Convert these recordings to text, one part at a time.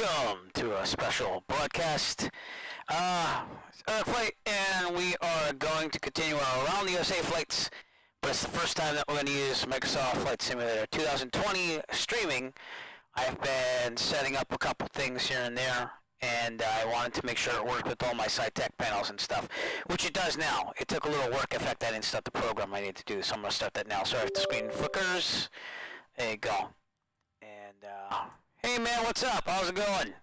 welcome to a special broadcast. Flight, and we are going to continue our Around the USA flights, but it's the first time that we're going to use Microsoft Flight Simulator 2020 streaming. I've been setting up a couple things here and there, and I wanted to make sure it worked with all my SciTech panels and stuff, which it does now. It took a little work. In fact, I didn't start the program I need to do, so I'm going to start that now. Sorry if the screen flickers. There you go. And, hey man, what's up? How's it going?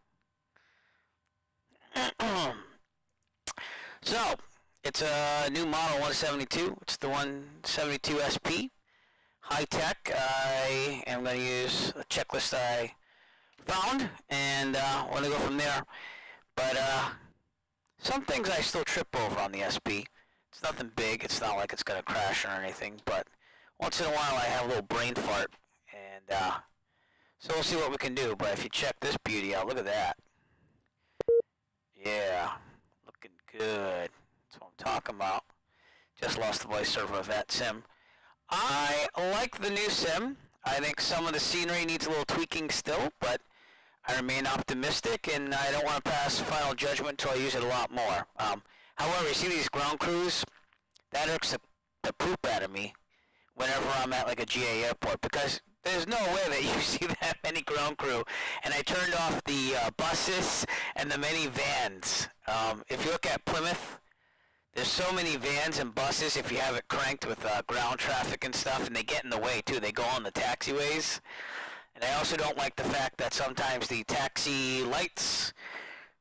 So, it's a new model 172. It's the 172 SP. High tech. I am going to use a checklist I found, and we're going to go from there. But some things I still trip over on the SP. It's nothing big. It's not like it's going to crash or anything, but once in a while I have a little brain fart, and so we'll see what we can do. But if you check this beauty out, look at that. Yeah, looking good. That's what I'm talking about. Just lost the voiceover of that sim. I like the new sim. I think some of the scenery needs a little tweaking still, but I remain optimistic, and I don't want to pass final judgment until I use it a lot more. However, you see these ground crews? That irks the poop out of me whenever I'm at like a GA airport, because there's no way that you see that many ground crew. And I turned off the buses and the many vans. If you look at Plymouth, there's so many vans and buses if you have it cranked with ground traffic and stuff, and they get in the way too. They go on the taxiways. And I also don't like the fact that sometimes the taxi lights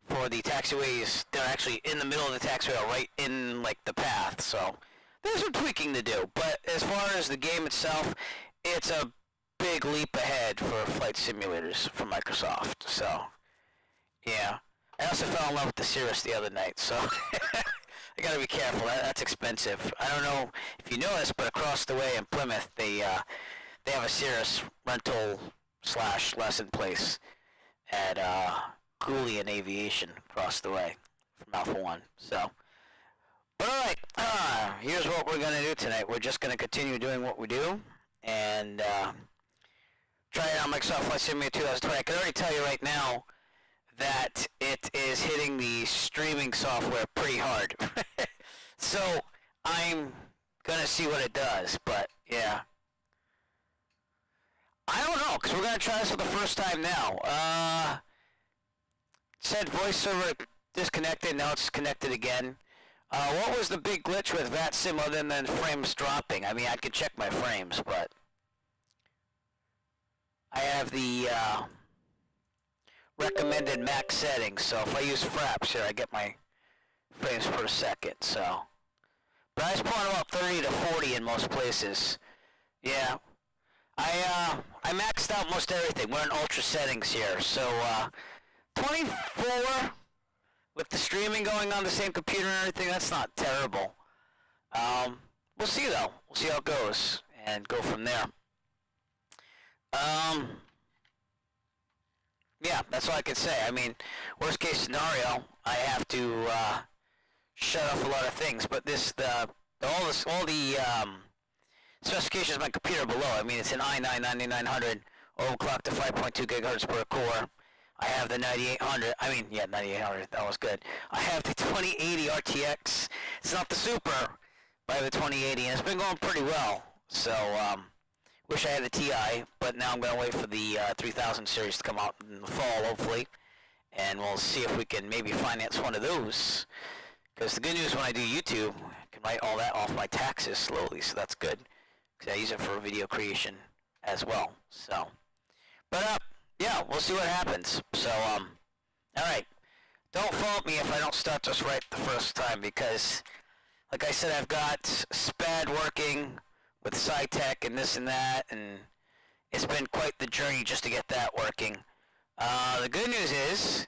for the taxiways, they're actually in the middle of the taxiway, right in like the path. So there's some tweaking to do. But as far as the game itself, it's a big leap ahead for flight simulators from Microsoft. So yeah, I also fell in love with the Cirrus the other night, so I gotta be careful. That's expensive. I don't know if you know this, but across the way in Plymouth, they have a Cirrus rental / lesson place at Goulian Aviation across the way from Alpha One. So, but all right, here's what we're gonna do tonight. We're just gonna continue doing what we do, and try it on Microsoft Flight Simulator 2020. I can already tell you right now that it is hitting the streaming software pretty hard. So I'm gonna see what it does, but yeah. I don't know, because we're gonna try this for the first time now. Said voice server disconnected, now it's connected again. What was the big glitch with VATSIM other than frames dropping? I mean, I could check my frames, but I have the recommended max settings, so if I use fraps here, I get my frames per second, so. But I was pulling about 30 to 40 in most places. Yeah. I maxed out most everything. We're in ultra settings here, so 24 with the streaming going on the same computer and everything, that's not terrible. We'll see though. We'll see how it goes and go from there. Yeah, that's all I can say. I mean, worst case scenario, I have to shut off a lot of things, but all the specifications of my computer below. I mean, it's an i9-9900 overclocked to 5.2 gigahertz per core. I have the 9800. I mean, yeah, 9800. That was good. I have the 2080 RTX. It's not the Super, but I have the 2080, and it's been going pretty well. So, wish I had the TI, but now I'm going to wait for the 3000 series to come out in the fall, hopefully, and we'll see if we can maybe finance one of those. Because the good news when I do YouTube, I can write all that off my taxes slowly, so that's good. Because I use it for video creation as well. So, but yeah, we'll see what happens. So, all right. Don't fault me if I don't start this right the first time, because, like I said, I've got SPAD working with SciTech and this and that, and it's been quite the journey just to get that working. The good news is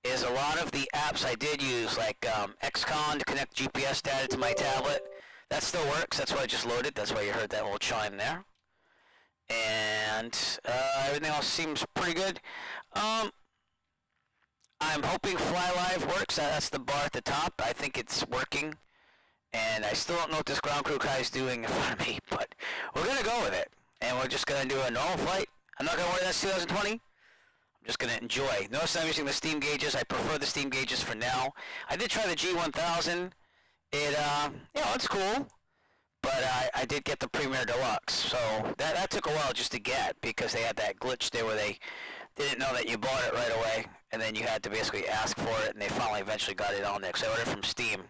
a lot of the apps I did use, like XCon to connect GPS data to my tablet, that still works. That's what I just loaded. That's why you heard that little chime there. And everything else seems pretty good. I'm hoping FlyLive works. That's the bar at the top. I think it's working. And I still don't know what this ground crew guy is doing in front of me, but we're going to go with it. And we're just going to do a normal flight. I'm not going to worry that's 2020. I'm just going to enjoy. Notice I'm using the steam gauges. I prefer the steam gauges for now. I did try the G1000. It's cool. But I did get the Premier Deluxe. So that took a while just to get because they had that glitch there where they didn't know that you bought it right away. And then you had to basically ask for it. And they finally eventually got it on there because I ordered it from Steam.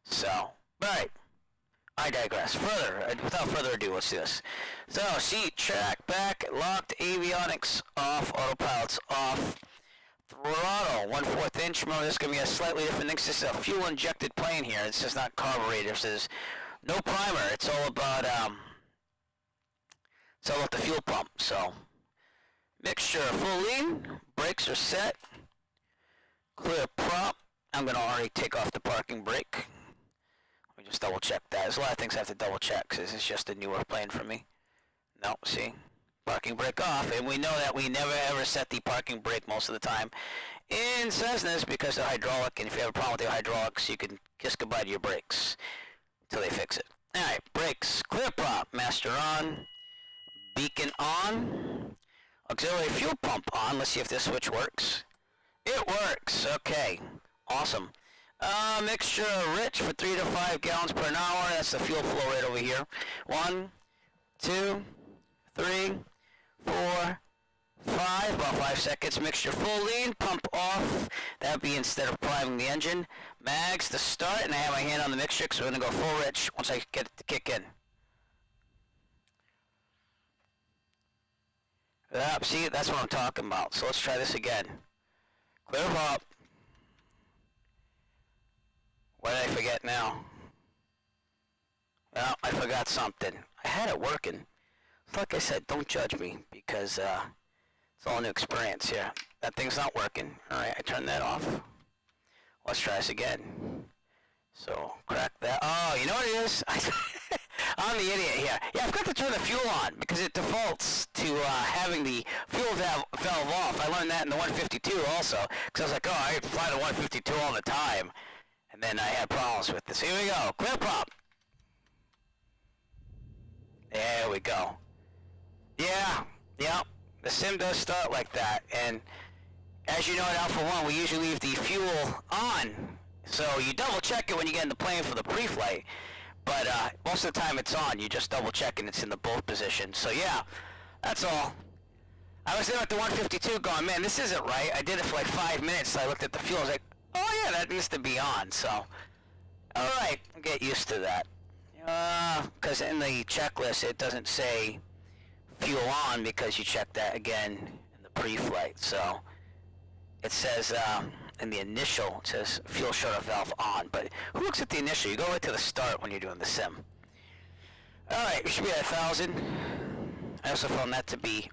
So, right. I digress. Without further ado, let's do this. So, seat, track, back, locked, avionics off, autopilot's off, throttle, 1/4 inch. Remember, this is going to be a slightly different thing. This is a fuel-injected plane here. It's just not carburetor. This is no primer. It's all about the fuel pump. So, mixture full lean, brakes are set, clear prop. I'm going to already take off the parking brake. Let me just double check that. There's a lot of things I have to double check because it's just a newer plane for me. No, see? Parking brake off. And we know that we never ever set the parking brake most of the time in Cessnas because of hydraulic. And if you have a problem with your hydraulics, you can kiss goodbye to your brakes until they fix it. Alright, brakes. Clear prop. Master on. Beacon on. Auxiliary fuel pump on. Let's see if this switch works. It works. Okay. Awesome. Mixture rich for 3 to 5 gallons per hour. That's the fuel flow rate over here. 1, 2, 3, 4, 5. About 5 seconds. Mixture full lean. Pump off. That would be instead of priming the engine. Mags to start. And I have my hand on the mixture because we're going to go full rich once I get it to kick in. See, that's what I'm talking about. So let's try this again. Clear up. What did I forget now? Well, I forgot something. I had it working. Like I said, don't judge me because it's all a new experience here. That thing's not working. Alright, I turned that off. Let's try this again. So, crack that. Oh, you know what it is? I'm the idiot here. Yeah, I've got to turn the fuel on because it defaults to having the fuel valve off. I learned that in the 152 also because I was like, oh, I fly the 152 all the time. And then I had problems with this. Here we go. Clear prop. There we go. Yeah. The sim does start like that. And as you know at Alpha 1, we usually leave the fuel on. So you double check it when you get in the plane for the pre-flight. But most of the time it's on. You just double check and it's in the both position. So yeah, that's all. I was there at the 152 going, man, this isn't right. I did it for like 5 minutes. So I looked at the fuel. I was like, oh yeah, that needs to be on. So, alright, I'll get used to that. Because in the checklist it doesn't say fuel on because you check that again in the pre-flight. So, it says in the initial, it says fuel shut-off valve on. But who looks at the initial? You go right to the start when you're doing the sim. Alright, we should be at 1,000. I also found that to be,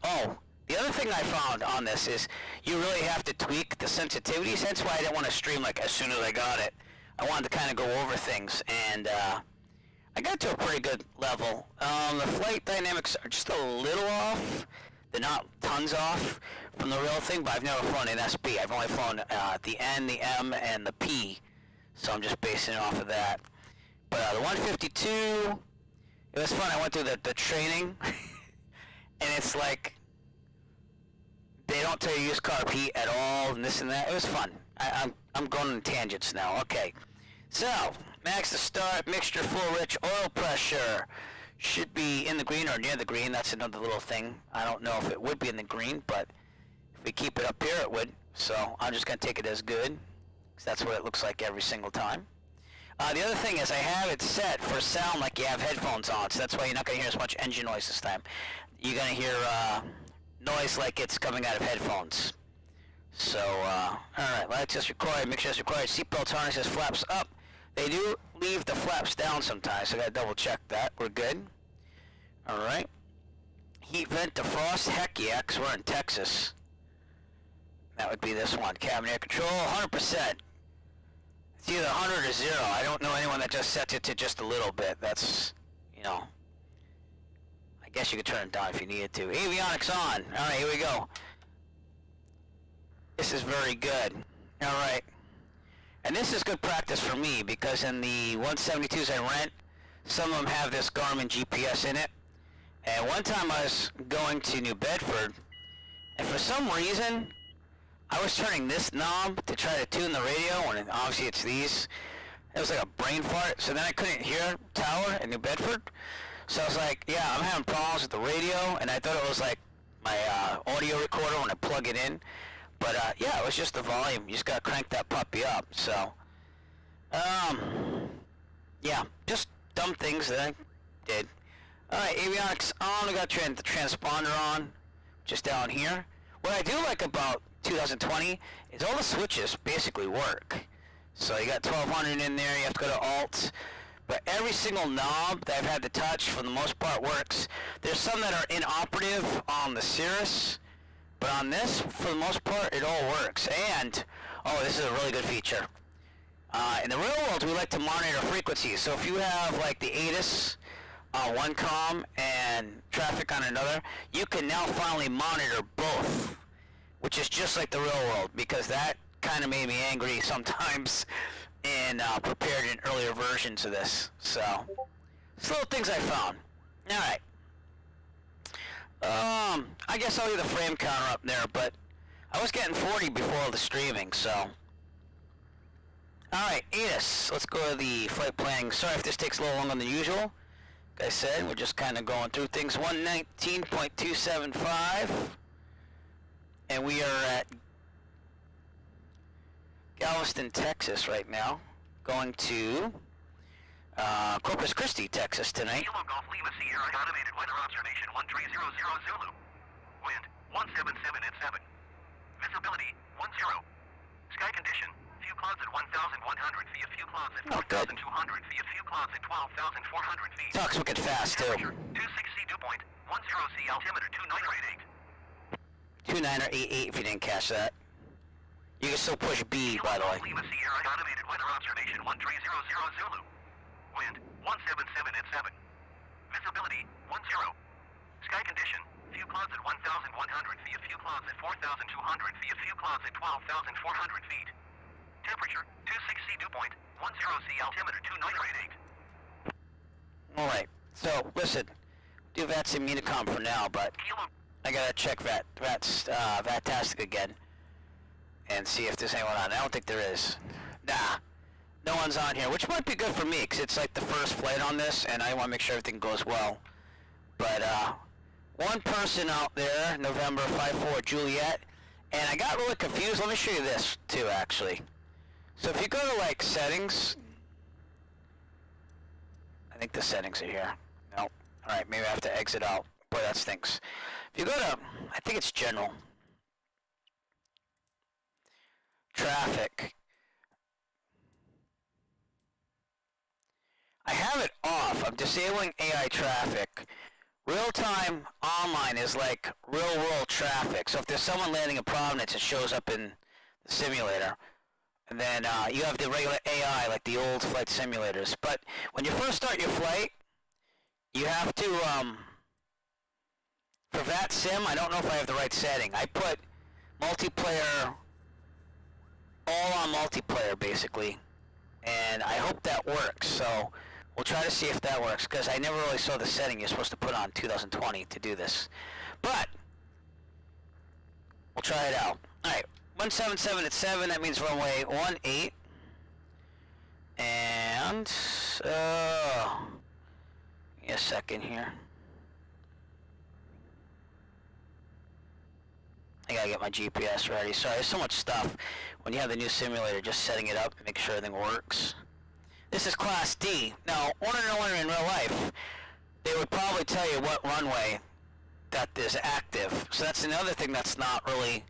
the other thing I found on this is you really have to tweak the sensitivity. That's why I didn't want to stream like as soon as I got it. I wanted to kind of go over things, and I got to a pretty good level. The flight dynamics are just a little off. They're not tons off from the real thing, but I've never flown an SB. I've only flown the N, the M, and the P, so I'm just basing it off of that. But the 152, it was fun. I went through the training, and it's like, they don't tell you use carb heat at all, and this and that. It was fun. I'm going on tangents now. Okay. So, max to start, mixture full rich, oil pressure should be in the green or near the green. That's another little thing. I don't know if it would be in the green, but if we keep it up here, it would. So, I'm just going to take it as good, because that's what it looks like every single time. The other thing is I have it set for sound like you have headphones on, so that's why you're not going to hear as much engine noise this time. You're going to hear noise like it's coming out of headphones. So, alright, lights is required, mixture is required, seatbelt harnesses, flaps up. They do leave the flaps down sometimes, so I gotta double check that. We're good. Alright. Heat vent defrost, heck yeah, 'cause we're in Texas. That would be this one. Cabin air control, 100%. It's either 100 or 0. I don't know anyone that just sets it to just a little bit. That's, you know, I guess you could turn it down if you needed to. Avionics on. Alright, here we go. This is very good. Alright. And this is good practice for me because in the 172s I rent, some of them have this Garmin GPS in it. And one time I was going to New Bedford, and for some reason, I was turning this knob to try to tune the radio, and obviously it's these. It was like a brain fart, so then I couldn't hear Tower in New Bedford. So I was like, yeah, I'm having problems with the radio, and I thought it was like my audio recorder when I plug it in. But yeah, it was just the volume. You just gotta crank that puppy up. So, yeah, just dumb things that I did. Alright, Avionics on. We got the transponder on, just down here. What I do like about 2020 is all the switches basically work. So you got 1200 in there, you have to go to Alt. But every single knob that I've had to touch, for the most part, works. There's some that are inoperative on the Cirrus, but on this, for the most part, it all works. And, oh, this is a really good feature. In the real world, we like to monitor frequencies. So if you have, like, the ADDONS on one comm and traffic on another, you can now finally monitor both, which is just like the real world, because that kind of made me angry sometimes and prepared in earlier versions of this. So, it's little things I found. Alright. I guess I'll leave the frame counter up there, but I was getting 40 before the streaming, so. Alright, ADDONS. Let's go to the flight planning. Sorry if this takes a little longer than usual. Like I said, we're just kind of going through things. 119.275. And we are at Galveston, Texas right now, going to Corpus Christi, Texas tonight. Kilo Golf Lima Sierra automated weather observation 1300 Zulu. Wind 177 at 7. Visibility 10. Sky condition, few clouds at 1,100 feet, few clouds at 4,200 feet, few clouds at 12,400 feet. Talks wicked fast too. 26 dew point, 10 C altimeter 2988. 2988 if you didn't catch that. You can still push B, by the way. Lima Sierra automated weather observation 1300 Zulu. Wind 177 at 7. Visibility 10. Sky condition, few clouds at 1,100 feet, few clouds at 4,200 feet, few clouds at 12,400 feet. Temperature 26 C dew point, 10 C altimeter 2988. Alright, so listen, do VATS and Unicom for now, but I gotta check VATtastic again and see if there's anyone on. I don't think there is. Nah, no one's on here, which might be good for me, because it's like the first flight on this, and I want to make sure everything goes well. But, one person out there, November 54 Juliet, and I got really confused. Let me show you this, too, actually. So if you go to, like, settings, I think the settings are here. Nope. Alright, maybe I have to exit out. Boy, that stinks. If you go to, I think it's general. Traffic. I have it off. I'm disabling AI traffic. Real-time online is like real-world traffic. So if there's someone landing in Providence, it shows up in the simulator. And then you have the regular AI, like the old flight simulators. But when you first start your flight, you have to, for VATSIM, I don't know if I have the right setting. I put multiplayer, all on multiplayer, basically. And I hope that works. So we'll try to see if that works, because I never really saw the setting you're supposed to put on 2020 to do this. But we'll try it out. Alright, 177 at 7, that means runway 18. And, give me a second here. I gotta get my GPS ready. Sorry, there's so much stuff when you have the new simulator, just setting it up, make sure everything works. This is Class D. Now, want to know in real life, they would probably tell you what runway that is active. So that's another thing that's not really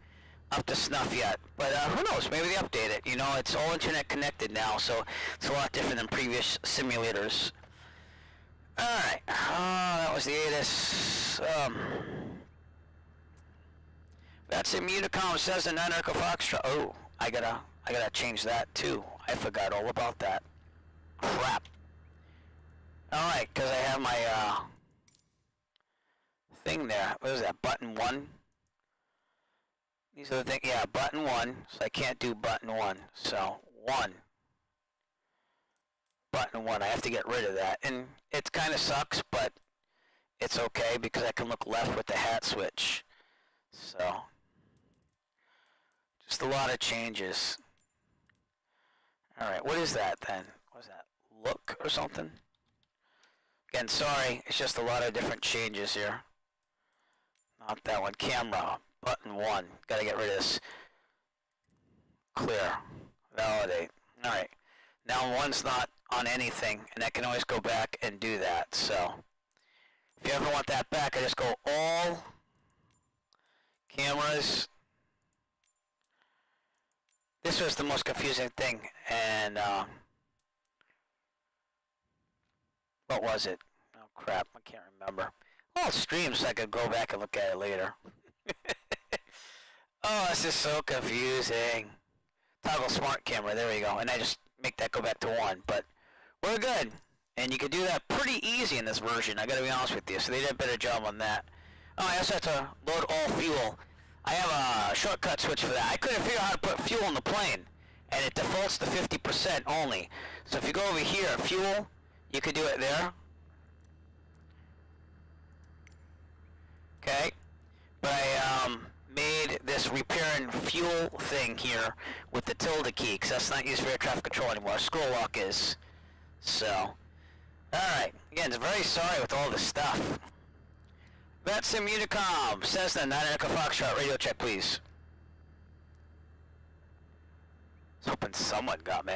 up to snuff yet. But who knows? Maybe they update it. You know, it's all internet connected now, so it's a lot different than previous simulators. Alright. That was the ADDONS. That's a Unicom says a 9 Echo Foxtrot. Oh, I gotta change that too. I forgot all about that. Crap. Alright, because I have my thing there. What is that? Button 1? These are the things. Yeah, button 1. So I can't do button 1. So 1. Button 1. I have to get rid of that. And it kind of sucks, but it's okay because I can look left with the hat switch. So just a lot of changes. Alright, what is that then? What is that? Look or something? Again, sorry, it's just a lot of different changes here. Not that one. Camera. Button 1. Gotta get rid of this. Clear. Validate. Alright. Now one's not on anything, and I can always go back and do that. So, if you ever want that back, I just go all cameras. This was the most confusing thing, and what was it? Oh crap, I can't remember. Well, streams, so I could go back and look at it later. Oh, this is so confusing. Toggle smart camera, there we go. And I just make that go back to 1, but we're good. And you can do that pretty easy in this version, I gotta be honest with you. So they did a better job on that. Oh, I also have to load all fuel. I have a shortcut switch for that. I couldn't figure out how to put fuel in the plane, and it defaults to 50% only. So if you go over here, fuel, you could do it there. Okay, but I made this repair and fuel thing here with the tilde key, because that's not used for air traffic control anymore. Scroll lock is. So, alright, again, I'm very sorry with all this stuff. VetSim Unicom, Cessna 9 Echo Foxtrot, radio check please. I was hoping someone got me.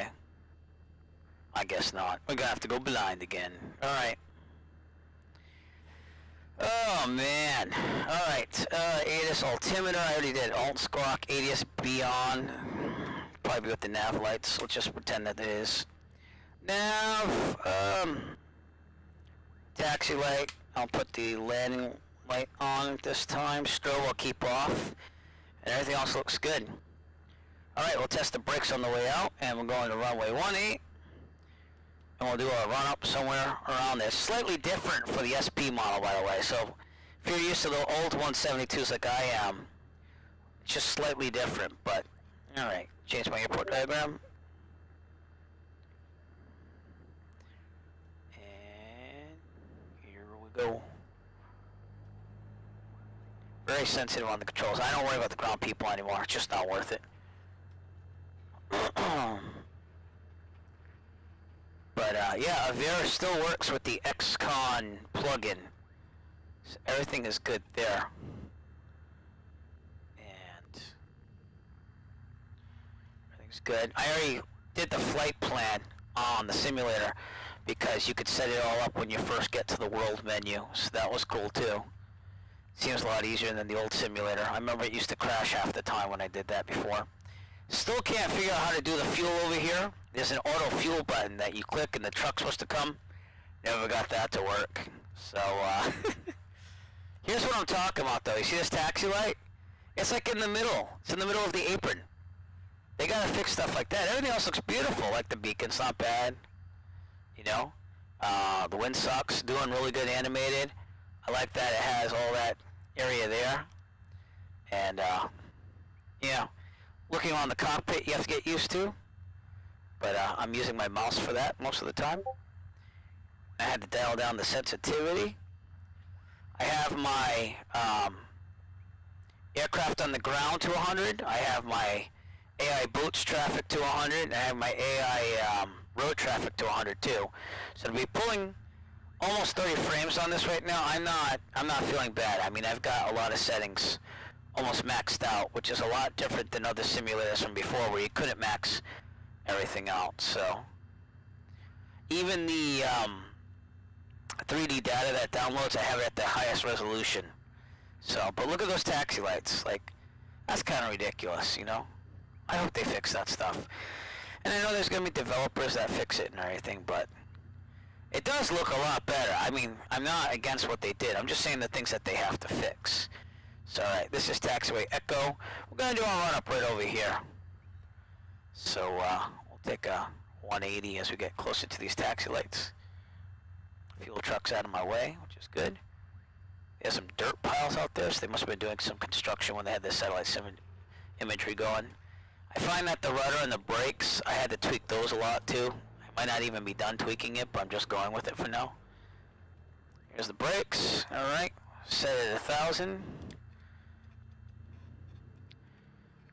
I guess not. We're gonna have to go blind again. Alright. Oh man. Alright. ADDONS altimeter, I already did. Alt squawk, ADDONS beyond. Probably with the nav lights. Let's just pretend that it is. Nav, taxi light. I'll put the landing light on this time. Strobe will keep off. And everything else looks good. Alright, we'll test the brakes on the way out. And we're going to runway 18. And we'll do a run up somewhere around there. Slightly different for the SP model, by the way. So if you're used to the old 172s like I am, it's just slightly different. But, alright. Change my airport diagram. And here we go. Very sensitive on the controls. I don't worry about the ground people anymore. It's just not worth it. But yeah, Avera still works with the XCon plugin. So everything is good there. And everything's good. I already did the flight plan on the simulator because you could set it all up when you first get to the world menu. So that was cool too. Seems a lot easier than the old simulator. I remember it used to crash half the time when I did that before. Still can't figure out how to do the fuel over here. There's an auto fuel button that you click and the truck's supposed to come. Never got that to work. So, here's what I'm talking about though. You see this taxi light? It's like in the middle. It's in the middle of the apron. They gotta fix stuff like that. Everything else looks beautiful. Like the beacon's not bad. You know? The windsock's doing really good animated. I like that it has all that area there. And, yeah. Looking on the cockpit you have to get used to, but I'm using my mouse for that most of the time. I had to dial down the sensitivity. I have my aircraft on the ground to 100. I have my AI boats traffic to 100. And I have my AI road traffic to 100 too. So to be pulling almost 30 frames on this right now, I'm not feeling bad. I mean, I've got a lot of settings almost maxed out, which is a lot different than other simulators from before where you couldn't max everything out. So even the 3D data that downloads, I have it at the highest resolution. So, but look at those taxi lights. Like, that's kind of ridiculous, you know? I hope they fix that stuff. And I know there's going to be developers that fix it and everything, but it does look a lot better. I mean, I'm not against what they did. I'm just saying the things that they have to fix. So, alright, this is taxiway Echo. We're going to do a run-up right over here. So, we'll take a 180 as we get closer to these taxi lights. Fuel truck's out of my way, which is good. There's some dirt piles out there, so they must have been doing some construction when they had the satellite imagery going. I find that the rudder and the brakes, I had to tweak those a lot too. I might not even be done tweaking it, but I'm just going with it for now. Here's the brakes. Alright, set it at 1,000.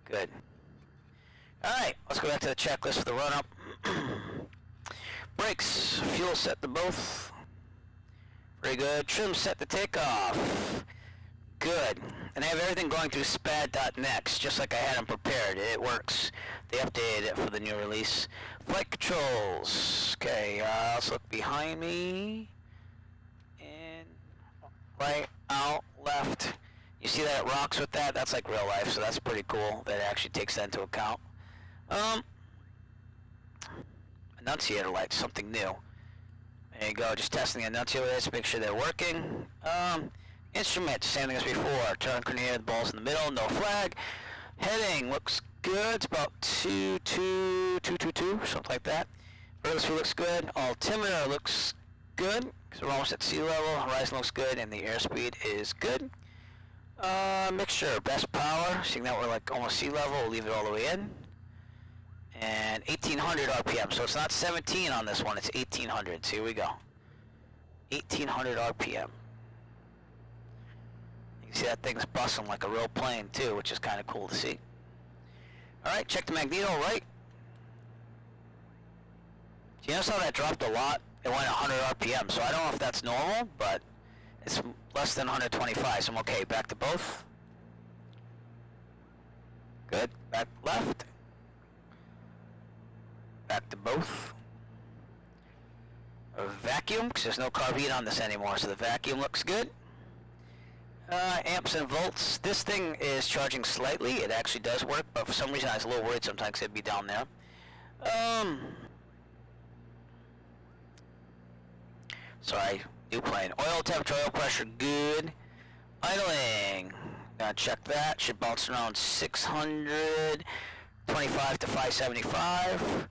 Good. Alright, let's go back to the checklist for the run-up. Brakes, fuel set to both. Very good. Trim set to takeoff. Good. And I have everything going through spad.next, just like I had them prepared. It works. They updated it for the new release. Flight controls. Okay, let's look behind me. In, right, out, left. You see that it rocks with that? That's like real life, so that's pretty cool that it actually takes that into account. Annunciator lights, something new. There you go, just testing the annunciator lights to make sure they're working. Instruments, same thing as before. Turn coordinator, the ball's in the middle, no flag. Heading looks good. It's about 222, something like that. Vertical speed looks good. Altimeter looks good, because we're almost at sea level. Horizon looks good, and the airspeed is good. Mixture, best power. Seeing that we're like almost sea level, we'll leave it all the way in. And 1800 RPM, so it's not 17 on this one, it's 1800. So here we go. 1800 RPM. You can see that thing's busting like a real plane too, which is kind of cool to see. Alright, check the magneto right. You notice how that dropped a lot? It went 100 RPM, so I don't know if that's normal, but it's less than 125, so I'm okay. Back to both. Good. Back left. Back to both. A vacuum, because there's no carbide on this anymore, so the vacuum looks good. Amps and volts. This thing is charging slightly. It actually does work, but for some reason I was a little worried sometimes it'd be down there. Sorry, new plane. Oil temperature, oil pressure, good. Idling. Gonna check that. Should bounce around 625 to 575.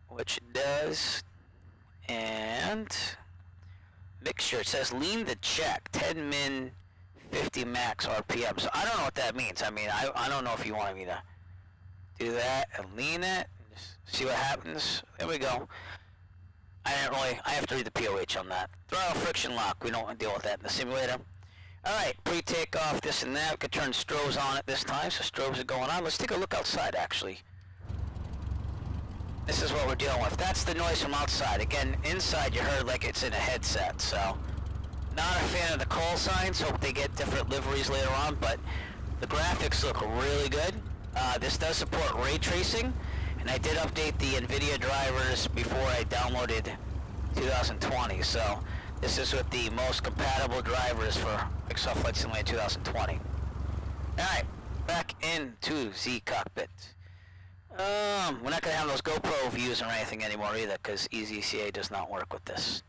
Which it does. And mixture, it says lean to check, 10 min, 50 max RPM. So I don't know what that means. I mean, I don't know if you want me to do that and lean it, and just see what happens. There we go. I have to read the POH on that. Throttle friction lock, we don't want to deal with that in the simulator. Alright, pre-takeoff, this and that. We could turn strobes on at this time, so strobes are going on. Let's take a look outside, actually. This is what we're dealing with. That's the noise from outside. Again, inside you heard like it's in a headset, so not a fan of the call signs. Hope they get different liveries later on, but the graphics look really good. This does support ray tracing, and I did update the NVIDIA drivers before I downloaded 2020, so this is with the most compatible drivers for Microsoft Flight Simulator 2020. Alright, back into the cockpit. We're not going to have those GoPro views or anything anymore either, because EZCA does not work with this.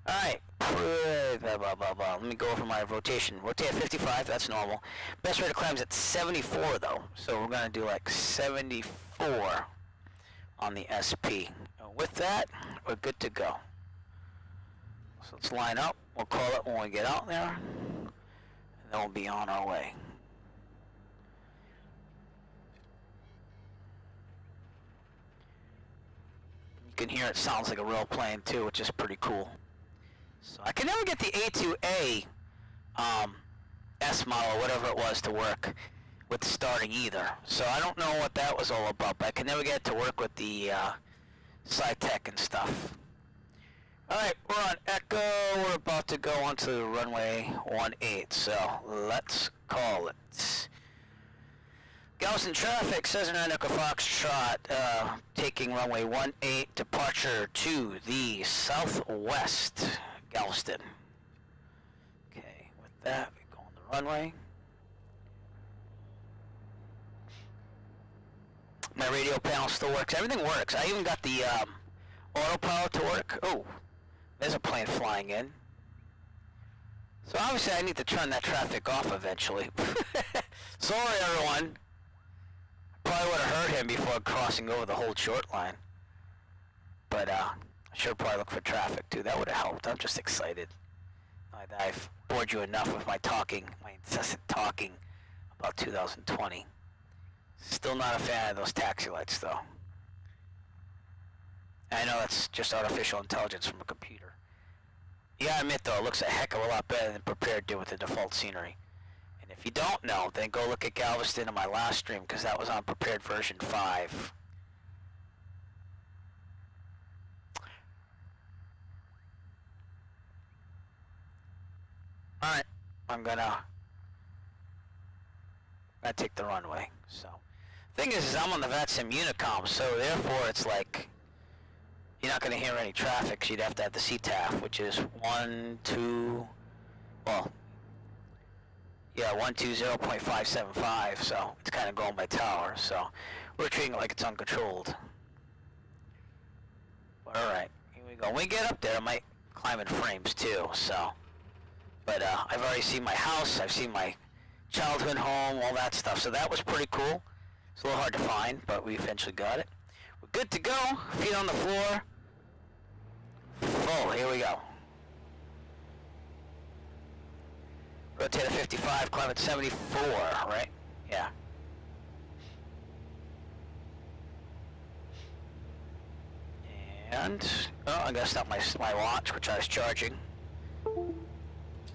Alright, let me go over my rotation. Rotate at 55, that's normal. Best rate of climb is at 74 though, so we're going to do like 74 on the SP. With that, we're good to go. So let's line up, we'll call it when we get out there, and then we'll be on our way. You can hear it sounds like a real plane too, which is pretty cool. So I can never get the A2A S model or whatever it was to work with starting either. So I don't know what that was all about, but I can never get it to work with the SciTech and stuff. Alright, we're on Echo. We're about to go onto runway 18, so let's call it. Galveston traffic, 79 Echo Foxtrot, taking runway 18, departure to the southwest, Galveston. Okay, with that, we go on the runway. My radio panel still works. Everything works. I even got the autopilot to work. Oh, there's a plane flying in. So obviously I need to turn that traffic off eventually. Sorry, everyone. Probably would have heard him before crossing over the whole short line. But I should probably look for traffic too. That would have helped. I'm just excited. I've bored you enough with my talking, my incessant talking about 2020. Still not a fan of those taxi lights though. I know it's just artificial intelligence from a computer. You gotta admit though, it looks a heck of a lot better than Prepar3d did with the default scenery. And if you don't know, then go look at Galveston in my last stream, because that was on prepared version 5. Alright, I'm gonna take the runway. So, thing is I'm on the VATSIM Unicom, so therefore it's like, you're not gonna hear any traffic, so you'd have to have the CTAF, which is 120.575, so it's kind of going by tower, so we're treating it like it's uncontrolled. But alright, here we go. When we get up there, I might climb in frames too, so. But I've already seen my house, I've seen my childhood home, all that stuff, so that was pretty cool. It's a little hard to find, but we eventually got it. We're good to go, feet on the floor. Full, here we go. Rotate at 55, climb at 74, right? Yeah. And, oh, I gotta stop my watch, which I was charging.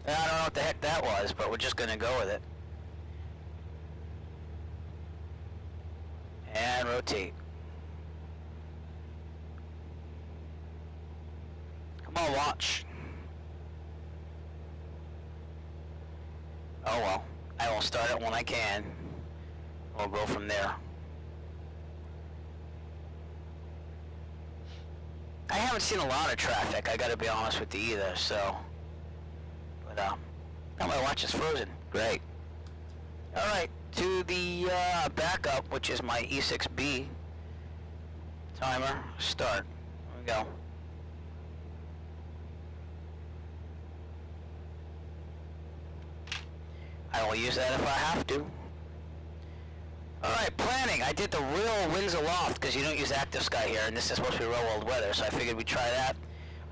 I don't know what the heck that was, but we're just gonna go with it. And rotate. Come on, watch. Oh well, I will start it when I can. We'll go from there. I haven't seen a lot of traffic, I gotta be honest with you either, so. But, now my watch is frozen. Great. Alright, to the backup, which is my E6B timer. Start. Here we go. I will use that if I have to. Alright, planning. I did the real winds aloft because you don't use ActiveSky here, and this is supposed to be real world weather, so I figured we'd try that.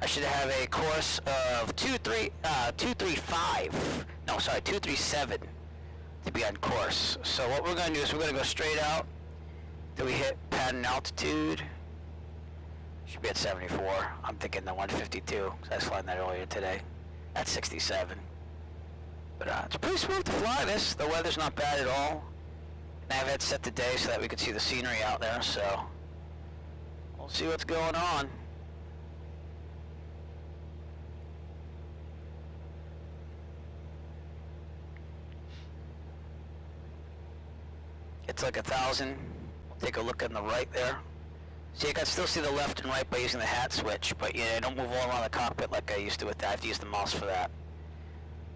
I should have a course of 237 to be on course. So what we're going to do is we're going to go straight out till we hit pattern altitude. Should be at 74. I'm thinking the 152 because I was flying that earlier today. At 67. But it's pretty smooth to fly this. The weather's not bad at all. And I've had set the day so that we could see the scenery out there, so we'll see what's going on. It's like 1,000. We'll take a look on the right there. So you can still see the left and right by using the hat switch, but yeah, don't move all around the cockpit like I used to with that. I have to use the mouse for that.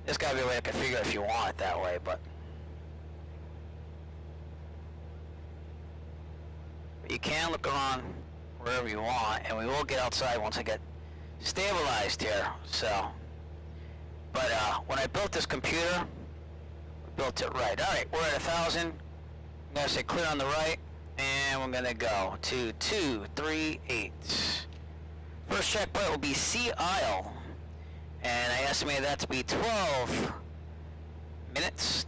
There's gotta be a way to configure it if you want it that way, but you can look around wherever you want, and we will get outside once I get stabilized here. So, but when I built this computer, I built it right. All right, we're at 1,000. I'm gonna say clear on the right, and we're gonna go to 238. First checkpoint will be Sea Isle, and I estimated that to be 12 minutes.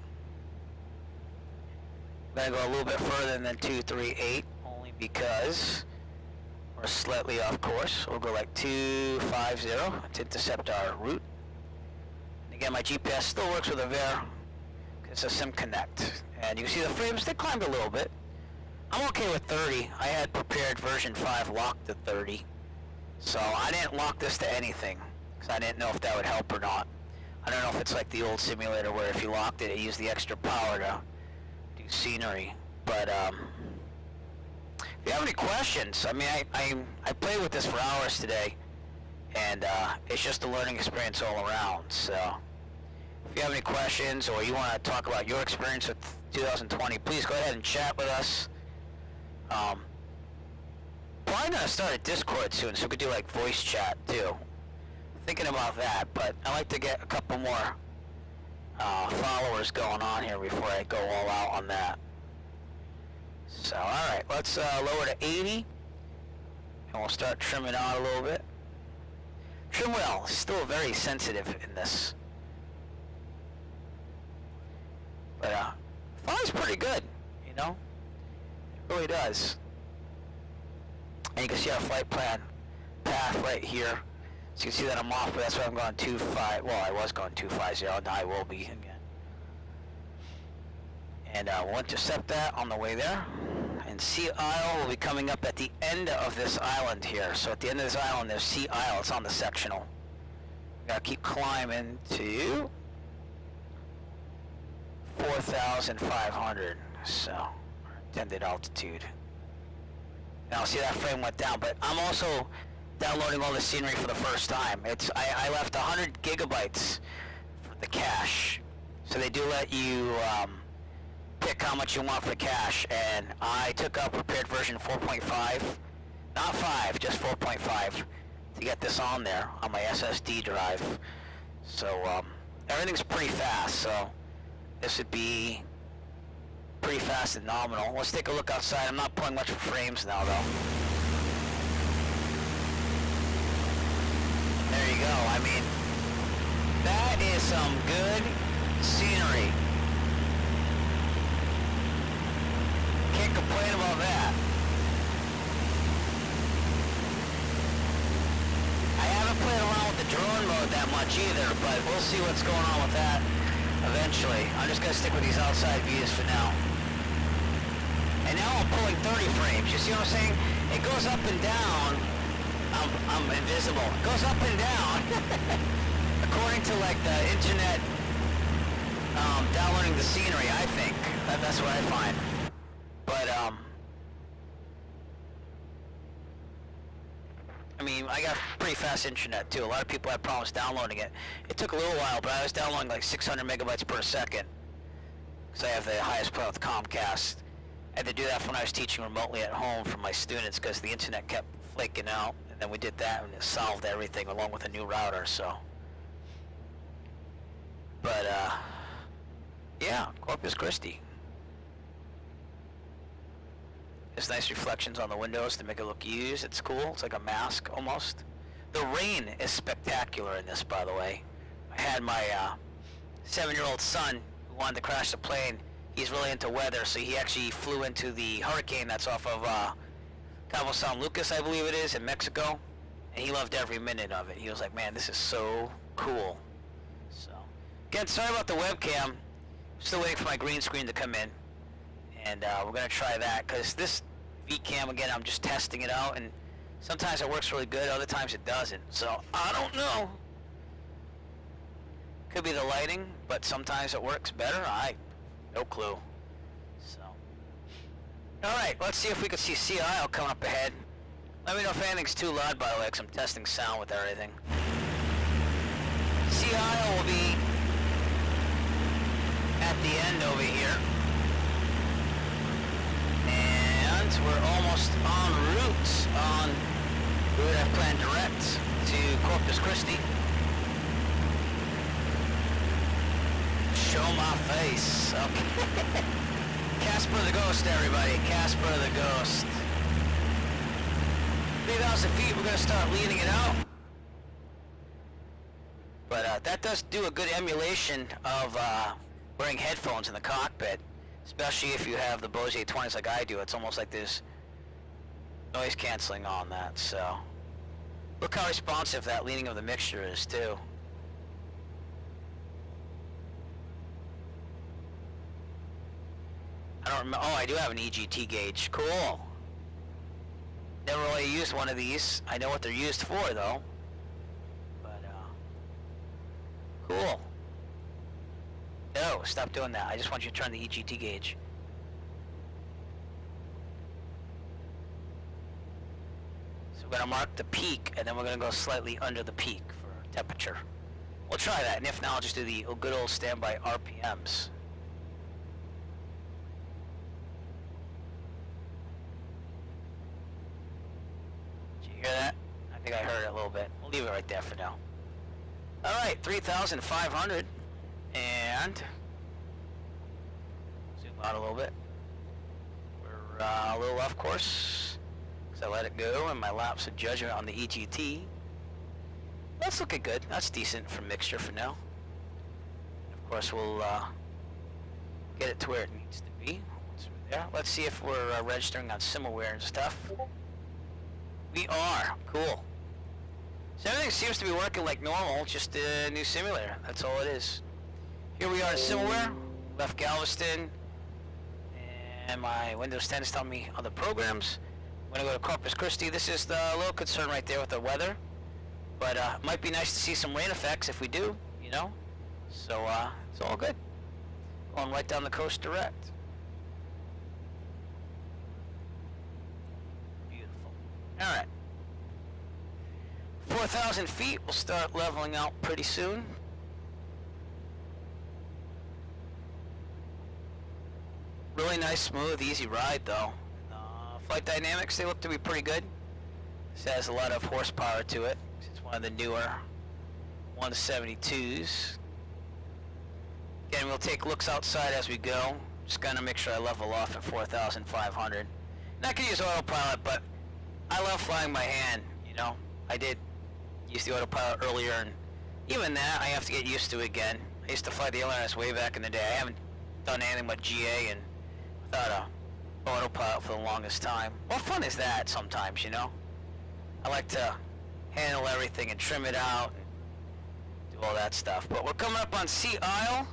I'm gonna go a little bit further than 238, only because we're slightly off course. We'll go like 250 to intercept our route. And again, my GPS still works with a VAR. It's a SIM Connect. And you can see the frames, they climbed a little bit. I'm okay with 30. I had prepared version 5 locked to 30. So I didn't lock this to anything, because I didn't know if that would help or not. I don't know if it's like the old simulator where if you locked it, it used the extra power to do scenery. But if you have any questions, I mean, I played with this for hours today, and it's just a learning experience all around. So if you have any questions or you want to talk about your experience with 2020, please go ahead and chat with us. Probably gonna start a Discord soon, so we could do like voice chat too. Thinking about that, but I like to get a couple more followers going on here before I go all out on that. So, alright, let's lower to 80, and we'll start trimming out a little bit. Trim wheel is still very sensitive in this. But, flies pretty good, you know? It really does. And you can see our flight plan path right here. So you can see that I'm off, but that's why I'm going 2.5. Well, I was going 2.50, now I will be again. And we'll intercept that on the way there. And Sea Isle will be coming up at the end of this island here. So at the end of this island, there's Sea Isle. It's on the sectional. We gotta keep climbing to 4,500. So intended altitude. Now see that frame went down, but I'm also downloading all the scenery for the first time. I left 100 gigabytes for the cache. So they do let you pick how much you want for cache, and I took up prepared version 4.5, not 5, just 4.5, to get this on there on my SSD drive. So everything's pretty fast, so this would be pretty fast and nominal. Let's take a look outside. I'm not pulling much for frames now though. There you go. I mean, that is some good scenery. Can't complain about that. I haven't played around with the drone mode that much either, but we'll see what's going on with that eventually. I'm just gonna stick with these outside views for now. And now I'm pulling 30 frames. You see what I'm saying? It goes up and down. I'm invisible. It goes up and down. According to like the internet downloading the scenery, I think. That's what I find. But, I mean, I got pretty fast internet too. A lot of people had problems downloading it. It took a little while, but I was downloading like 600 megabytes per second. Because I have the highest plan with Comcast. I had to do that when I was teaching remotely at home for my students because the internet kept flaking out. And then we did that and it solved everything along with a new router, so. But, yeah, Corpus Christi. There's nice reflections on the windows to make it look used. It's cool. It's like a mask almost. The rain is spectacular in this, by the way. I had my 7-year-old son who wanted to crash the plane. He's really into weather, so he actually flew into the hurricane that's off of Cabo San Lucas, I believe it is, in Mexico. And he loved every minute of it. He was like, man, this is so cool. So, again, sorry about the webcam. Still waiting for my green screen to come in. And we're going to try that, because this VCam, again, I'm just testing it out, and sometimes it works really good, other times it doesn't. So, I don't know. Could be the lighting, but sometimes it works better. No clue. So, alright, let's see if we can see Sea Isle coming up ahead. Let me know if anything's too loud, by the way, because I'm testing sound with everything. Sea Isle will be at the end over here. And we're almost en route on route I've planned direct to Corpus Christi. Show my face. Okay. Casper the Ghost, everybody. Casper the Ghost. 3,000 feet, we're going to start leading it out. But that does do a good emulation of wearing headphones in the cockpit. Especially if you have the Bose A20s like I do. It's almost like there's noise canceling on that, so. Look how responsive that leaning of the mixture is, too. I don't remember. Oh, I do have an Egt Gauge. Cool. Never really used one of these. I know what they're used for, though. But, cool. No, stop doing that. I just want you to turn the Egt Gauge. So we're going to mark the peak, and then we're going to go slightly under the peak for temperature. We'll try that, and if not, I'll just do the good old standby RPMs. Did you hear that? I think I heard it a little bit. We'll leave it right there for now. Alright, 3,500. And zoom out a little bit. We're a little off course because I let it go and my lapse of judgment on the EGT. That's looking good. That's decent for mixture for now. Of course, we'll get it to where it needs to be. Once we're there. Let's see if we're registering on Simluator and stuff. We are. Cool. So everything seems to be working like normal, just a new simulator. That's all it is. Here we are in Simluator, left Galveston, and my Windows 10 is telling me other programs. I'm going to go to Corpus Christi. This is the little concern right there with the weather. But it might be nice to see some rain effects if we do, you know. So it's all good. Going right down the coast direct. Beautiful. All right. 4,000 feet. We'll start leveling out pretty soon. Really nice, smooth, easy ride though. Flight dynamics, they look to be pretty good. This has a lot of horsepower to it. It's one of the newer 172s. Again, we'll take looks outside as we go. Just gonna make sure I level off at 4,500. And I can use autopilot, but I love flying by hand, you know. I did use the autopilot earlier, and even that I have to get used to again. I used to fly the airliners way back in the day. I haven't done anything but GA and without a autopilot for the longest time. What fun is that sometimes, you know? I like to handle everything and trim it out and do all that stuff. But we're coming up on Sea Isle.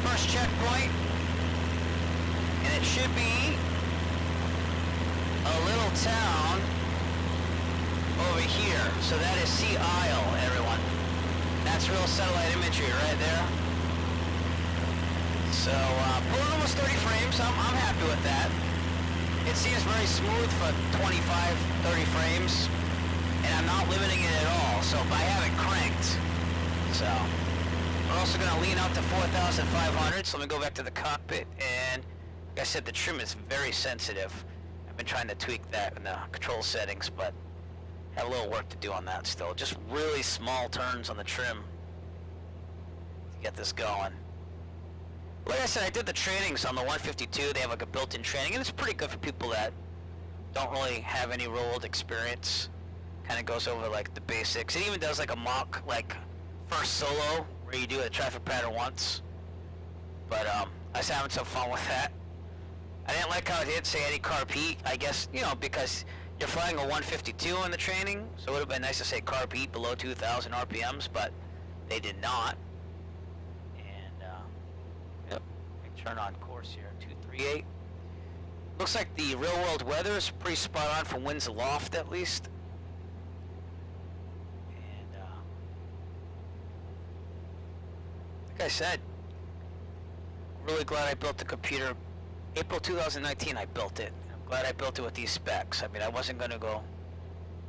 First checkpoint. And it should be a little town over here. So that is Sea Isle, everyone. That's real satellite imagery right there. So, pulling almost 30 frames. I'm happy with that. It seems very smooth for 25, 30 frames, and I'm not limiting it at all, so I have it cranked. So, we're also going to lean out to 4,500, so let me go back to the cockpit, and like I said, the trim is very sensitive. I've been trying to tweak that in the control settings, but have a little work to do on that still. Just really small turns on the trim to get this going. Like I said, I did the trainings on the 152. They have like a built-in training, and it's pretty good for people that don't really have any real-world experience. Kind of goes over like the basics. It even does like a mock, like first solo, where you do a traffic pattern once. But I was having some fun with that. I didn't like how it did say any carb heat. I guess, you know, because you're flying a 152 in the training, so it would have been nice to say carb heat below 2,000 RPMs, but they did not. Turn on course here, 238. Looks like the real world weather is pretty spot on for winds aloft at least. And like I said, really glad I built the computer. April 2019 I built it. I'm glad I built it with these specs. I mean, I wasn't going to go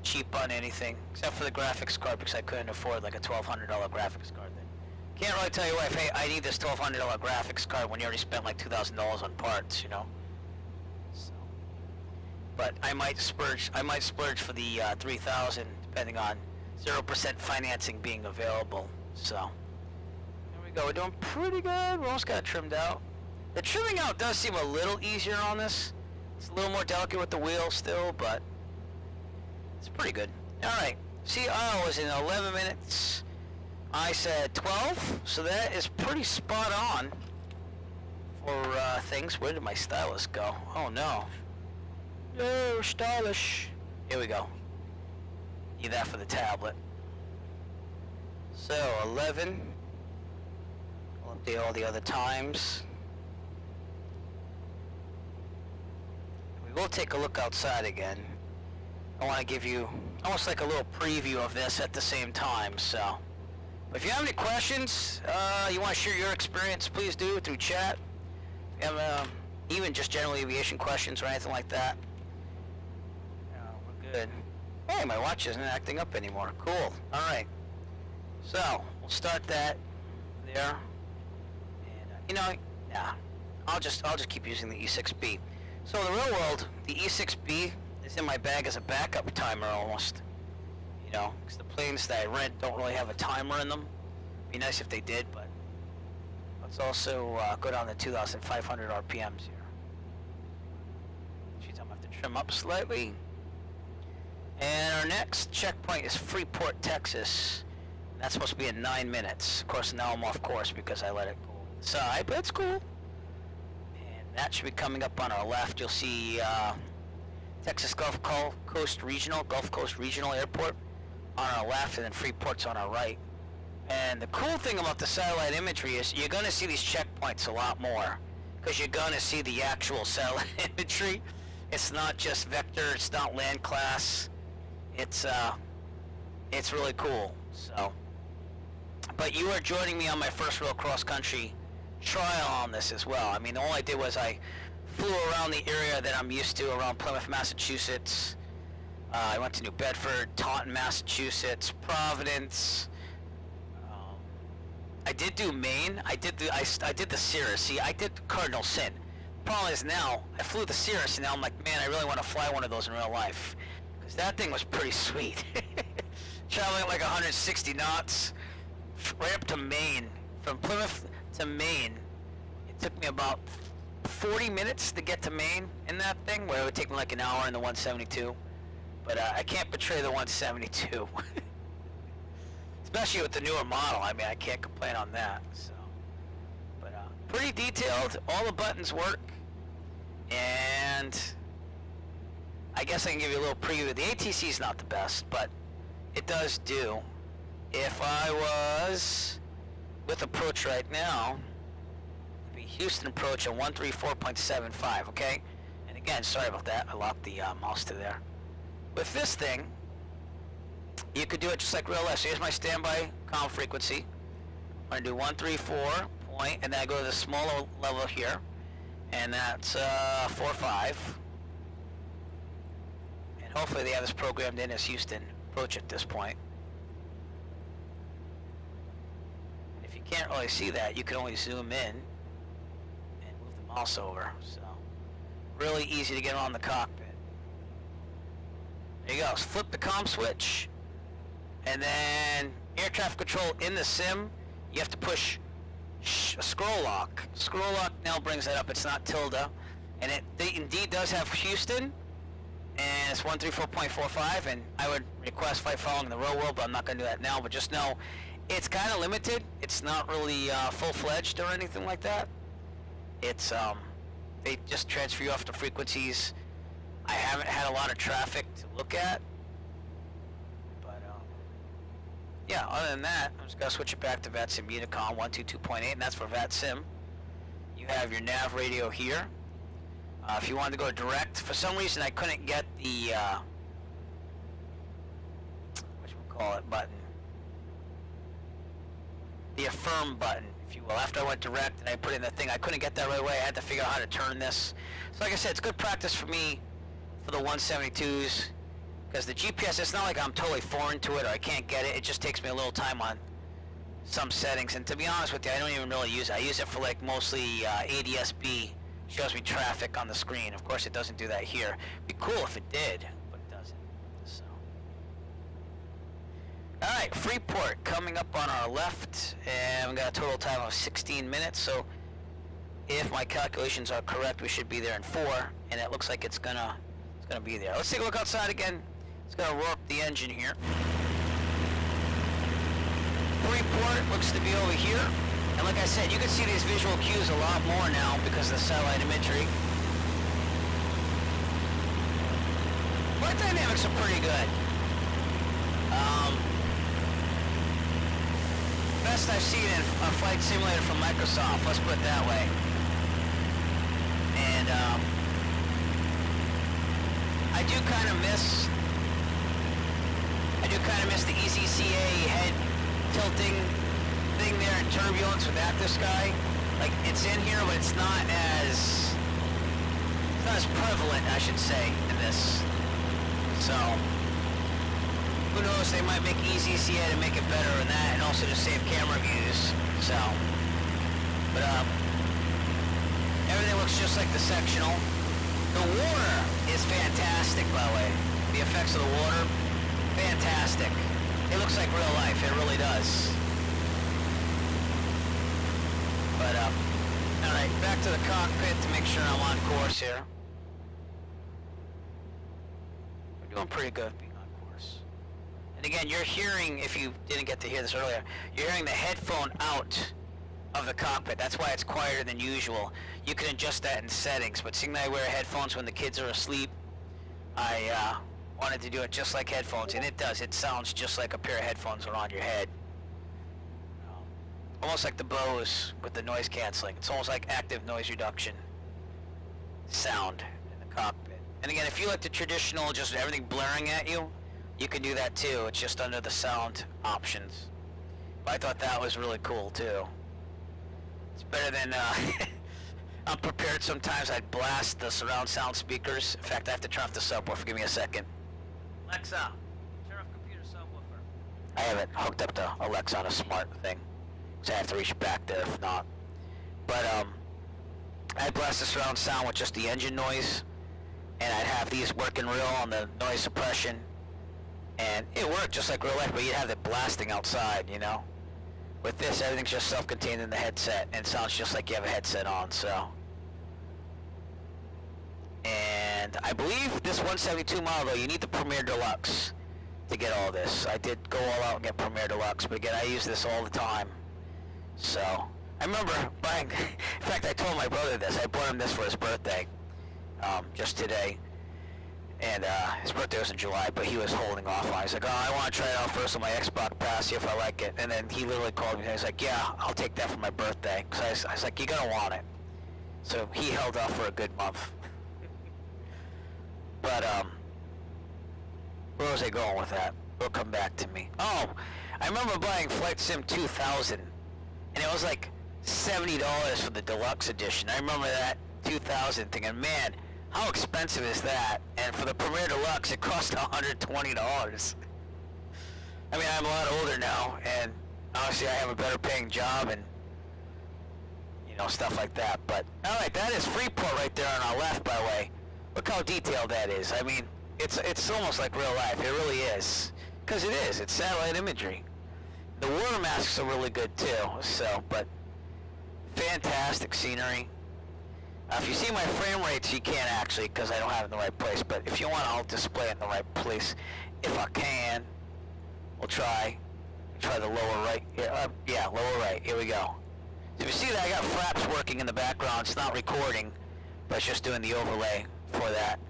cheap on anything except for the graphics card because I couldn't afford like a $1,200 graphics card. Can't really tell you why I need this $1,200 graphics card when you already spent like $2,000 on parts, you know. So, but I might splurge for the $3,000 depending on 0% financing being available. So there we go. We're doing pretty good. We almost got it trimmed out. The trimming out does seem a little easier on this. It's a little more delicate with the wheel still, but it's pretty good. All right. Sea Isle was in 11 minutes. I said 12, so that is pretty spot on for things. Where did my stylus go? Oh no. No, stylish. Here we go. Need that for the tablet. So, 11. I'll update all the other times. We will take a look outside again. I want to give you almost like a little preview of this at the same time, so. If you have any questions, you want to share your experience, please do through chat. If you have even just general aviation questions or anything like that, we're good. Hey, my watch isn't acting up anymore. Cool. All right. So we'll start that there. And you know, yeah, I'll just keep using the E6B. So in the real world, the E6B is in my bag as a backup timer almost. You know, because the planes that I rent don't really have a timer in them. Be nice if they did, but let's also go down to 2,500 RPMs here. I'm gonna have to trim up slightly. And our next checkpoint is Freeport, Texas. That's supposed to be in 9 minutes. Of course, now I'm off course because I let it go to the side, but it's cool. And that should be coming up on our left. You'll see Texas Gulf Coast Regional Airport on our left, and then Freeport's on our right. And the cool thing about the satellite imagery is you're going to see these checkpoints a lot more because you're going to see the actual satellite imagery. It's not just vector, it's not land class. It's really cool. So, but you are joining me on my first real cross-country trial on this as well. I mean, all I did was I flew around the area that I'm used to around Plymouth, Massachusetts. I went to New Bedford, Taunton, Massachusetts, Providence. I did do Maine. I did the Cirrus. See, I did Cardinal Sin. Problem is now I flew the Cirrus, and now I'm like, man, I really want to fly one of those in real life, because that thing was pretty sweet. Traveling at like 160 knots, right up to Maine. From Plymouth to Maine, it took me about 40 minutes to get to Maine in that thing, where it would take me like an hour in the 172. But I can't betray the 172. Especially with the newer model. I mean, I can't complain on that. So, but pretty detailed. All the buttons work. And I guess I can give you a little preview. The ATC is not the best, but it does do. If I was with approach right now, it'd be Houston approach at 134.75, okay? And again, sorry about that. I locked the mouse to there. With this thing, you could do it just like real life. So here's my standby comm frequency. I'm going to do 134 point, and then I go to the smaller level here, and that's 4.5. And hopefully they have this programmed in as Houston approach at this point. And if you can't really see that, you can only zoom in and move the mouse over. So really easy to get on the cockpit. There you go. Flip the comm switch, and then air traffic control in the sim. You have to push scroll lock. Scroll lock now brings that up. It's not tilde, and it indeed does have Houston, and it's 134.45. And I would request flight following the real world, but I'm not going to do that now. But just know, it's kind of limited. It's not really full-fledged or anything like that. It's they just transfer you off to frequencies. I haven't had a lot of traffic to look at, but yeah, other than that, I'm just going to switch it back to VATSIM Unicom 122.8, and that's for VATSIM. You have your nav radio here. If you wanted to go direct, for some reason I couldn't get the, whatchamacallit button, the affirm button, if you will. After I went direct and I put in the thing, I couldn't get that right away. I had to figure out how to turn this. So like I said, it's good practice for me for the 172s, because the GPS, it's not like I'm totally foreign to it or I can't get it. It just takes me a little time on some settings, and to be honest with you, I don't even really use it. I use it for like mostly ADSB. Shows me traffic on the screen. Of course it doesn't do that here. It'd be cool if it did, but it doesn't. So, alright, Freeport coming up on our left, and we got a total time of 16 minutes. So if my calculations are correct, we should be there in 4, and it looks like it's gonna be there. Let's take a look outside again. It's gonna roar up the engine here. Freeport looks to be over here, and like I said, you can see these visual cues a lot more now because of the satellite imagery. Flight dynamics are pretty good. Best I've seen in a flight simulator from Microsoft, let's put it that way. And I do kind of miss the EZCA head tilting thing there in turbulence with ActiveSky. Like, it's in here, but it's not as prevalent, I should say, in this. So who knows? They might make EZCA to make it better than that, and also to save camera views. So, but everything looks just like the sectional. The water is fantastic, by the way. The effects of the water, fantastic. It looks like real life. It really does. But, alright, back to the cockpit to make sure I'm on course here. We're doing pretty good being on course. And again, you're hearing, if you didn't get to hear this earlier, you're hearing the headphone out of the cockpit. That's why it's quieter than usual. You can adjust that in settings, but seeing that I wear headphones when the kids are asleep, I wanted to do it just like headphones, and it does. It sounds just like a pair of headphones are on your head. almost like the Bose with the noise canceling. It's almost like active noise reduction sound in the cockpit. And again, if you like the traditional, just everything blaring at you, you can do that too. It's just under the sound options. But I thought that was really cool too. It's better than, I'm prepared sometimes I'd blast the surround sound speakers. In fact, I have to turn off the subwoofer. Give me a second. Alexa, turn off computer subwoofer. I have it hooked up to Alexa on a smart thing. So I have to reach back there if not. But, I'd blast the surround sound with just the engine noise. And I'd have these working real on the noise suppression. And it worked just like real life, but you'd have it blasting outside, you know? With this, everything's just self-contained in the headset, and it sounds just like you have a headset on, so. And I believe this 172 model, though, you need the Premier Deluxe to get all this. I did go all out and get Premier Deluxe, but again, I use this all the time. So, I remember buying, in fact, I told my brother this. I bought him this for his birthday, just today. And his birthday was in July, but he was holding off on it. He's like, oh, I want to try it out first on my Xbox Pass, see if I like it. And then he literally called me and he's like, yeah, I'll take that for my birthday. Because I was like, you're going to want it. So he held off for a good month. But, where was I going with that? It'll come back to me. Oh, I remember buying Flight Sim 2000. And it was like $70 for the deluxe edition. I remember that 2000 thinking, man, how expensive is that? And for the Premier Deluxe, it cost $120. I mean, I'm a lot older now, and obviously I have a better paying job and, you know, stuff like that. But, alright, that is Freeport right there on our left, by the way. Look how detailed that is. I mean, it's almost like real life. It really is. Because it is. It's satellite imagery. The water masks are really good, too. So, but, fantastic scenery. If you see my frame rates, you can't actually because I don't have it in the right place. But if you want, I'll display it in the right place if I can. We'll try the lower right. Yeah, lower right. Here we go. So if you see that, I got flaps working in the background. It's not recording, but it's just doing the overlay for that.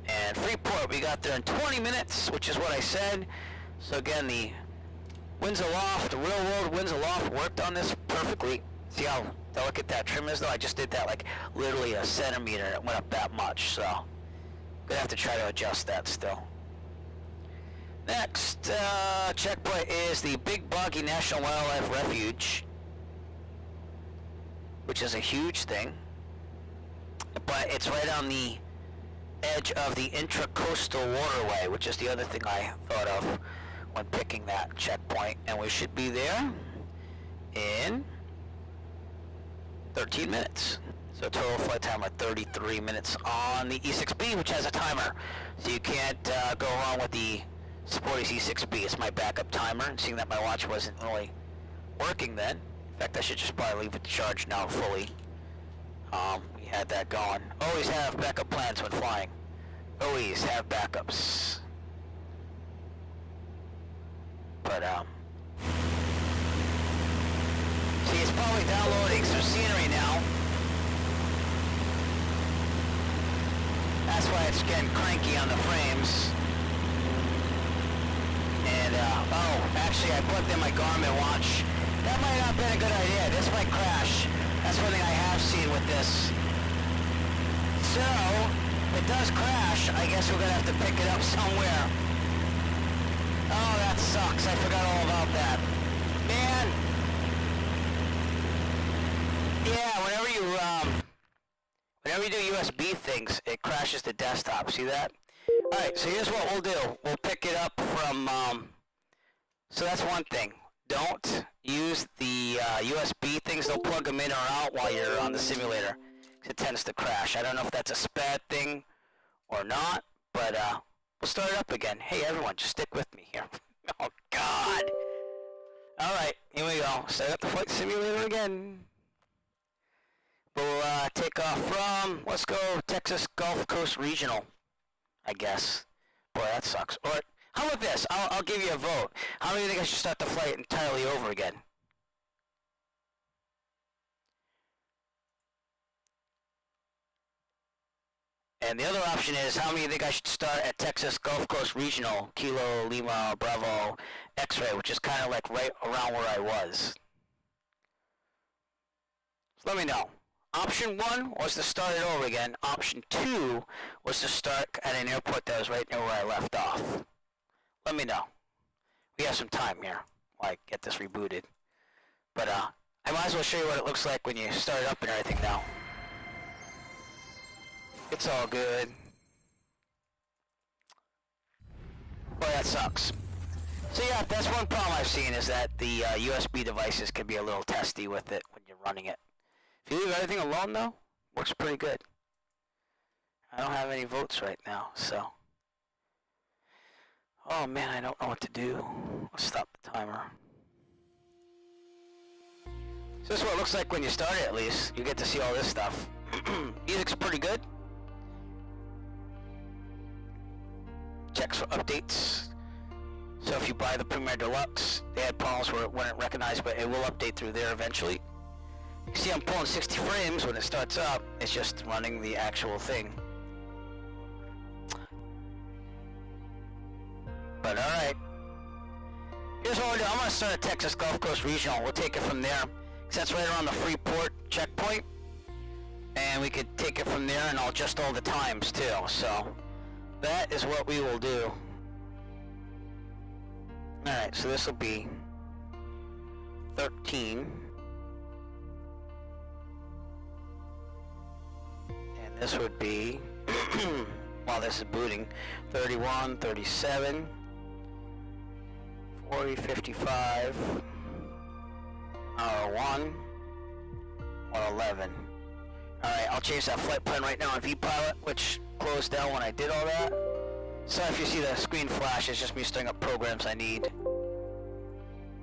And Freeport, we got there in 20 minutes, which is what I said. So again, the winds aloft, the real world winds aloft worked on this perfectly. See how delicate that trim is, though? I just did that like literally a centimeter and it went up that much, so gonna have to try to adjust that still. Next checkpoint is the Big Boggy National Wildlife Refuge, which is a huge thing, but it's right on the edge of the Intracoastal Waterway, which is the other thing I thought of when picking that checkpoint, and we should be there in 13 minutes. So total flight time of 33 minutes on the E6B, which has a timer. So you can't go wrong with the Sporty's E6B. It's my backup timer, and seeing that my watch wasn't really working then. In fact, I should just probably leave it charged now fully. We had that going. Always have backup plans when flying. Always have backups. But, see, it's probably downloading some scenery now. That's why it's getting cranky on the frames. And, oh, actually I plugged in my Garmin watch. That might not have been a good idea. This might crash. That's one thing I have seen with this. So, if it does crash, I guess we're going to have to pick it up somewhere. Oh, that sucks. I forgot all about that. Man. Yeah, whenever you do USB things, it crashes the desktop. See that? Alright, so here's what we'll do. We'll pick it up from, so that's one thing. Don't use the USB things. Don't plug them in or out while you're on the simulator. It tends to crash. I don't know if that's a SPAD thing or not, but we'll start it up again. Hey, everyone, just stick with me here. Oh, God. Alright, here we go. Start up the flight simulator again. We'll take off from, let's go, Texas Gulf Coast Regional, I guess. Boy, that sucks. Or, how about this? I'll give you a vote. How many think I should start the flight entirely over again? And the other option is, how many think I should start at Texas Gulf Coast Regional, Kilo, Lima, Bravo, X-Ray, which is kind of like right around where I was. So let me know. Option 1 was to start it over again. Option 2 was to start at an airport that was right near where I left off. Let me know. We have some time here while I get this rebooted. But I might as well show you what it looks like when you start it up and everything now. It's all good. Boy, that sucks. So yeah, that's one problem I've seen, is that the USB devices can be a little testy with it when you're running it. If you leave everything alone though, works pretty good. I don't have any votes right now, so. Oh man, I don't know what to do. Let's stop the timer. So this is what it looks like when you start it, at least. You get to see all this stuff. Music's pretty good. Checks for updates. So if you buy the Premier Deluxe, they had problems where it wouldn't recognize, but it will update through there eventually. You see I'm pulling 60 frames when it starts up. It's just running the actual thing. But alright. Here's what we'll do. I'm going to start at Texas Gulf Coast Regional. We'll take it from there. Because that's right around the Freeport checkpoint. And we could take it from there, and I'll adjust all the times too. So that is what we will do. Alright, so this will be 13. And this would be, while this is booting, 31, 37, 40, 55, hour 1, 111. Alright, I'll change that flight plan right now on vPilot, which closed down when I did all that. So if you see the screen flash, it's just me starting up programs I need.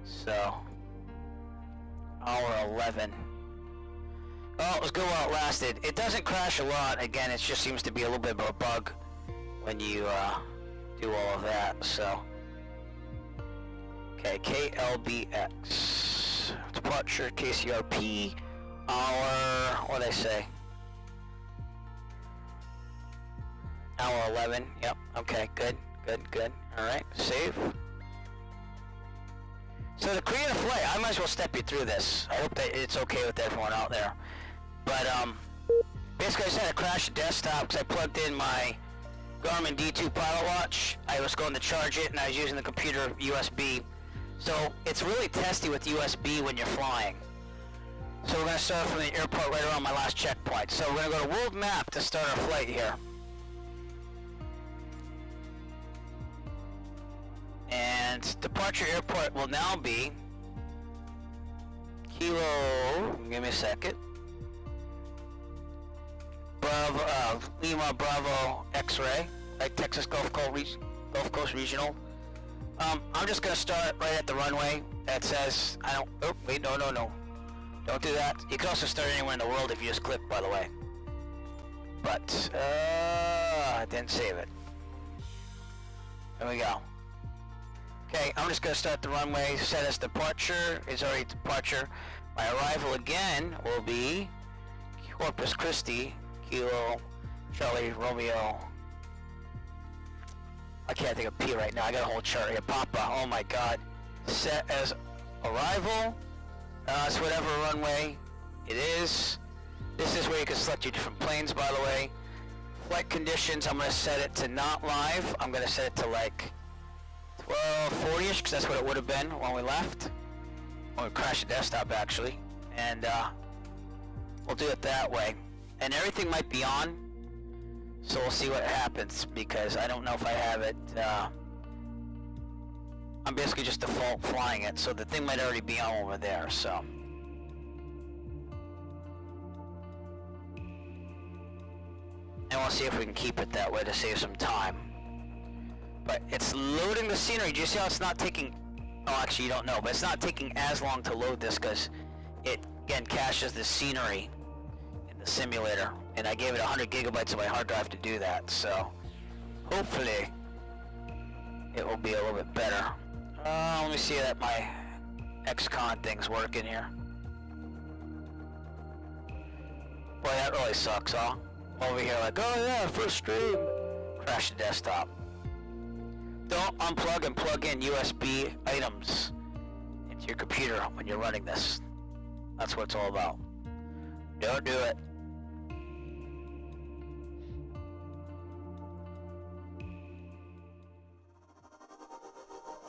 So, hour 11. Oh, it was good while it lasted. It doesn't crash a lot. Again, it just seems to be a little bit of a bug when you do all of that. So, okay, KLBX. Departure, KCRP, hour, what did I say? Hour 11, yep, okay, good. Alright, save. So to create a flight, I might as well step you through this. I hope that it's okay with everyone out there. But, basically I just had to crash the desktop because I plugged in my Garmin D2 Pilot Watch. I was going to charge it and I was using the computer USB. So it's really testy with USB when you're flying. So we're going to start from the airport right around my last checkpoint. So we're going to go to World Map to start our flight here. And departure airport will now be Kilo, give me a second, Bravo, Lima Bravo X-Ray, right, Texas Gulf Coast Regional. I'm just going to start right at the runway that says, no, don't do that. You can also start anywhere in the world if you just click, by the way. But, I didn't save it. There we go. Okay, I'm just going to start the runway, set as departure, it's already departure. My arrival again will be Corpus Christi, Kilo, Charlie, Romeo. I can't think of P right now, I got a whole chart here. Papa, oh my god. Set as arrival, it's whatever runway it is. This is where you can select your different planes, by the way. Flight conditions, I'm going to set it to not live. I'm going to set it to like 1240-ish, because that's what it would have been when we left. When we crashed the desktop, actually. And we'll do it that way. And everything might be on, so we'll see what happens, because I don't know if I have it. I'm basically just default flying it, so the thing might already be on over there, so. And we'll see if we can keep it that way to save some time. But it's loading the scenery. Do you see how it's not taking... Oh, actually, you don't know. But it's not taking as long to load this because it, again, caches the scenery in the simulator. And I gave it 100 gigabytes of my hard drive to do that. So, hopefully, it will be a little bit better. Let me see that my XCon thing's working here. Boy, that really sucks, huh? Over here like, oh yeah, first stream. Crash the desktop. Don't unplug and plug in USB items into your computer when you're running this. That's what it's all about. Don't do it.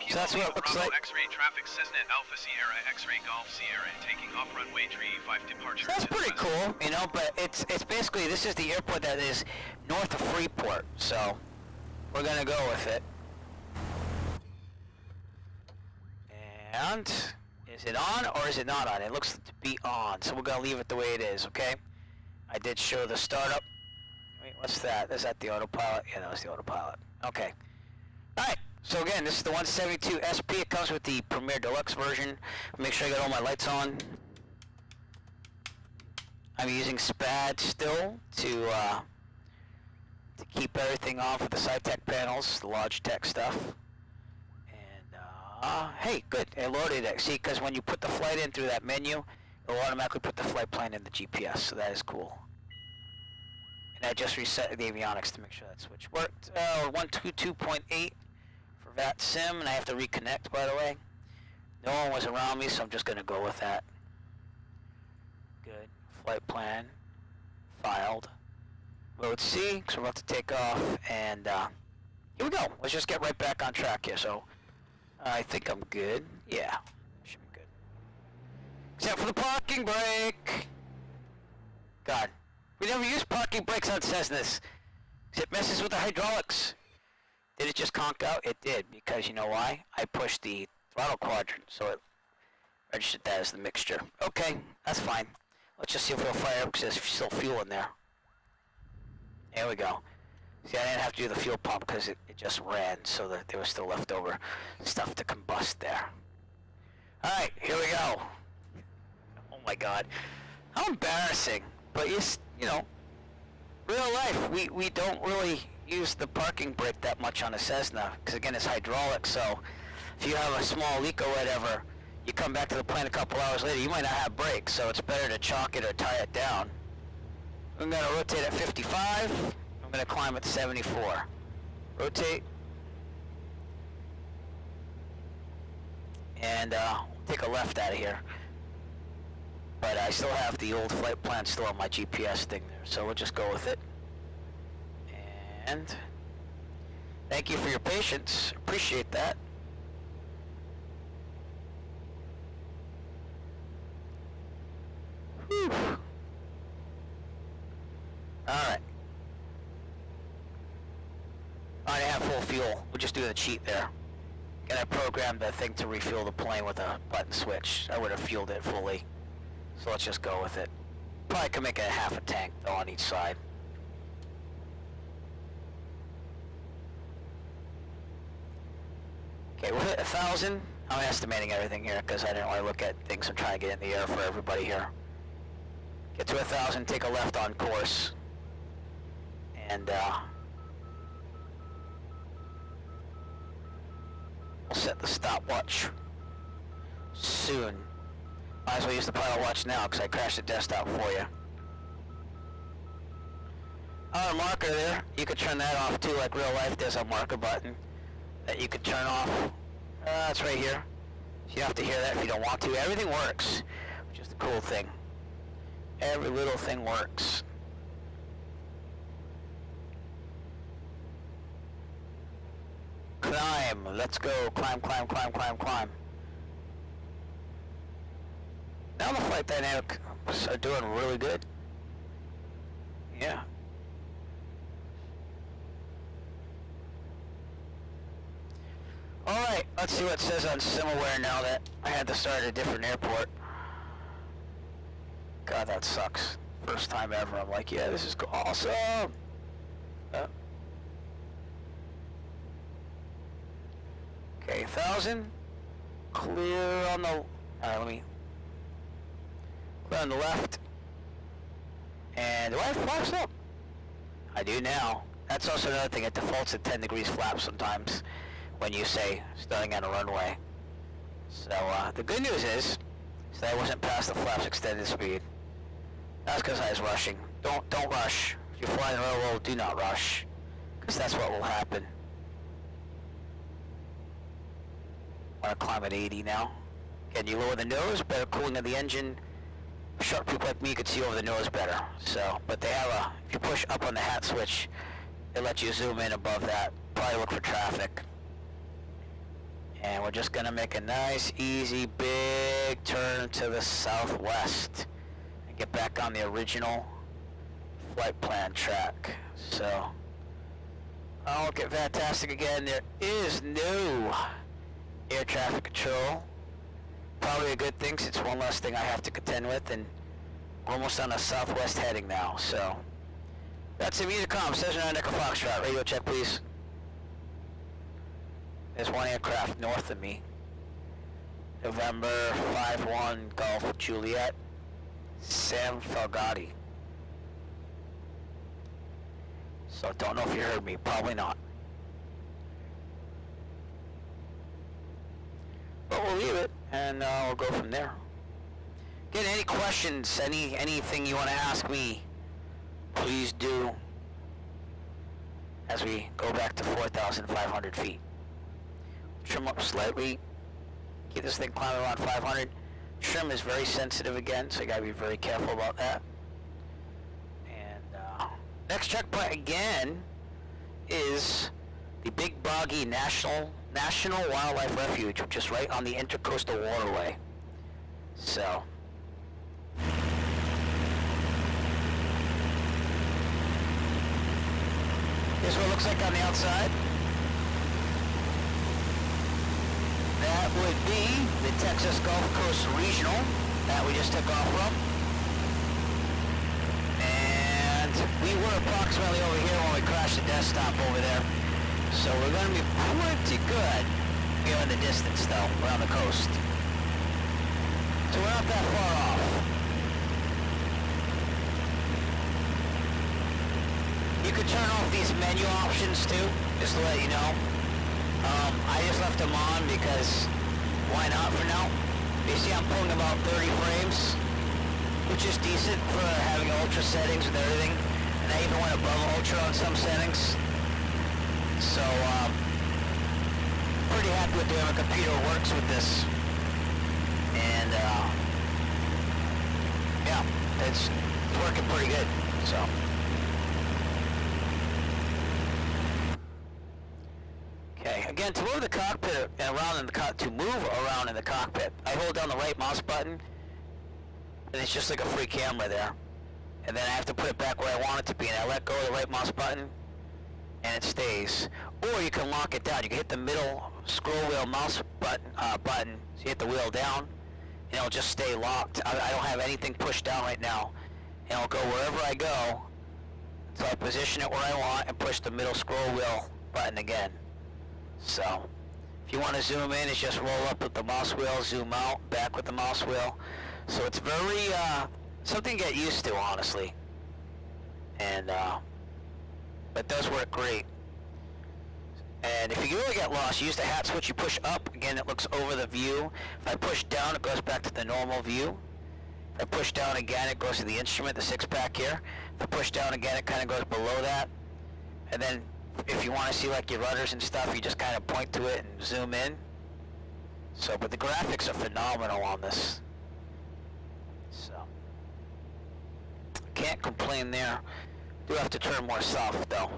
So that's what it looks Bravo like. X-ray traffic Cessna Alpha Sierra X-ray Golf Sierra taking off runway 35 departure. That's to the pretty west. cool, you know, but it's basically, this is the airport that is north of Freeport, so we're gonna go with it. And is it on or is it not on? It looks to be on, so we're gonna leave it the way it is, okay? I did show the startup. Wait, what's that? Is that the autopilot? Yeah, that was the autopilot. Okay. Alright, so again, this is the 172 SP. It comes with the Premier Deluxe version. Make sure I got all my lights on. I'm using SPAD still to keep everything off with the SciTech panels, the Logitech stuff. And, hey, good, it loaded it. See, because when you put the flight in through that menu, it'll automatically put the flight plan in the GPS, so that is cool. And I just reset the avionics to make sure that switch worked. 122.8 for VAT sim, and I have to reconnect, by the way. No one was around me, so I'm just going to go with that. Good. Flight plan. Filed. Mode C, because we're about to take off, and here we go. Let's just get right back on track here. So I think I'm good. Yeah, should be good. Except for the parking brake. God, we never use parking brakes on Cessnas. It messes with the hydraulics. Did it just conk out? It did, because you know why? I pushed the throttle quadrant, so it registered that as the mixture. Okay, that's fine. Let's just see if it'll fire up, because there's still fuel in there. There we go. See, I didn't have to do the fuel pump because it just ran, so that there was still leftover stuff to combust there. Alright, here we go. Oh my god. How embarrassing. But you know, real life, we don't really use the parking brake that much on a Cessna, because again, it's hydraulic, so if you have a small leak or whatever, you come back to the plane a couple hours later, you might not have brakes, so it's better to chalk it or tie it down. I'm going to rotate at 55. I'm going to climb at 74. Rotate. And take a left out of here. But I still have the old flight plan still on my GPS thing there, so we'll just go with it. And thank you for your patience. Appreciate that. Whew. Alright. I have full fuel. We'll just do the cheat there. And I programmed that thing to refuel the plane with a button switch. I would have fueled it fully. So let's just go with it. Probably could make it a half a tank though on each side. Okay, we'll hit 1,000. I'm estimating everything here because I didn't want to look at things. I'm trying to get in the air for everybody here. Get to 1,000, take a left on course. And we'll set the stopwatch soon. Might as well use the pilot watch now because I crashed the desktop for you. Our marker there, you could turn that off too, like real life. There's a marker button that you could turn off. It's right here. So you don't have to hear that if you don't want to. Everything works, which is the cool thing. Every little thing works. Climb. Let's go. Climb, climb, climb, climb, climb. Now the flight dynamics are doing really good. Yeah. Alright, let's see what it says on Simluator now that I had to start at a different airport. God, that sucks. First time ever. I'm like, yeah, this is awesome. Okay, 1,000. Clear on the... Alright, let me... Clear on the left. And do I have flaps up? I do now. That's also another thing. It defaults at 10 degrees flap sometimes when you say starting on a runway. So, the good news is that I wasn't past the flaps extended speed. That's because I was rushing. Don't rush. If you're flying railroad, do not rush. Because that's what will happen. I want to climb at 80 now. Again, you lower the nose, better cooling of the engine. short people like me could see over the nose better. So, but they have a, if you push up on the hat switch, it lets you zoom in above that. Probably look for traffic. And we're just gonna make a nice, easy, big turn to the southwest and get back on the original flight plan track. So, I'll look at fantastic again. There is no air traffic control. Probably a good thing since one less thing I have to contend with, and we're almost on a southwest heading now. So, that's Avionics, 79 Echo Foxtrot. Radio check, please. There's one aircraft north of me. November 5-1 Golf Juliet, Sam Falgotti. So don't know if you heard me, probably not. But we'll leave it, and we'll go from there. Again, any questions, anything you want to ask me, please do. As we go back to 4,500 feet. Trim up slightly, keep this thing climbing around 500. Trim is very sensitive again, so you gotta be very careful about that. And next checkpoint again is the Big Boggy National Wildlife Refuge, which is right on the Intercoastal Waterway. So, here's what it looks like on the outside. That would be the Texas Gulf Coast Regional that we just took off from. And we were approximately over here when we crashed the desktop over there. So we're going to be pretty good here in the distance though, around the coast. So we're not that far off. You could turn off these menu options too, just to let you know. I just left them on because why not for now? You see I'm pulling about 30 frames, which is decent for having ultra settings and everything. And I even went above ultra on some settings. So, pretty happy with the way my computer works with this. And, yeah, it's working pretty good, so. Okay, again, to move the cockpit around in the to move around in the cockpit, I hold down the right mouse button, and it's just like a free camera there. And then I have to put it back where I want it to be, and I let go of the right mouse button, and it stays. Or you can lock it down. You can hit the middle scroll wheel mouse button, so you hit the wheel down, and it'll just stay locked. I don't have anything pushed down right now. And it'll go wherever I go, so I position it where I want and push the middle scroll wheel button again. So, if you want to zoom in, it's just roll up with the mouse wheel, zoom out, back with the mouse wheel. So it's very, something to get used to, honestly. And, it does work great. And if you really get lost, use the hat switch. You push up, again, it looks over the view. If I push down, it goes back to the normal view. If I push down again, it goes to the instrument, the 6-pack here. If I push down again, it kind of goes below that. And then, if you want to see like your rudders and stuff, you just kind of point to it and zoom in. So, but the graphics are phenomenal on this. So, can't complain there. Do have to turn more south though.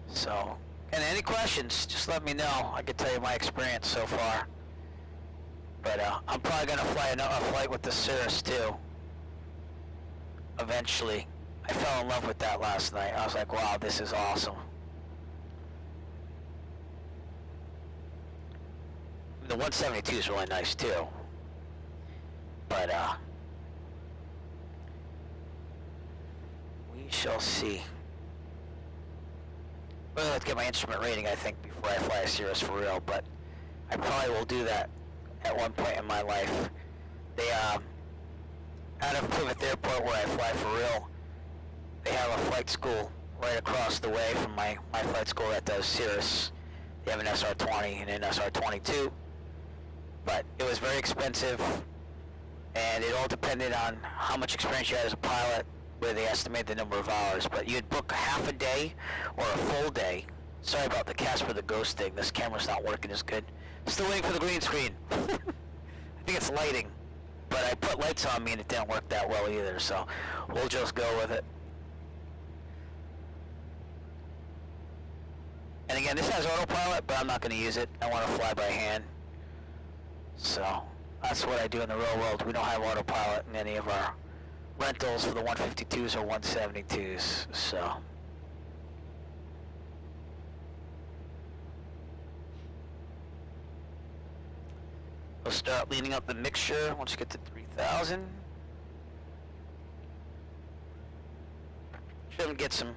So, and any questions, just let me know. I can tell you my experience so far. But I'm probably going to fly a flight with the Cirrus too. Eventually. I fell in love with that last night. I was like, wow, this is awesome. The 172 is really nice too. But, we shall see. Well, let's get my instrument rating, I think, before I fly a Cirrus for real, but I probably will do that at one point in my life. They, out of Plymouth Airport where I fly for real, they have a flight school right across the way from my flight school that does Cirrus. They have an SR-20 and an SR-22, but it was very expensive, and it all depended on how much experience you had as a pilot, where they estimate the number of hours, but you'd book half a day or a full day. Sorry about the Casper the Ghost thing. This camera's not working as good. Still waiting for the green screen. I think it's lighting. but I put lights on me and it didn't work that well either, so we'll just go with it. And again, this has autopilot, but I'm not going to use it. I want to fly by hand. So that's what I do in the real world. We don't have autopilot in any of our rentals for the 152s or 172s, so. We'll start leaning up the mixture once you get to 3,000. Should get some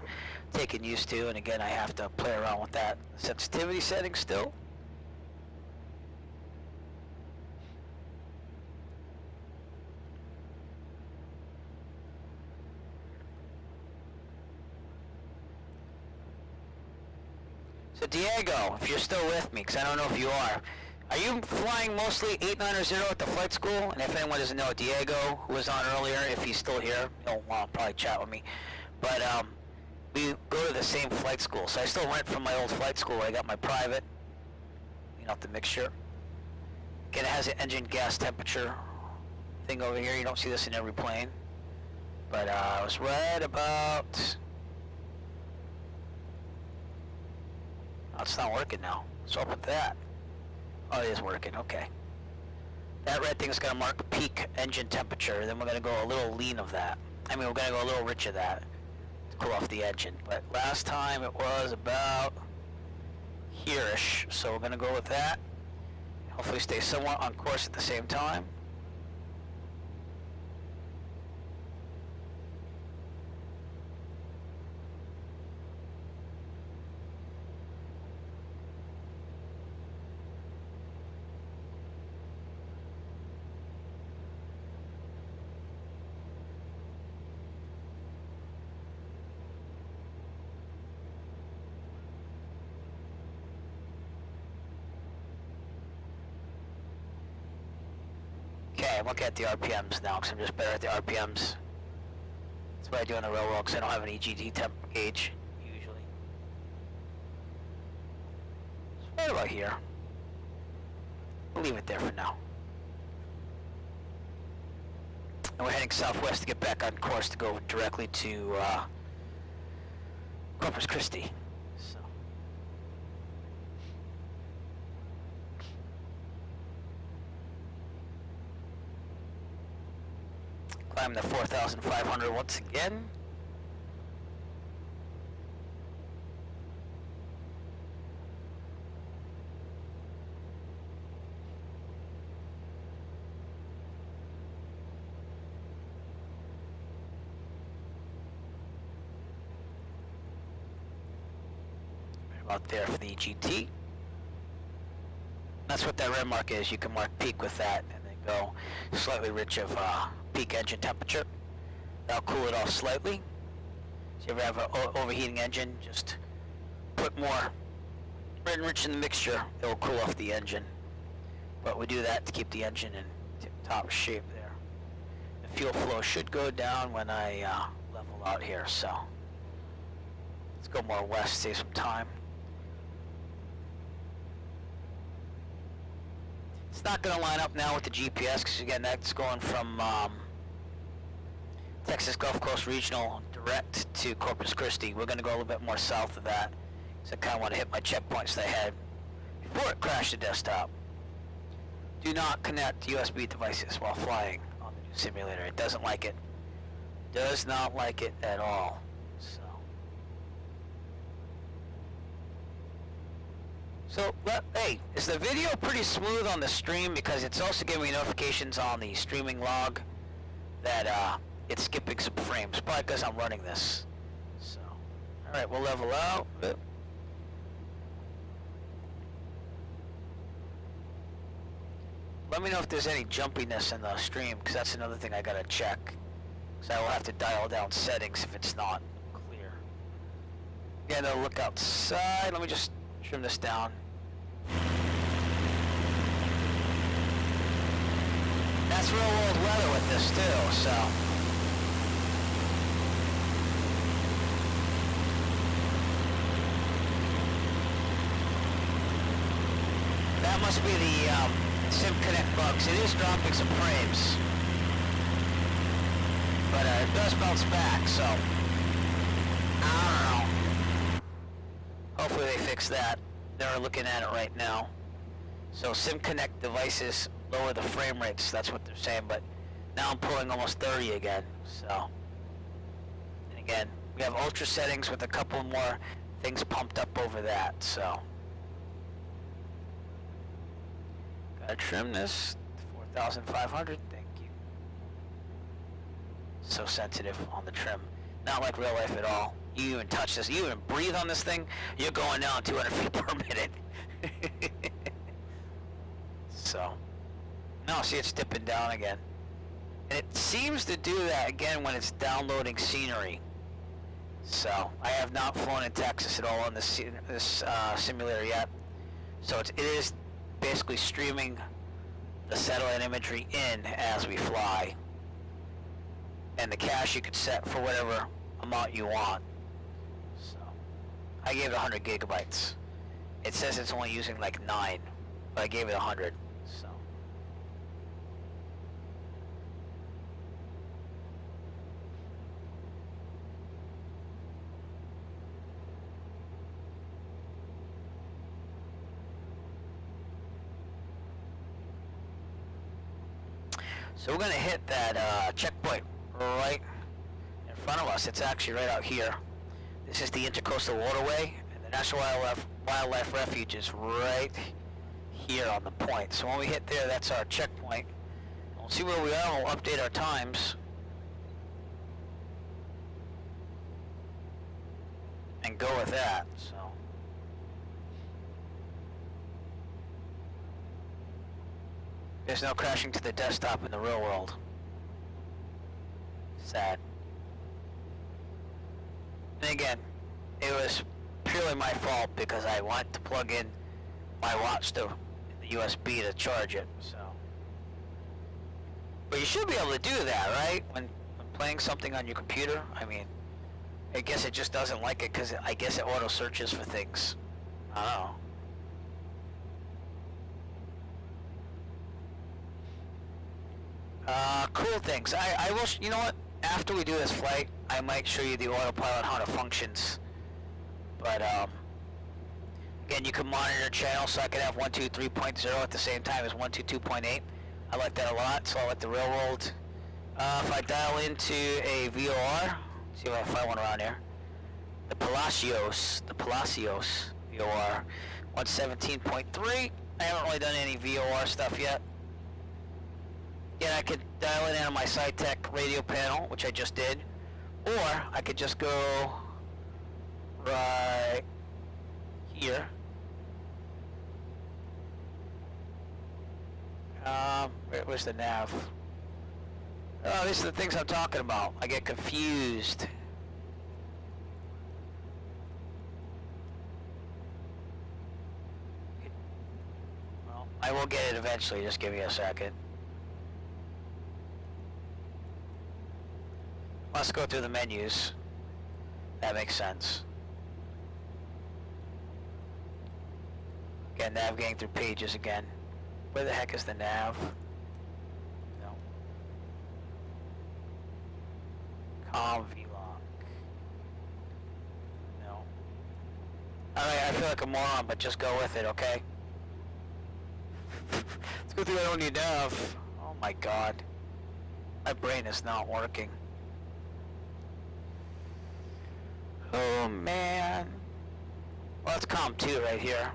taken used to, and again, I have to play around with that sensitivity setting still. So Diego, if you're still with me, because I don't know if you are you flying mostly 890 at the flight school? And if anyone doesn't know, Diego, who was on earlier, if he's still here, he'll probably chat with me. But we go to the same flight school. So I still rent from my old flight school. I got my private, the mixture. Again, it has an engine gas temperature thing over here. You don't see this in every plane. But I was right about... Oh, it's not working now. What's up with that? Oh, it is working. Okay. That red thing is going to mark peak engine temperature. Then we're going to go a little lean of that. We're going to go a little rich of that to cool off the engine. But last time it was about here-ish. So we're going to go with that. Hopefully stay somewhat on course at the same time. Okay, I'm looking at the RPMs now because I'm just better at the RPMs. That's what I do in the real world because I don't have an EGT temp gauge, usually. So right about here. We'll leave it there for now. And we're heading southwest to get back on course to go directly to Corpus Christi. So. Climb the 4,500 once again. Right about there for the GT. That's what that red mark is. You can mark peak with that and then go slightly rich of peak engine temperature. That'll cool it off slightly. So if you ever have an overheating engine, just put more red and rich in the mixture. It will cool off the engine. But we do that to keep the engine in tip-top shape there. The fuel flow should go down when I level out here. So let's go more west, save some time. It's not going to line up now with the GPS because again that's going from Texas Gulf Coast Regional direct to Corpus Christi. We're going to go a little bit more south of that because I kind of want to hit my checkpoints that I had before it crashed the desktop. Do not connect USB devices while flying on the new simulator. It doesn't like it. Does not like it at all. So, hey, is the video pretty smooth on the stream? Because it's also giving me notifications on the streaming log that it's skipping some frames. Probably because I'm running this. So, alright, we'll level out. Let me know if there's any jumpiness in the stream, because that's another thing I gotta check. Because I will have to dial down settings if it's not clear. Yeah, no, look outside. Let me just trim this down. That's real world weather with this too, so. That must be the SimConnect bugs. It is dropping some frames. But it does bounce back, so I don't know. Hopefully they fix that. They're looking at it right now. So SIM Connect devices lower the frame rates, that's what they're saying, but now I'm pulling almost 30 again, so. And again, we have ultra settings with a couple more things pumped up over that, so. Gotta trim this, 4,500, thank you. So sensitive on the trim. Not like real life at all. You even touch this, you even breathe on this thing, you're going down 200 feet per minute. So, now see it's dipping down again. And it seems to do that again when it's downloading scenery. So, I have not flown in Texas at all on this simulator yet. So it is basically streaming the satellite imagery in as we fly. And the cache you could set for whatever amount you want. So, I gave it 100 gigabytes. It says it's only using like 9, but I gave it 100. So. So we're going to hit that checkpoint right in front of us. It's actually right out here. This is the Intercoastal Waterway, and the National Wildlife Refuge is right here on the point. So when we hit there, that's our checkpoint. We'll see where we are, and we'll update our times. And go with that, so. There's no crashing to the desktop in the real world. Sad. And again, it was purely my fault because I wanted to plug in my watch to the USB to charge it, so. But you should be able to do that, right? When playing something on your computer. I mean, I guess it just doesn't like it because I guess it auto searches for things. I don't know. Cool things. I will, you know what? After we do this flight, I might show you the autopilot, how it functions. But, again, you can monitor channels, so I could have 123.0 at the same time as 122.8. I like that a lot, so I like the real world. If I dial into a VOR, see if I can find one around here. The Palacios VOR, 117.3. I haven't really done any VOR stuff yet. Yeah, I could dial it in on my SciTech radio panel, which I just did, or I could just go right here. Where's the nav? Oh, these are the things I'm talking about. I get confused. Well, I will get it eventually. Just give me a second. Let's go through the menus. That makes sense. Again, navigating through pages again. Where the heck is the nav? No. Com vlog. No. Alright, I feel like a moron, but just go with it, okay? It's good thing I don't need nav. Oh my god. My brain is not working. Oh man. Well, it's COM 2 right here.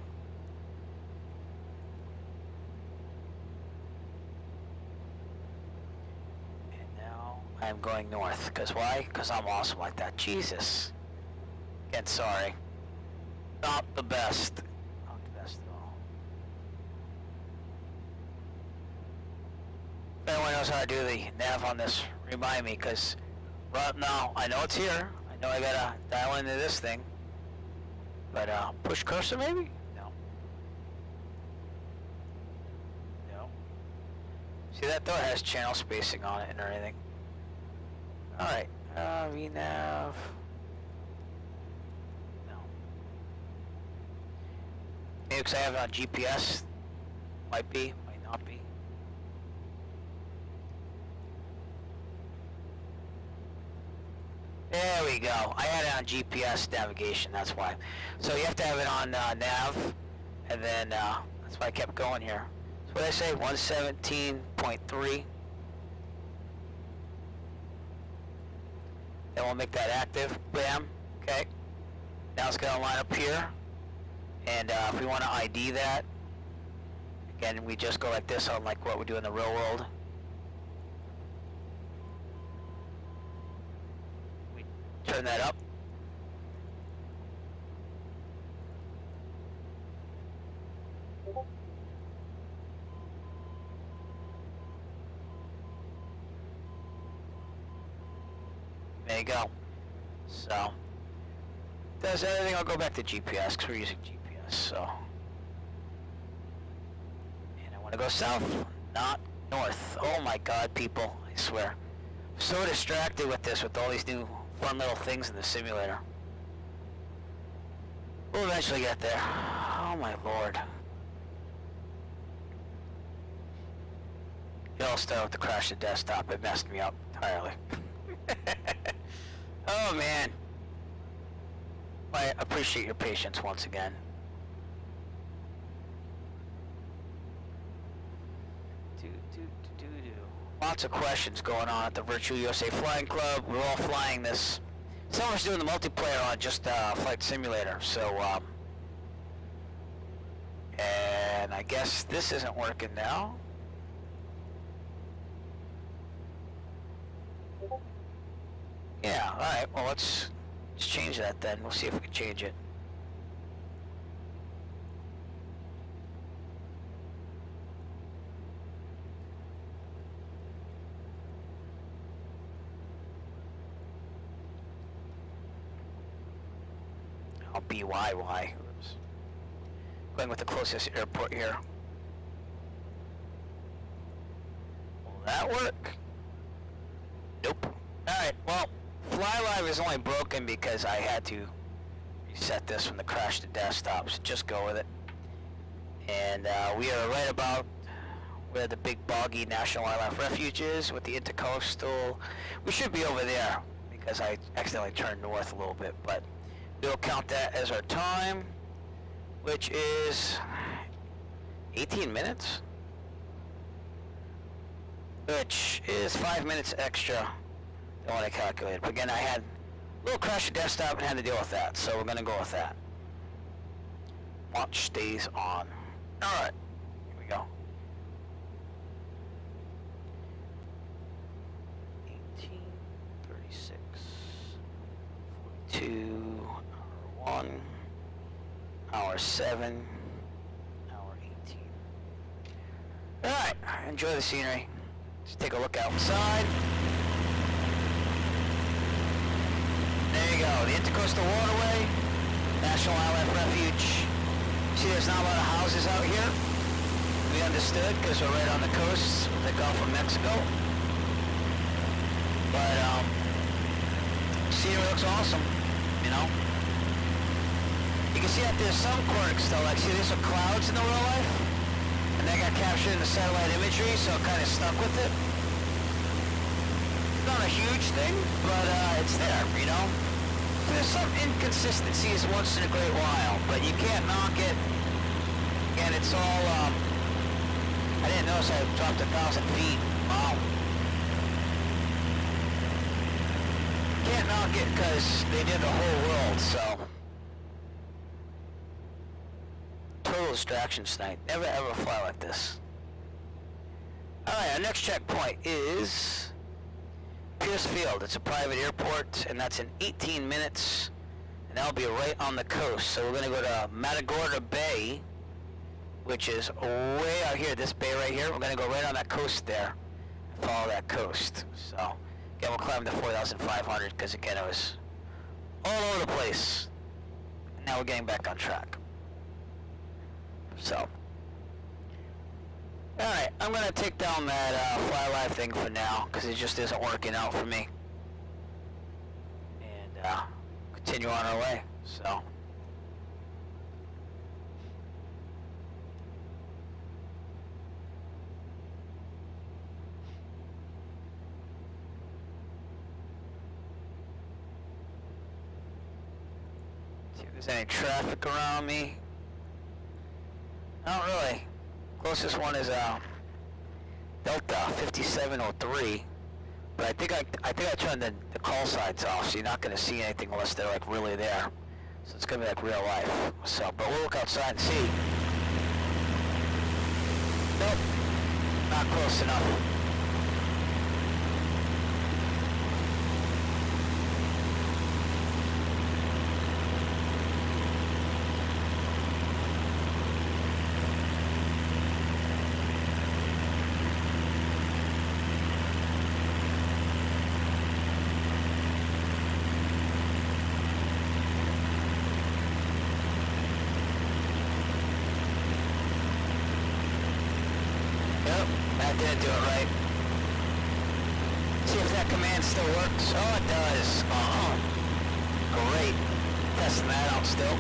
And now I'm going north. Because why? Because I'm awesome like that. Jesus. Again, sorry. Not the best. Not the best at all. If anyone knows how to do the nav on this, remind me, because right now, I know it's here. I know I gotta dial into this thing. But, push cursor maybe? No. No. See, that though has channel spacing on it and everything. Alright, VNav. No. Maybe because I have it on GPS. Might be, might not be. There we go. I had it on GPS navigation, that's why. So you have to have it on nav, and then that's why I kept going here. So what did I say? 117.3. Then we'll make that active. Bam. Okay. Now it's going to line up here. And if we want to ID that, again, we just go like this on like what we do in the real world. We turn that up. There you go. So, does everything. I'll go back to GPS because we're using GPS. So, and I want to go south, not north. Oh my God, people! I swear, I'm so distracted with this, with all these new fun little things in the simulator. We'll eventually get there. Oh my Lord! It all started with the crash of the desktop. It messed me up entirely. Oh man. I appreciate your patience once again. Lots of questions going on at the Virtual USA Flying Club. We're all flying this. Someone's doing the multiplayer on just Flight Simulator. So, and I guess this isn't working now. Yeah, alright, well let's change that then. We'll see if we can change it. Oh, BYY. Oops. Going with the closest airport here. Will that work? Nope. Alright, well, FlyLive is only broken because I had to reset this from the crash to desktop, so just go with it. And we are right about where the big boggy National Wildlife Refuge is with the intercoastal. We should be over there because I accidentally turned north a little bit, but we'll count that as our time, which is 18 minutes, which is 5 minutes extra than what I calculated. But again, I had a little crash of desktop and had to deal with that, so we're going to go with that. Launch stays on. Alright, here we go. 18, 36, 42, hour 1, hour 7, hour 18. Alright, enjoy the scenery. Let's take a look outside. There you go, the Intercoastal Waterway, National Wildlife Refuge. See, there's not a lot of houses out here. We understood because we're right on the coast of the Gulf of Mexico. But, scenery looks awesome, you know. You can see that there's some quirks though, like see there's some clouds in the real life, and they got captured in the satellite imagery, so it kind of stuck with it. Not a huge thing, but it's there, you know. There's some inconsistencies once in a great while, but you can't knock it. And it's all, I didn't notice I dropped 1,000 feet. Wow. Can't knock it because they did the whole world, so. Total distraction tonight. Never ever fly like this. Alright, our next checkpoint is Pierce Field. It's a private airport, and that's in 18 minutes, and that'll be right on the coast. So we're going to go to Matagorda Bay, which is way out here, this bay right here. We're going to go right on that coast there and follow that coast. So, again, we'll climb to 4,500 because, again, it was all over the place. And now we're getting back on track. So, alright, I'm going to take down that FlyLive thing for now because it just isn't working out for me. And continue on our way. So. See if there's any traffic around me. Not really. Closest one is Delta 5703. But I think I turned the call signs off, so you're not gonna see anything unless they're like really there. So it's gonna be like real life. So, but we'll look outside and see. Nope, not close enough. That didn't do it right. See if that command still works. Oh, it does. Great. Testing that out still.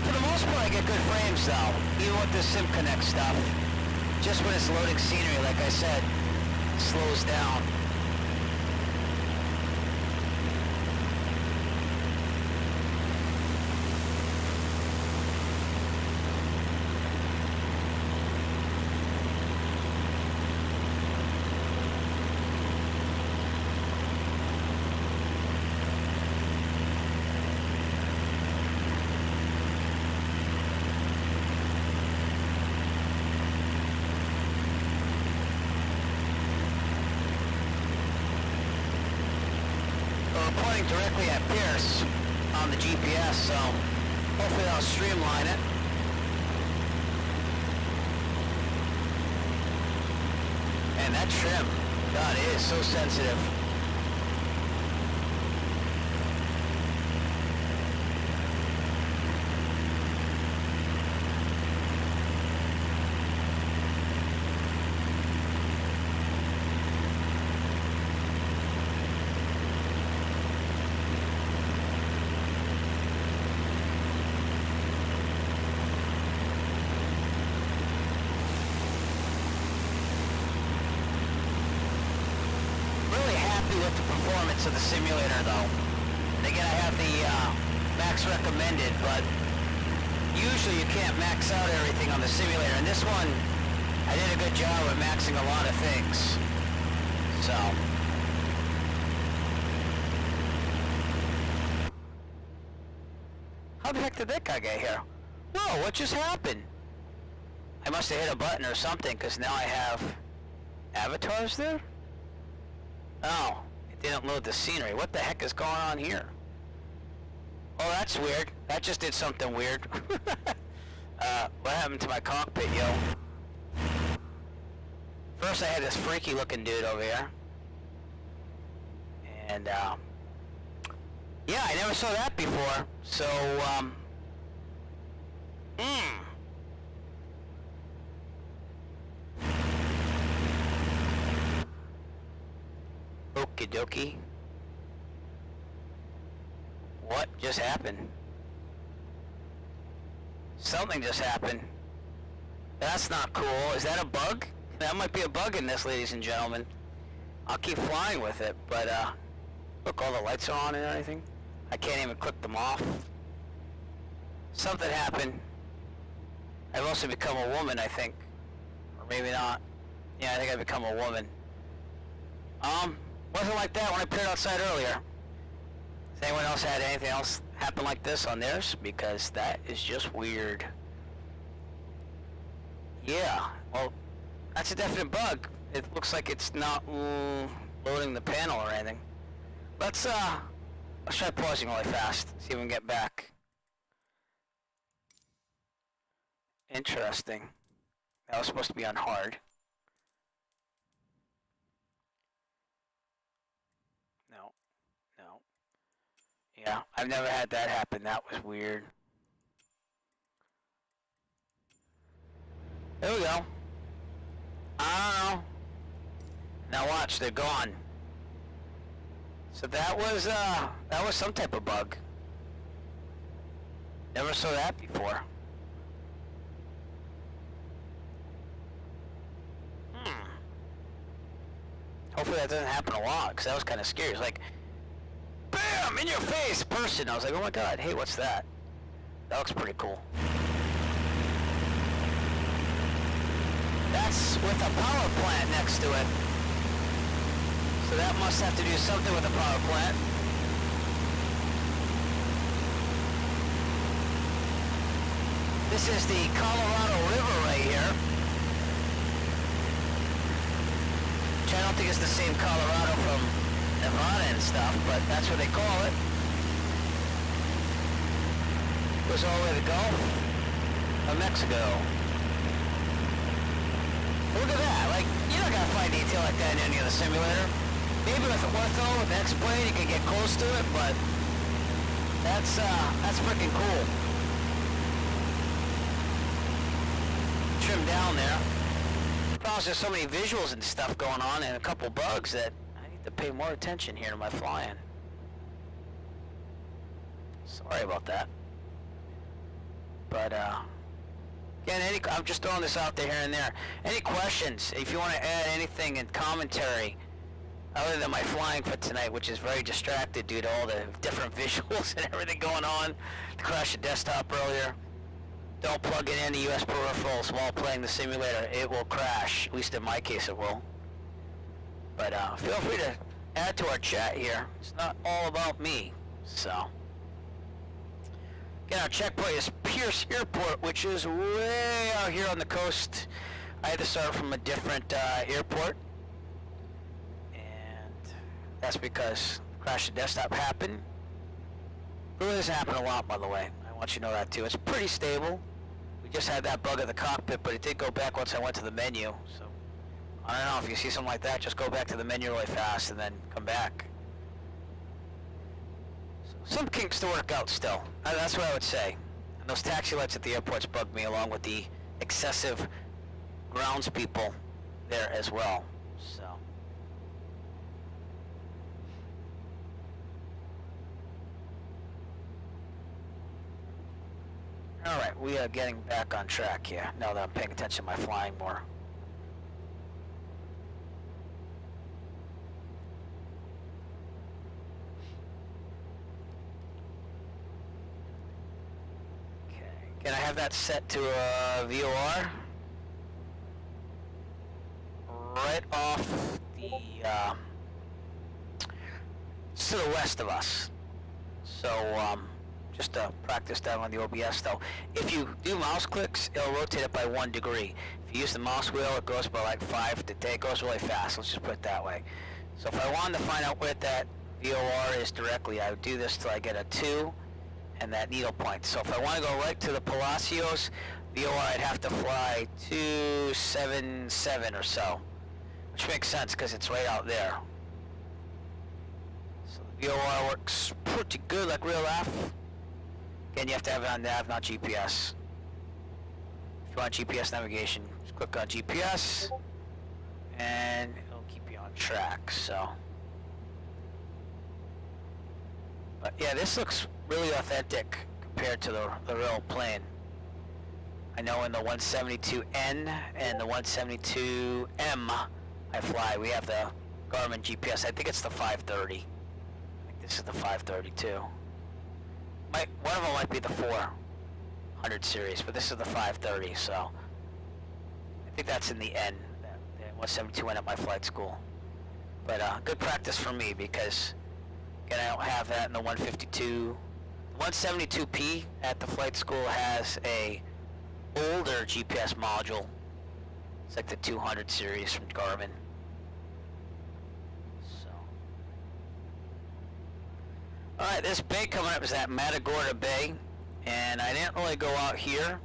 For the most part, I get good frames though, even with this SimConnect stuff. Just when it's loading scenery, like I said, it slows down. Pointing directly at Pierce on the GPS, so hopefully I'll streamline it. And that trim, God, it is so sensitive. Of the simulator though. And again, I have the max recommended, but usually you can't max out everything on the simulator. And this one, I did a good job of maxing a lot of things. So. How the heck did that guy get here? Whoa, what just happened? I must have hit a button or something, because now I have avatars there? Oh. Didn't load the scenery. What the heck is going on here? Oh, that's weird. That just did something weird. What happened to my cockpit, yo? First I had this freaky looking dude over here. And, yeah, I never saw that before. So, Okie dokie. What just happened? Something just happened. That's not cool. Is that a bug? That might be a bug in this, ladies and gentlemen. I'll keep flying with it, but look, all the lights are on and everything. I can't even click them off. Something happened. I've also become a woman, I think. Or maybe not. Yeah, I think I've become a woman. Wasn't like that when I appeared outside earlier. Has anyone else had anything else happen like this on theirs? Because that is just weird. Yeah, well, that's a definite bug. It looks like it's not loading the panel or anything. Let's try pausing really fast, see if we can get back. Interesting. That was supposed to be on hard. Yeah, I've never had that happen. That was weird. There we go. I don't know. Now watch, they're gone. So that was some type of bug. Never saw that before. Hopefully that doesn't happen a lot, because that was kind of scary. It's like, BAM! In your face! Person! I was like, oh my god, hey, what's that? That looks pretty cool. That's with a power plant next to it. So that must have to do something with the power plant. This is the Colorado River right here. Which I don't think is the same Colorado from Nevada and stuff, but that's what they call it. Goes all the way to the Gulf of Mexico. Look at that, like, you're not gonna find detail like that in any other simulator. Maybe with Ortho, with the X-Plane, you can get close to it, but that's freaking cool. Trim down there. Plus, there's so many visuals and stuff going on and a couple bugs that I need to pay more attention here to my flying. Sorry about that. But, again, I'm just throwing this out there here and there. Any questions? If you want to add anything in commentary, other than my flying for tonight, which is very distracted due to all the different visuals and everything going on, to crash the desktop earlier. Don't plug in any US peripherals while playing the simulator. It will crash. At least in my case it will. But feel free to add to our chat here. It's not all about me. So, again, our checkpoint is Pierce Airport, which is way out here on the coast. I had to start from a different airport. And that's because crash the desktop happened. Really doesn't happen a lot, by the way. I want you to know that too. It's pretty stable. We just had that bug at the cockpit, but it did go back once I went to the menu. So, I don't know, if you see something like that, just go back to the menu really fast and then come back. So, some kinks to work out still. That's what I would say. And those taxi lights at the airports bug me, along with the excessive grounds people there as well. So. Alright, we are getting back on track here, now that I'm paying attention to my flying more. Okay, can I have that set to a VOR? Right off the, it's to the west of us. So, just to practice that on the OBS though. If you do mouse clicks, it'll rotate it by 1 degree. If you use the mouse wheel, it goes by like 5 to 10. It goes really fast. Let's just put it that way. So if I wanted to find out where that VOR is directly, I would do this till I get a 2 and that needle point. So if I want to go right to the Palacios VOR, I'd have to fly 277 or so, which makes sense because it's right out there. So the VOR works pretty good, like real F. Again, you have to have it on nav, not GPS. If you want GPS navigation, just click on GPS, and it'll keep you on track, so. But yeah, this looks really authentic compared to the real plane. I know in the 172N and the 172M I fly, we have the Garmin GPS. I think it's the 530. I think this is the 530 too. One of them might be the 400 series, but this is the 530, so I think that's in the N, the 172N at my flight school. But good practice for me because, again, I don't have that in the 152. The 172P at the flight school has a older GPS module. It's like the 200 series from Garmin. Alright, this bay coming up is at Matagorda Bay, and I didn't really go out here,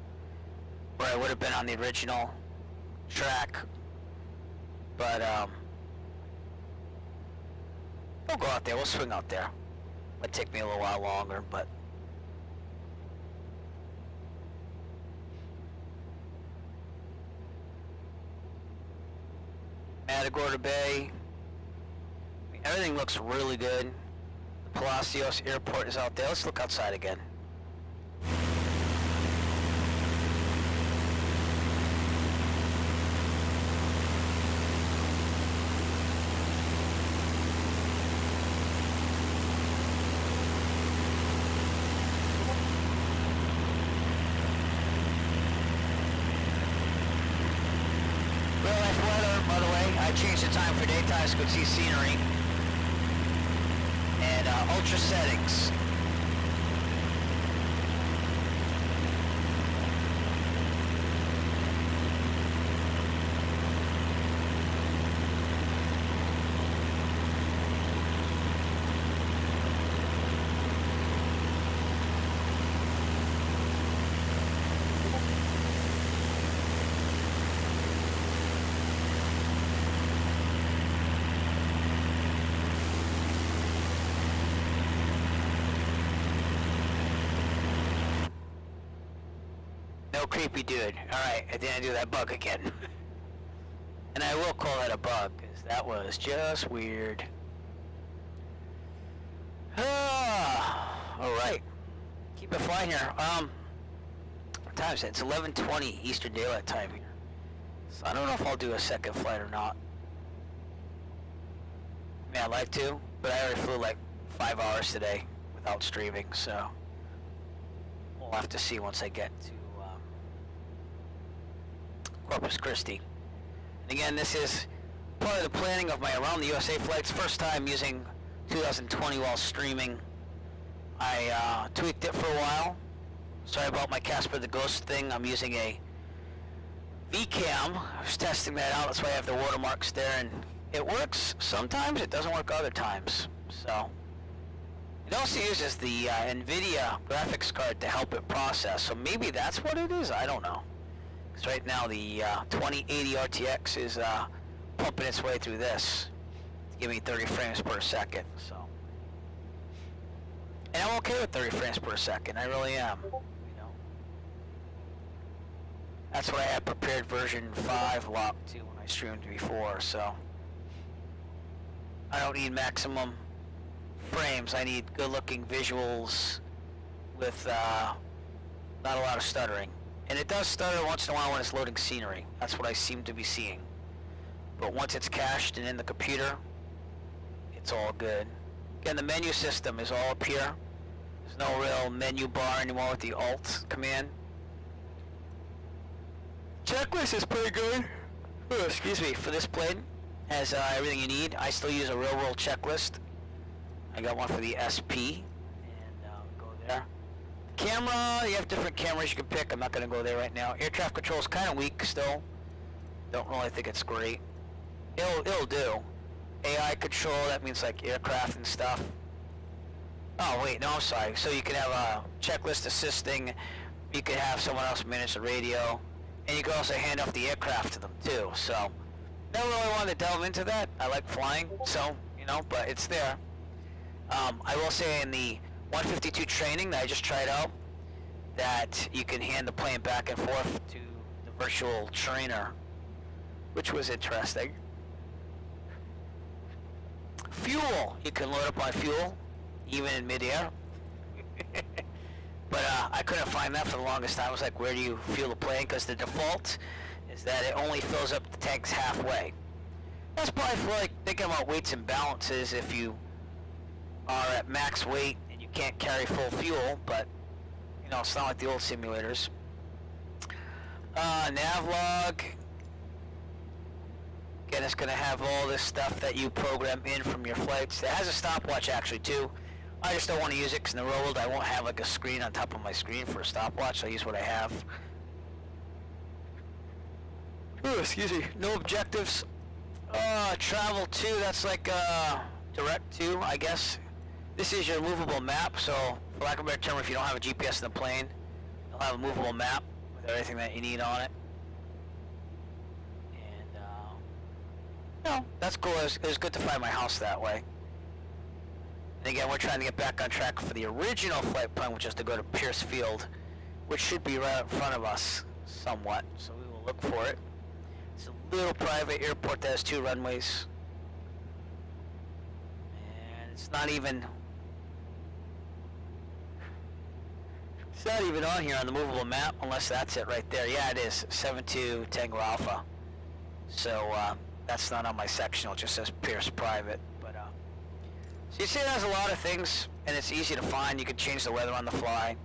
where I would have been on the original track, but, we'll go out there, we'll swing out there. Might take me a little while longer, but... Matagorda Bay, I mean, everything looks really good. Palacios Airport is out there. Let's look outside again. I changed the time for daytime so you could see scenery. And ultra settings. No creepy dude. Alright, I didn't do that bug again. And I will call that a bug, because that was just weird. Alright. Keep it flying here. What time is it? It's 11:20 Eastern Daylight Time here. So I don't know if I'll do a second flight or not. I mean, I'd like to, but I already flew like 5 hours today without streaming, so we'll have to see once I get to Corpus Christi. And again, this is part of the planning of my Around the USA flights. First time using 2020 while streaming. I tweaked it for a while. Sorry about my Casper the Ghost thing. I'm using a VCam. I was testing that out. That's why I have the watermarks there. And it works sometimes. It doesn't work other times. So it also uses the NVIDIA graphics card to help it process. So maybe that's what it is. I don't know. Because right now the 2080 RTX is pumping its way through this to give me 30 frames per second. So, and I'm okay with 30 frames per second. I really am. You know, that's what I had prepared version 5 locked to when I streamed before. So I don't need maximum frames. I need good-looking visuals with not a lot of stuttering. And it does stutter once in a while when it's loading scenery. That's what I seem to be seeing. But once it's cached and in the computer, it's all good. Again, the menu system is all up here. There's no real menu bar anymore with the Alt command. Checklist is pretty good. Oh, excuse me, for this plane. Has everything you need. I still use a real world checklist. I got one for the SP. And go there. Camera, you have different cameras you can pick. I'm not going to go there right now. Air traffic control is kind of weak still. Don't really think it's great. It'll do. AI control, that means like aircraft and stuff. Oh wait, no, I'm sorry. So you can have a checklist assisting. You can have someone else manage the radio. And you can also hand off the aircraft to them too. So, never really wanted to delve into that. I like flying, so, you know, but it's there. I will say in the 152 training that I just tried out, that you can hand the plane back and forth to the virtual trainer, which was interesting. Fuel, you can load up on fuel, even in midair. But I couldn't find that for the longest time. I was like, where do you fuel the plane? Because the default is that it only fills up the tanks halfway. That's probably for like thinking about weights and balances if you are at max weight and you can't carry full fuel, but you know, it's not like the old simulators. Nav Log. Again, it's going to have all this stuff that you program in from your flights. It has a stopwatch actually too. I just don't want to use it because in the real world I won't have like a screen on top of my screen for a stopwatch, so I use what I have. Ooh, excuse me. No objectives. Travel to, that's like direct to, I guess. This is your movable map, so for lack of a better term, if you don't have a GPS in the plane, you'll have a movable map with everything that you need on it. And, no, that's cool. It was good to find my house that way. And again, we're trying to get back on track for the original flight plan, which is to go to Pierce Field, which should be right in front of us somewhat, so we will look for it. It's a little private airport that has 2 runways. And it's not even on here on the movable map, unless that's it right there. Yeah, it is. 72 Tango Alpha. So that's not on my sectional, it just says Pierce Private. But so you see it has a lot of things, and it's easy to find. You can change the weather on the fly,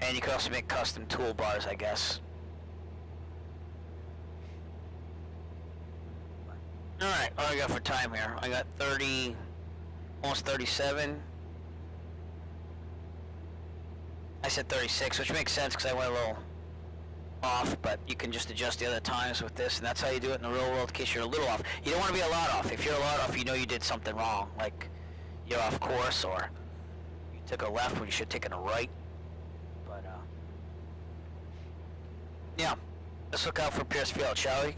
and you can also make custom toolbars, I guess. Alright, what do I got for time here? I got 30, almost 37. I said 36, which makes sense because I went a little off, but you can just adjust the other times with this, and that's how you do it in the real world in case you're a little off. You don't want to be a lot off. If you're a lot off, you know you did something wrong, like you're off course or you took a left when you should have taken a right. But, yeah, let's look out for Pierce Field, shall we?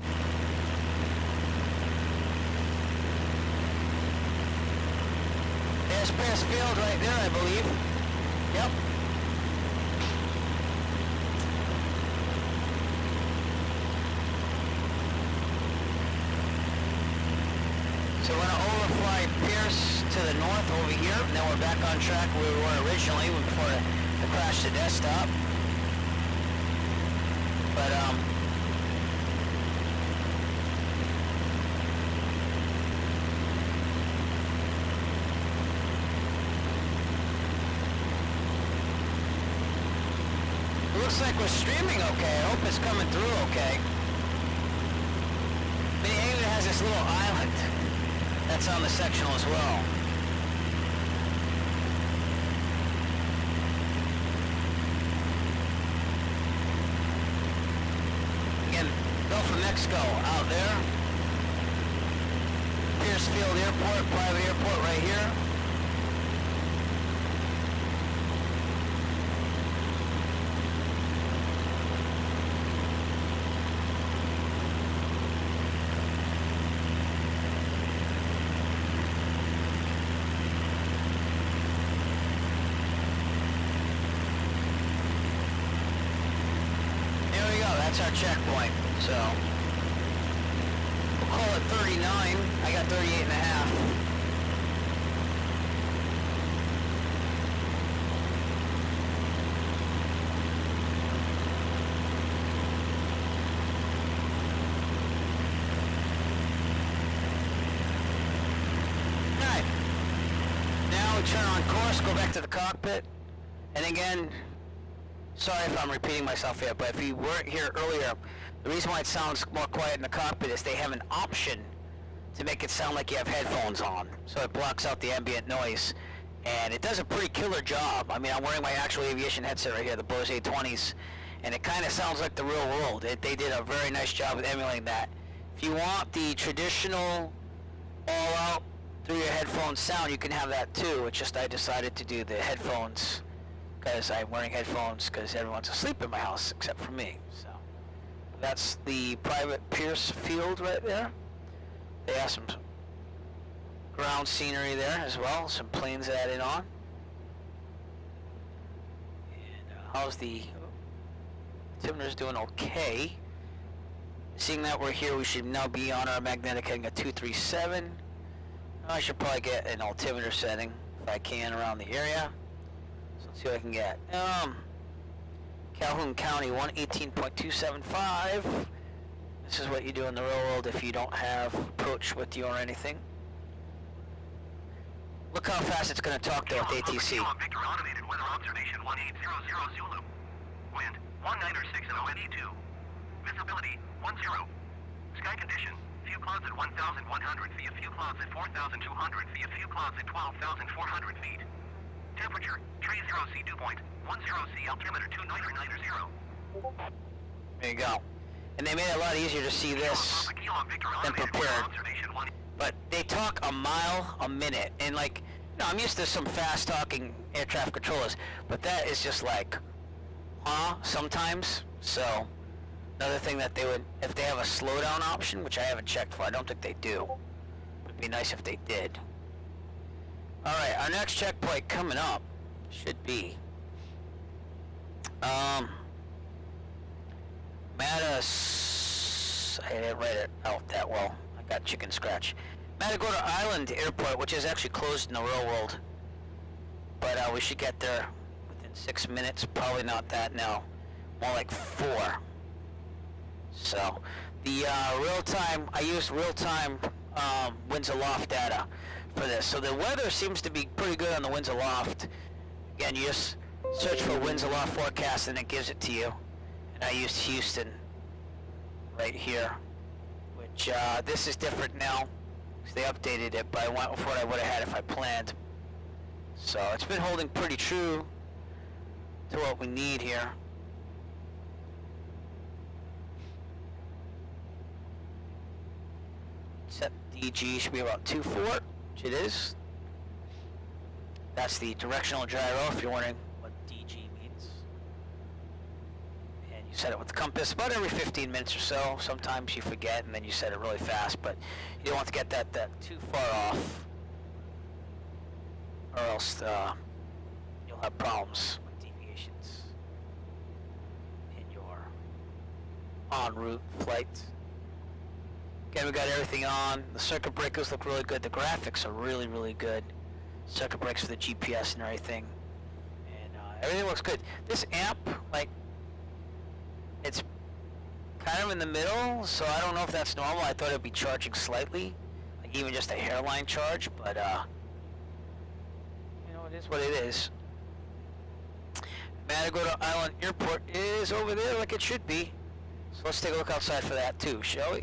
There's Pierce Field right there, I believe. Yep. So we're going to overfly Pierce to the north over here, and then we're back on track where we were originally before the crash to desktop. But, it looks like we're streaming okay. I hope it's coming through okay. I mean, it even has this little island that's on the sectional as well. Again, Gulf of Mexico out there. Pierce Field Airport, private airport right here. That's our checkpoint, so we'll call it 39. I got 38 and a half. Alright, now we turn on course, go back to the cockpit, and again, sorry if I'm repeating myself here, but if you weren't here earlier, the reason why it sounds more quiet in the cockpit is they have an option to make it sound like you have headphones on. So it blocks out the ambient noise. And it does a pretty killer job. I mean, I'm wearing my actual aviation headset right here, the Bose A20s, and it kind of sounds like the real world. They did a very nice job of emulating that. If you want the traditional all out through your headphones sound, you can have that too. It's just I decided to do the headphones because I'm wearing headphones because everyone's asleep in my house except for me. So that's the private Pierce Field right there. They have some ground scenery there as well, some planes added on. And how's the altimeter's doing okay. Seeing that we're here, we should now be on our magnetic heading at 237. I should probably get an altimeter setting if I can around the area. So let's see what I can get. Calhoun County 118.275. This is what you do in the real world if you don't have approach with you or anything. Look how fast it's going to talk though with ATC. Victor automated weather observation 1800 Zulu. Wind 196 and ONE2. Visibility 10. Sky condition. Few clouds at 1,100 feet. Few clouds at 4,200 feet. Few clouds at 12,400 feet. Temperature 30 C dew point. 10 C altimeter 2990. There you go. And they made it a lot easier to see this than prepared. But they talk a mile a minute, and like, no, I'm used to some fast talking air traffic controllers, but that is just like, sometimes. So another thing that they would, if they have a slowdown option, which I haven't checked for, I don't think they do. It'd be nice if they did. All right, our next checkpoint coming up should be I didn't write it out that well. I got chicken scratch. Matagorda Island Airport, which is actually closed in the real world, but we should get there within 6 minutes. Probably not that now, more like 4. So the real-time, I used real-time winds aloft data for this. So the weather seems to be pretty good on the winds aloft. Again, you just search for winds aloft forecast and it gives it to you. And I used Houston right here, which which this is different now, because they updated it, but I went with what I would have had if I planned. So it's been holding pretty true to what we need here. Set DG should be about 2.4, which it is. That's the directional gyro, if you're wondering what DG means. And you set it with the compass about every 15 minutes or so. Sometimes you forget and then you set it really fast, but you don't want to get that too far off, or else you'll have problems with deviations in your en route flight. Again, we got everything on. The circuit breakers look really good. The graphics are really, really good. Circuit breaks for the GPS and everything. And everything looks good. This amp, like, it's kind of in the middle, so I don't know if that's normal. I thought it'd be charging slightly, like even just a hairline charge, but you know, it is what it is. Matagorda Island Airport is over there like it should be. So let's take a look outside for that too, shall we?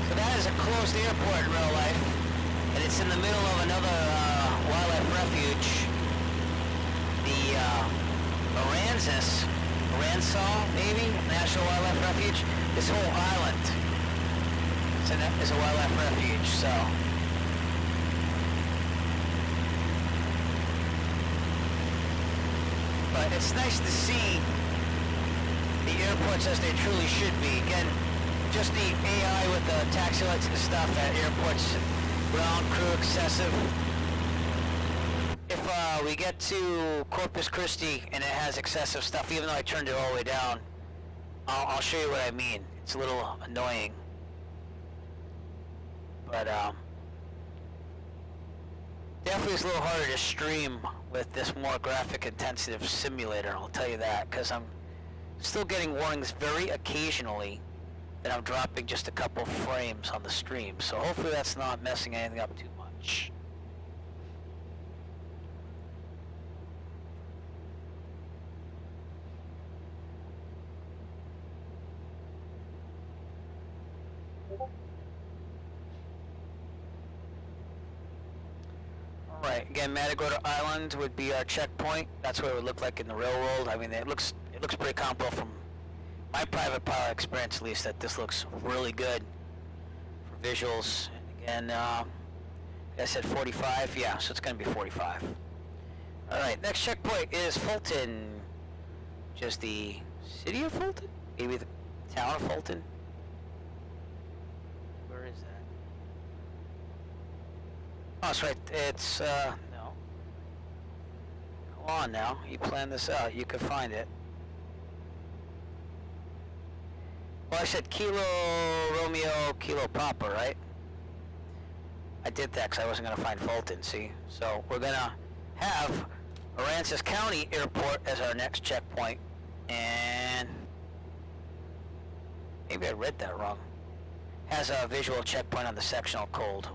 So that is a closed airport in real life, and it's in the middle of another wildlife refuge. The Aransas, maybe, National Wildlife Refuge. This whole island is a wildlife refuge, so. But it's nice to see the airports as they truly should be. Again, just the AI with the taxi lights and stuff at airports, ground crew excessive. If we get to Corpus Christi and it has excessive stuff, even though I turned it all the way down, I'll show you what I mean. It's a little annoying. But definitely it's a little harder to stream with this more graphic intensive simulator, I'll tell you that, because I'm still getting warnings very occasionally that I'm dropping just a couple frames on the stream, so hopefully that's not messing anything up too much. Alright, again, Matagorda Island would be our checkpoint. That's what it would look like in the real world. I mean, it looks pretty comparable from my private pilot experience, at least, that this looks really good for visuals. And again, I said 45, yeah, so it's going to be 45. Alright, next checkpoint is Fulton. Just the city of Fulton? Maybe the town of Fulton? Where is that? Oh, that's right, it's, no. Come on now, you planned this out, you could find it. Well, I said Kilo Romeo Kilo Papa, right? I did that because I wasn't going to find Fulton, see? So we're going to have Aransas County Airport as our next checkpoint. And maybe I read that wrong. Has a visual checkpoint on the sectional called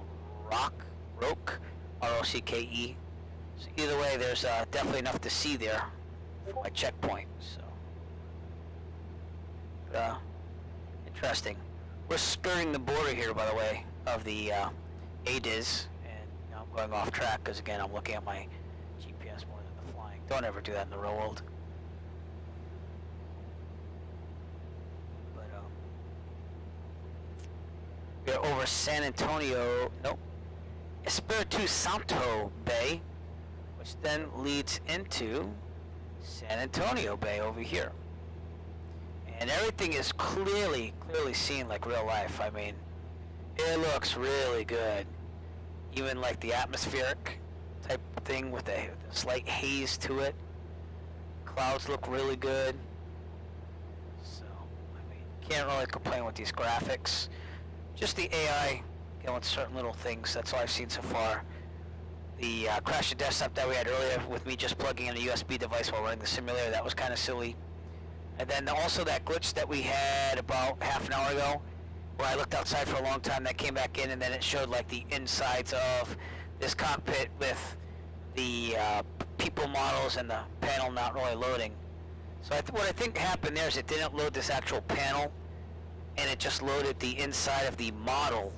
Roke, R-O-C-K-E. So either way, there's definitely enough to see there for my checkpoint. So, interesting. We're skirting the border here, by the way, of the ADDONS, and now I'm going off track because, again, I'm looking at my GPS more than the flying. Don't ever do that in the real world. But we're over San Antonio, Espiritu Santo Bay, which then leads into San Antonio Bay over here. And everything is clearly seen like real life. I mean, it looks really good. Even like the atmospheric type thing with a slight haze to it. Clouds look really good. So, I mean, can't really complain with these graphics. Just the AI, again, with certain little things. That's all I've seen so far. The crash to desktop that we had earlier with me just plugging in a USB device while running the simulator, that was kind of silly. And then also that glitch that we had about half an hour ago, where I looked outside for a long time, that came back in, and then it showed like the insides of this cockpit with the people models and the panel not really loading. So what I think happened there is it didn't load this actual panel, and it just loaded the inside of the model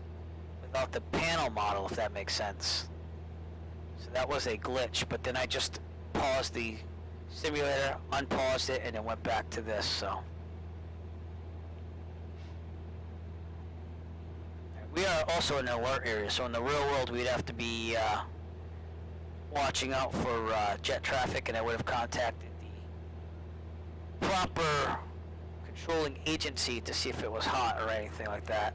without the panel model, if that makes sense. So that was a glitch, but then I just paused the simulator, unpaused it, and then went back to this, so. We are also in an alert area, so in the real world we'd have to be watching out for jet traffic, and I would have contacted the proper controlling agency to see if it was hot or anything like that.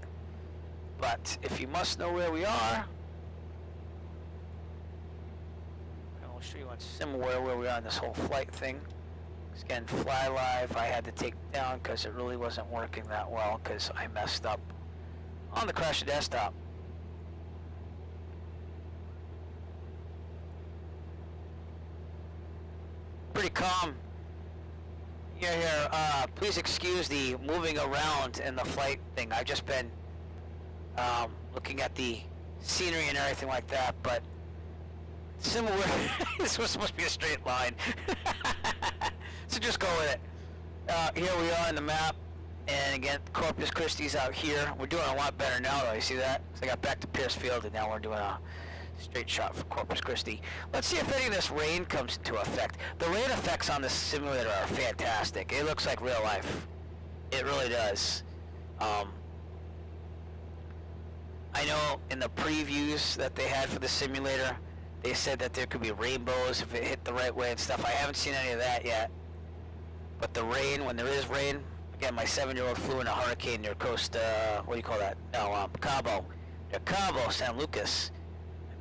But if you must know where we are, I'll show you on Simluator where we are in this whole flight thing. Again, fly live I had to take down because it really wasn't working that well because I messed up on the crash desktop. Pretty calm. Here, please excuse the moving around in the flight thing. I've just been looking at the scenery and everything like that, but similar. This was supposed to be a straight line. So just go with it. Here we are in the map. And again, Corpus Christi's out here. We're doing a lot better now, though. You see that? So I got back to Pierce Field, and now we're doing a straight shot for Corpus Christi. Let's see if any of this rain comes into effect. The rain effects on this simulator are fantastic. It looks like real life. It really does. I know in the previews that they had for the simulator, they said that there could be rainbows if it hit the right way and stuff. I haven't seen any of that yet. But the rain, when there is rain, again, my 7-year-old flew in a hurricane near what do you call that? No, Cabo. Near Cabo, San Lucas,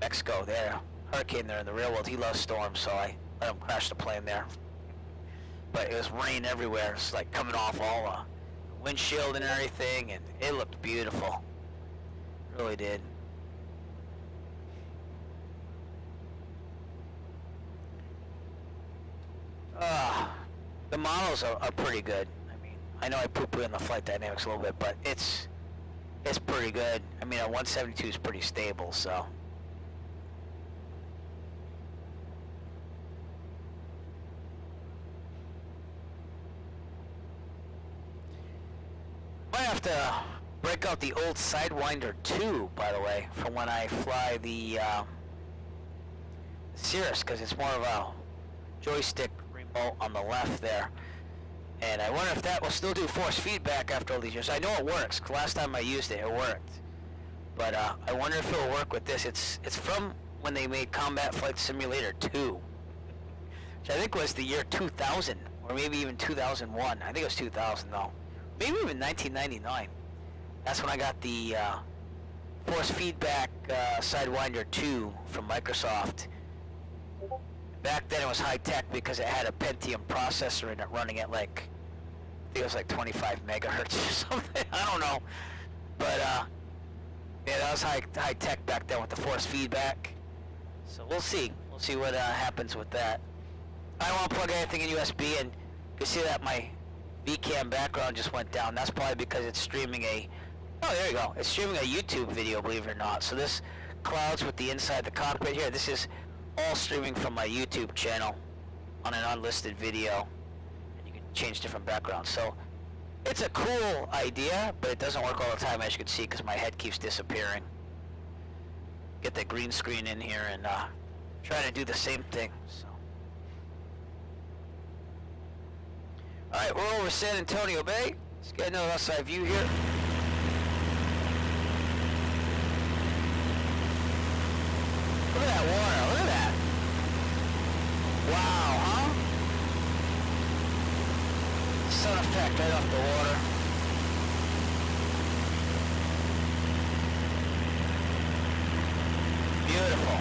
Mexico. There, hurricane there in the real world. He loves storms, so I let him crash the plane there. But it was rain everywhere. It's like coming off all the windshield and everything, and it looked beautiful. It really did. The models are pretty good. I know I poo-poo in the flight dynamics a little bit, but it's pretty good. I mean, a 172 is pretty stable, so. Might have to break out the old Sidewinder 2, by the way, from when I fly the Cirrus, because it's more of a joystick remote on the left there. And I wonder if that will still do force feedback after all these years. I know it works, 'cause last time I used it, it worked. But I wonder if it will work with this. It's from when they made Combat Flight Simulator 2, which I think was the year 2000, or maybe even 2001. I think it was 2000, though. Maybe even 1999. That's when I got the force feedback Sidewinder 2 from Microsoft. Back then it was high tech because it had a Pentium processor in it running at like, I think it was like 25 megahertz or something. I don't know. But yeah, that was high tech back then with the force feedback. So we'll see. We'll see what happens with that. I don't want to plug anything in USB, and you can see that my VCam background just went down. That's probably because it's streaming oh, there you go. It's streaming a YouTube video, believe it or not. So this clouds with the inside the cockpit here, this is all streaming from my YouTube channel on an unlisted video, and you can change different backgrounds. So it's a cool idea, but it doesn't work all the time, as you can see, because my head keeps disappearing. Get the green screen in here and try to do the same thing. So, all right, we're over San Antonio Bay. Let's get another outside view here. Look at that water, look at that. Wow, huh? Sun effect right off the water. Beautiful.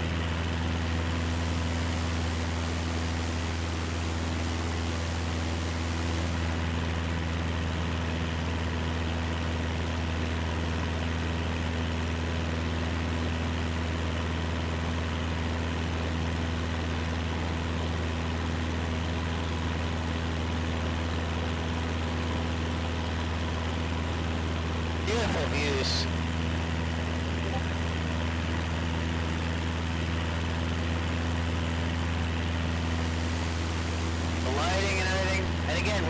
Beautiful views.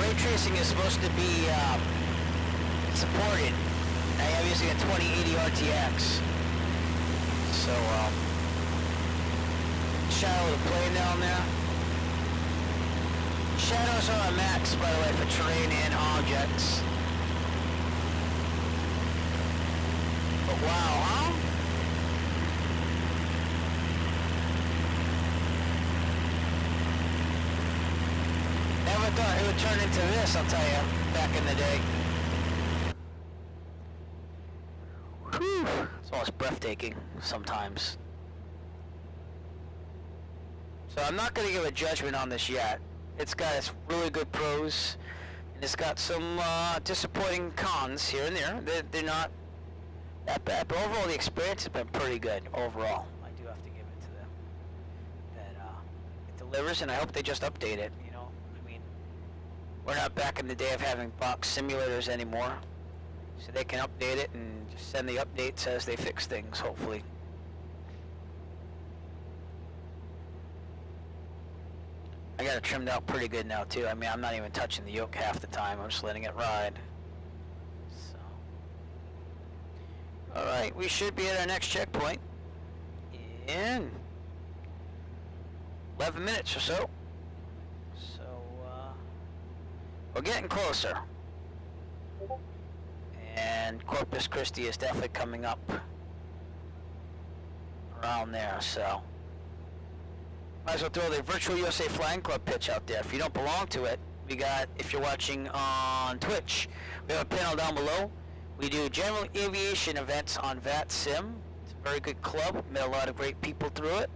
ray tracing is supposed to be supported. I am using a 2080 RTX. So, shadow of the plane down there. Shadows are on max, by the way, for terrain and objects. But wow, huh? Never thought it would turn into this, I'll tell you, back in the day. Whew. It's almost breathtaking sometimes. So I'm not going to give a judgment on this yet. It's got its really good pros, and it's got some disappointing cons here and there. They're not that bad, but overall the experience has been pretty good overall. I do have to give it to them. That it delivers, and I hope they just update it. You know, I mean, we're not back in the day of having box simulators anymore, so they can update it and just send the updates as they fix things, hopefully. I got it trimmed out pretty good now too. I mean, I'm not even touching the yoke half the time. I'm just letting it ride. So, all right, we should be at our next checkpoint in 11 minutes or so. So, we're getting closer. And Corpus Christi is definitely coming up around there, so. Might as well throw the Virtual USA Flying Club pitch out there. If you don't belong to it, we got, if you're watching on Twitch, we have a panel down below. We do general aviation events on VATSIM. It's a very good club. Met a lot of great people through it.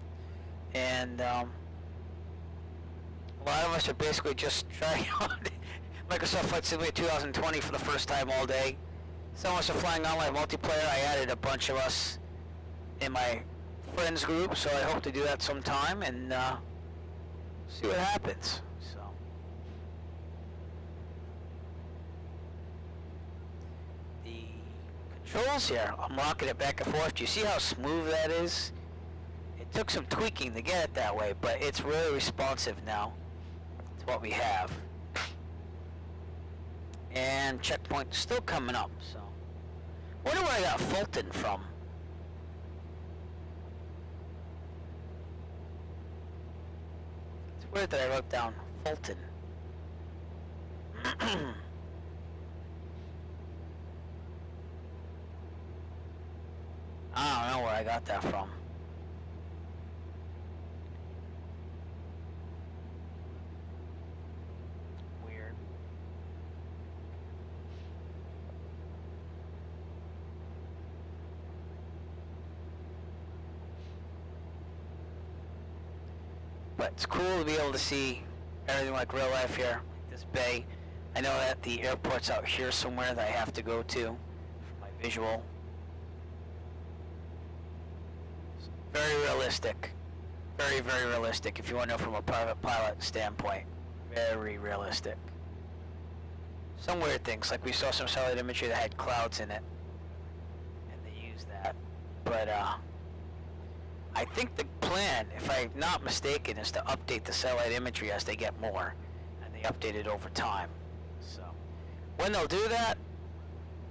And a lot of us are basically just trying out Microsoft Flight Simulator 2020 for the first time all day. Some of us are flying online multiplayer. I added a bunch of us in my friends group, so I hope to do that sometime and see what happens. So the controls here, I'm rocking it back and forth. Do you see how smooth that is? It took some tweaking to get it that way, but it's really responsive now to what we have. And checkpoint still coming up, so wonder where I got Fulton from. Weird that I wrote down Fulton. I don't know where I got that from. Weird. But it's cool to be able to see everything like real life here, like this bay. I know that the airport's out here somewhere that I have to go to for my visual. It's very realistic. Very, very realistic, if you want to know from a private pilot standpoint. Very realistic. Some weird things, like we saw some satellite imagery that had clouds in it, and they used that. But I think the plan, if I'm not mistaken, is to update the satellite imagery as they get more, and they update it over time. So, when they'll do that,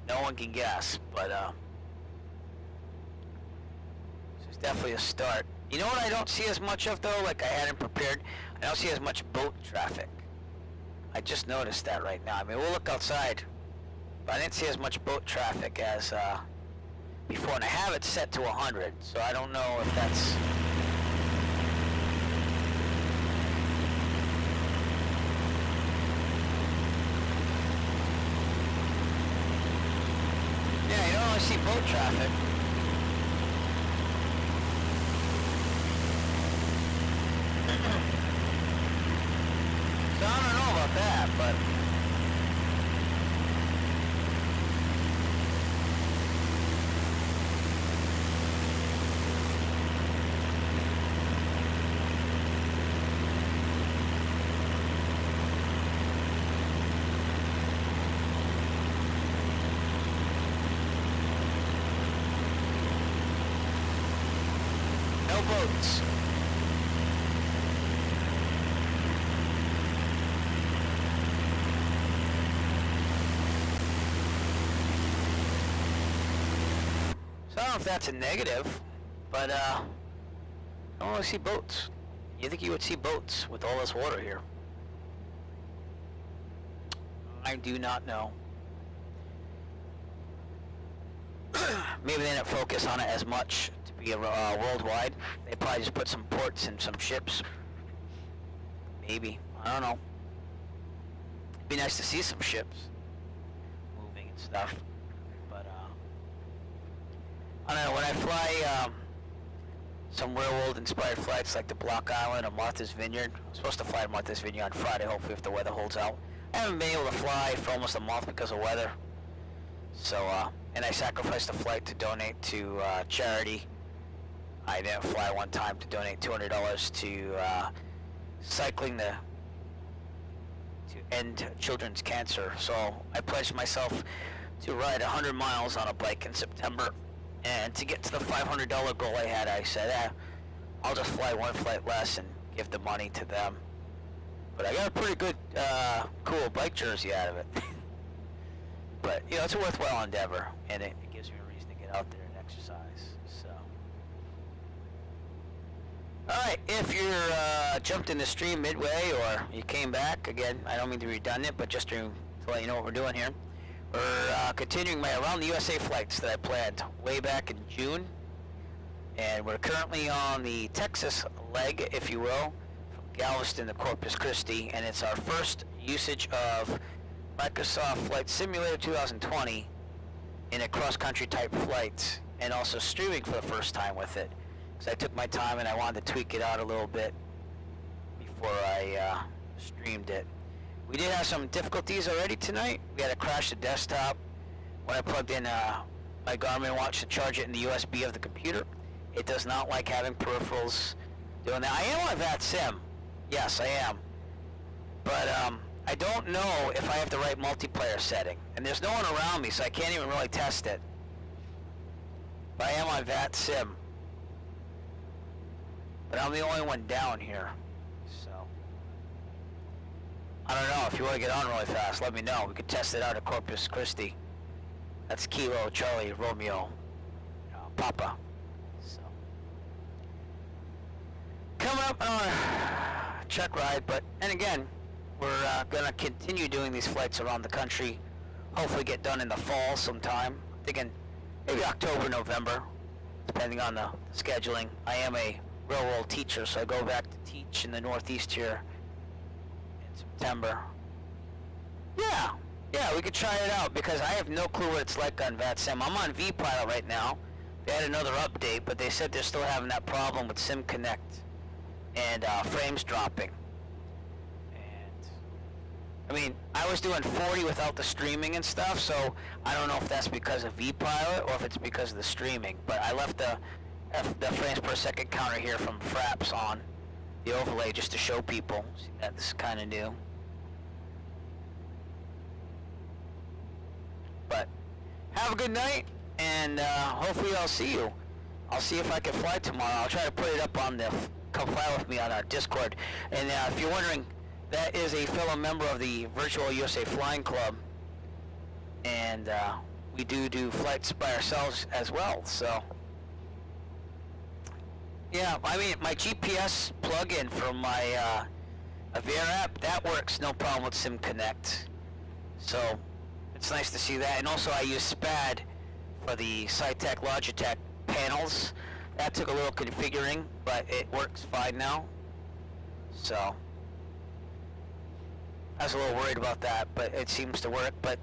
no one can guess, but it's definitely a start. You know what I don't see as much of though, like I hadn't prepared? I don't see as much boat traffic. I just noticed that right now. I mean, we'll look outside, but I didn't see as much boat traffic as before, and I have it set to 100, so I don't know if that's... Yeah, you don't really see boat traffic. So I don't know about that, but... no boats. So I don't know if that's a negative, but I don't really see boats. You think you would see boats with all this water here? I do not know. Maybe they didn't focus on it as much to be worldwide. They probably just put some ports and some ships. Maybe. I don't know. It'd be nice to see some ships moving and stuff. But, I don't know. When I fly some real-world inspired flights like the Block Island or Martha's Vineyard, I'm supposed to fly to Martha's Vineyard on Friday, hopefully if the weather holds out. I haven't been able to fly for almost a month because of weather. So, and I sacrificed a flight to donate to charity. I didn't fly one time to donate $200 to cycling to end children's cancer. So I pledged myself to ride 100 miles on a bike in September. And to get to the $500 goal I had, I said, I'll just fly one flight less and give the money to them. But I got a pretty good, cool bike jersey out of it. But, you know, it's a worthwhile endeavor, and it gives me a reason to get out there and exercise, so. Alright, if you're jumped in the stream midway, or you came back, again, I don't mean to be redundant, but just to let you know what we're doing here. We're continuing my Around the USA flights that I planned way back in June. And we're currently on the Texas leg, if you will, from Galveston to Corpus Christi, and it's our first usage of Microsoft Flight Simulator 2020 in a cross-country type flight, and also streaming for the first time with it. Because I took my time and I wanted to tweak it out a little bit before I streamed it. We did have some difficulties already tonight. We had to crash the desktop when I plugged in my Garmin watch to charge it in the USB of the computer. It does not like having peripherals doing that. I am on that sim. Yes, I am. But I don't know if I have the right multiplayer setting. And there's no one around me, so I can't even really test it. But I am on that sim. But I'm the only one down here. So I don't know. If you want to get on really fast, let me know. We could test it out at Corpus Christi. That's Kilo, Charlie, Romeo, Papa. So coming up on a check ride, and again, we're going to continue doing these flights around the country. Hopefully get done in the fall sometime. I'm thinking maybe October, November, depending on the scheduling. I am a real-world teacher, so I go back to teach in the Northeast here in September. Yeah, we could try it out, because I have no clue what it's like on VATSIM. I'm on vPilot right now. They had another update, but they said they're still having that problem with Sim Connect and frames dropping. I mean, I was doing 40 without the streaming and stuff, so I don't know if that's because of vPilot or if it's because of the streaming. But I left the frames per second counter here from Fraps on the overlay just to show people. See, that's kind of new. But have a good night, and hopefully I'll see you. I'll see if I can fly tomorrow. I'll try to put it up on the come fly with me on our Discord. And if you're wondering, that is a fellow member of the Virtual USA Flying Club, and we do flights by ourselves as well. So yeah, I mean, my GPS plug-in from my Avera app, that works no problem with Sim Connect. So it's nice to see that. And also I use SPAD for the Cytec Logitech panels. That took a little configuring, but it works fine now. So I was a little worried about that, but it seems to work. But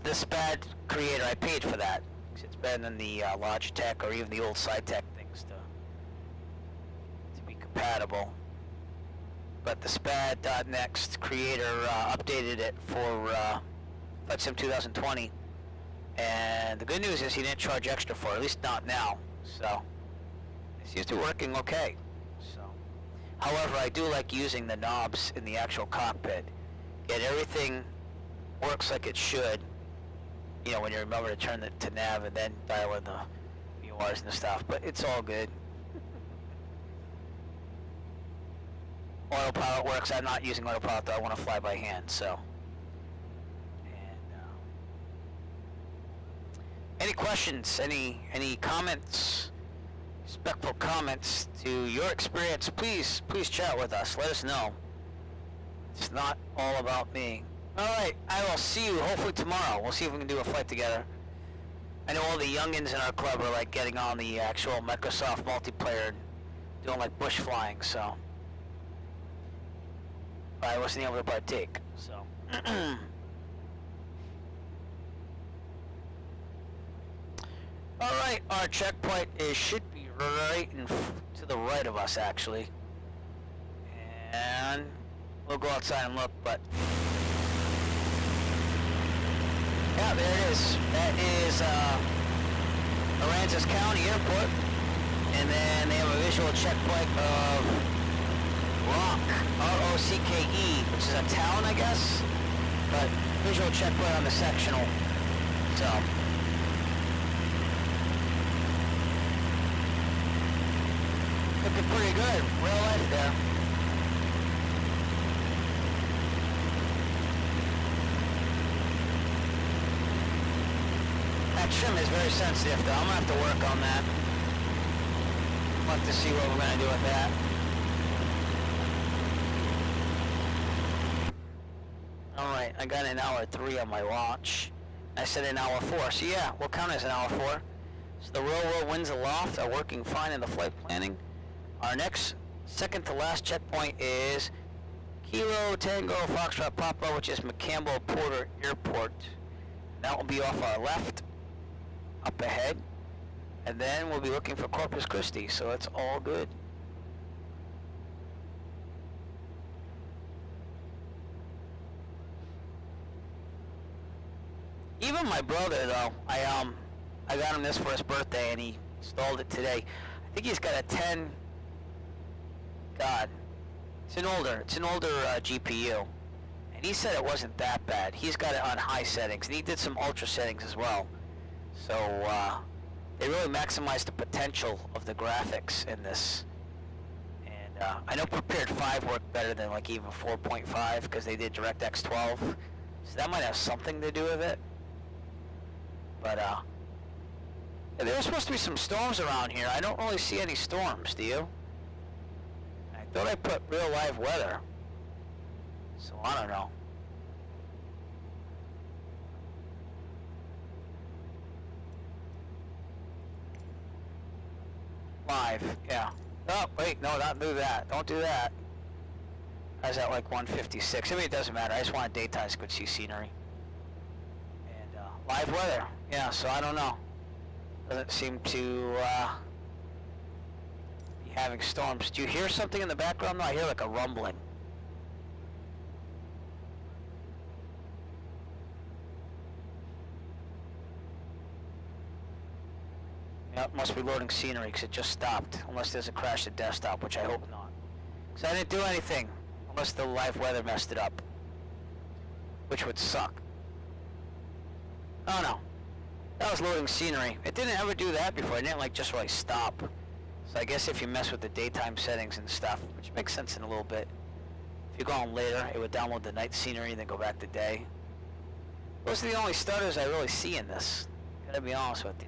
the SPAD creator, I paid for that. It's better than the Logitech or even the old Cytec things to be compatible. But the SPAD.next creator updated it for FlightSim 2020. And the good news is he didn't charge extra for it, at least not now. So it seems to be working okay. However, I do like using the knobs in the actual cockpit. Yet everything works like it should, you know, when you remember to turn it to nav and then dial in the URs and stuff, but it's all good. Autopilot works. I'm not using autopilot though. I want to fly by hand, so. And any any questions, any comments, respectful comments to your experience, please chat with us. Let us know. It's not all about me. All right, I will see you hopefully tomorrow. We'll see if we can do a flight together. I know all the youngins in our club are like getting on the actual Microsoft multiplayer and doing like bush flying, so I wasn't able to partake, so. Alright, our checkpoint should be right to the right of us, actually. And we'll go outside and look, but... yeah, there it is. That is Aransas County Airport. And then they have a visual checkpoint of Rock, R-O-C-K-E, which is a town, I guess. But visual checkpoint on the sectional. So... looking pretty good. Real life there. That trim is very sensitive though. I'm gonna have to work on that. We'll have to see what we're gonna do with that. Alright, I got an hour 3 on my watch. I said an hour 4, so yeah, we'll count as an hour 4. So the real world winds aloft are working fine in the flight planning. Our next, second to last checkpoint is Kilo Tango Foxtrot Papa, which is McCampbell Porter Airport. That will be off our left, up ahead, and then we'll be looking for Corpus Christi, so it's all good. Even my brother, though, I got him this for his birthday, and he installed it today. I think he's got a 10. God, it's an older GPU, and he said it wasn't that bad. He's got it on high settings, and he did some ultra settings as well. So they really maximized the potential of the graphics in this. And I know Prepared 5 worked better than like even 4.5 because they did DirectX 12, so that might have something to do with it. But yeah, there were supposed to be some storms around here. I don't really see any storms. Do you? I thought I put real live weather, so I don't know. Live, yeah. Oh, wait, no, don't do that. Don't do that. I was at like 156. I mean, it doesn't matter. I just want daytime so I could see scenery. And live weather, yeah, so I don't know. Doesn't seem to having storms. Do you hear something in the background? No, I hear like a rumbling. Yep, must be loading scenery because it just stopped. Unless there's a crash at desktop, which I hope not. Because I didn't do anything. Unless the live weather messed it up. Which would suck. Oh no. That was loading scenery. It didn't ever do that before. It didn't like just really stop. So I guess if you mess with the daytime settings and stuff, which makes sense in a little bit. If you go on later, it would download the night scenery and then go back to day. Those are the only stutters I really see in this. Gotta be honest with you.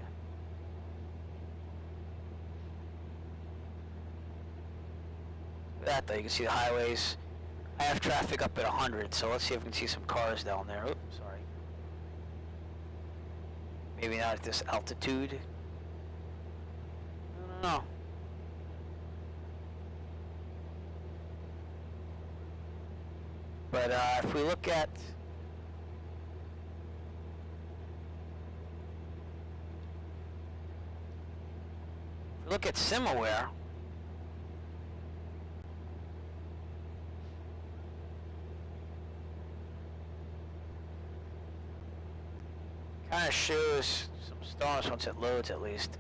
Look at that though, you can see the highways. I have traffic up at 100, so let's see if we can see some cars down there. Oops, sorry. Maybe not at this altitude. I don't know. But if we look at Simluator, kind of shows some storms once it loads at least.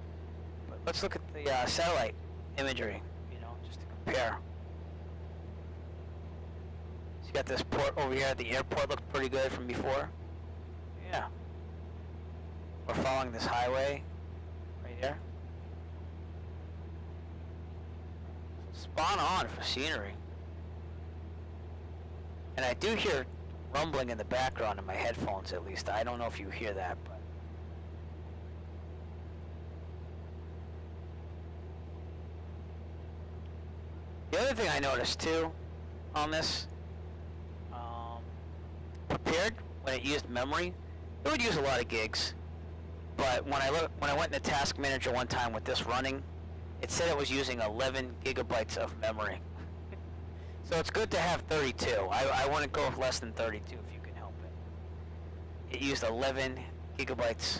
But let's look at the satellite imagery, you know, just to compare. So you got this port over here at the airport, looked pretty good from before. Yeah. We're following this highway right here. Spot on for scenery. And I do hear rumbling in the background in my headphones at least. I don't know if you hear that, but The other thing I noticed too on this, prepared when it used memory, it would use a lot of gigs. But when I went into Task Manager one time with this running, it said it was using 11 gigabytes of memory. So it's good to have 32. I wouldn't go with less than 32 if you can help it. It used 11 gigabytes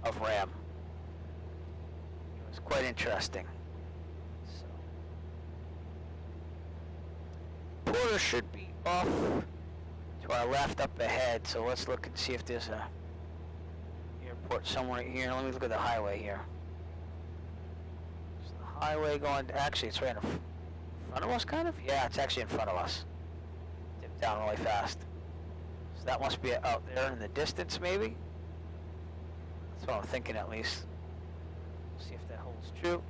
of RAM. It was quite interesting. So, Porter should be off to our left up ahead, so let's look and see if there's a airport somewhere here. Let me look at the highway here. Is the highway going, actually it's right in front of us, kind of? Yeah, it's actually in front of us. Dipped down really fast. So that must be out there in the distance, maybe? That's what I'm thinking, at least. See if that holds true.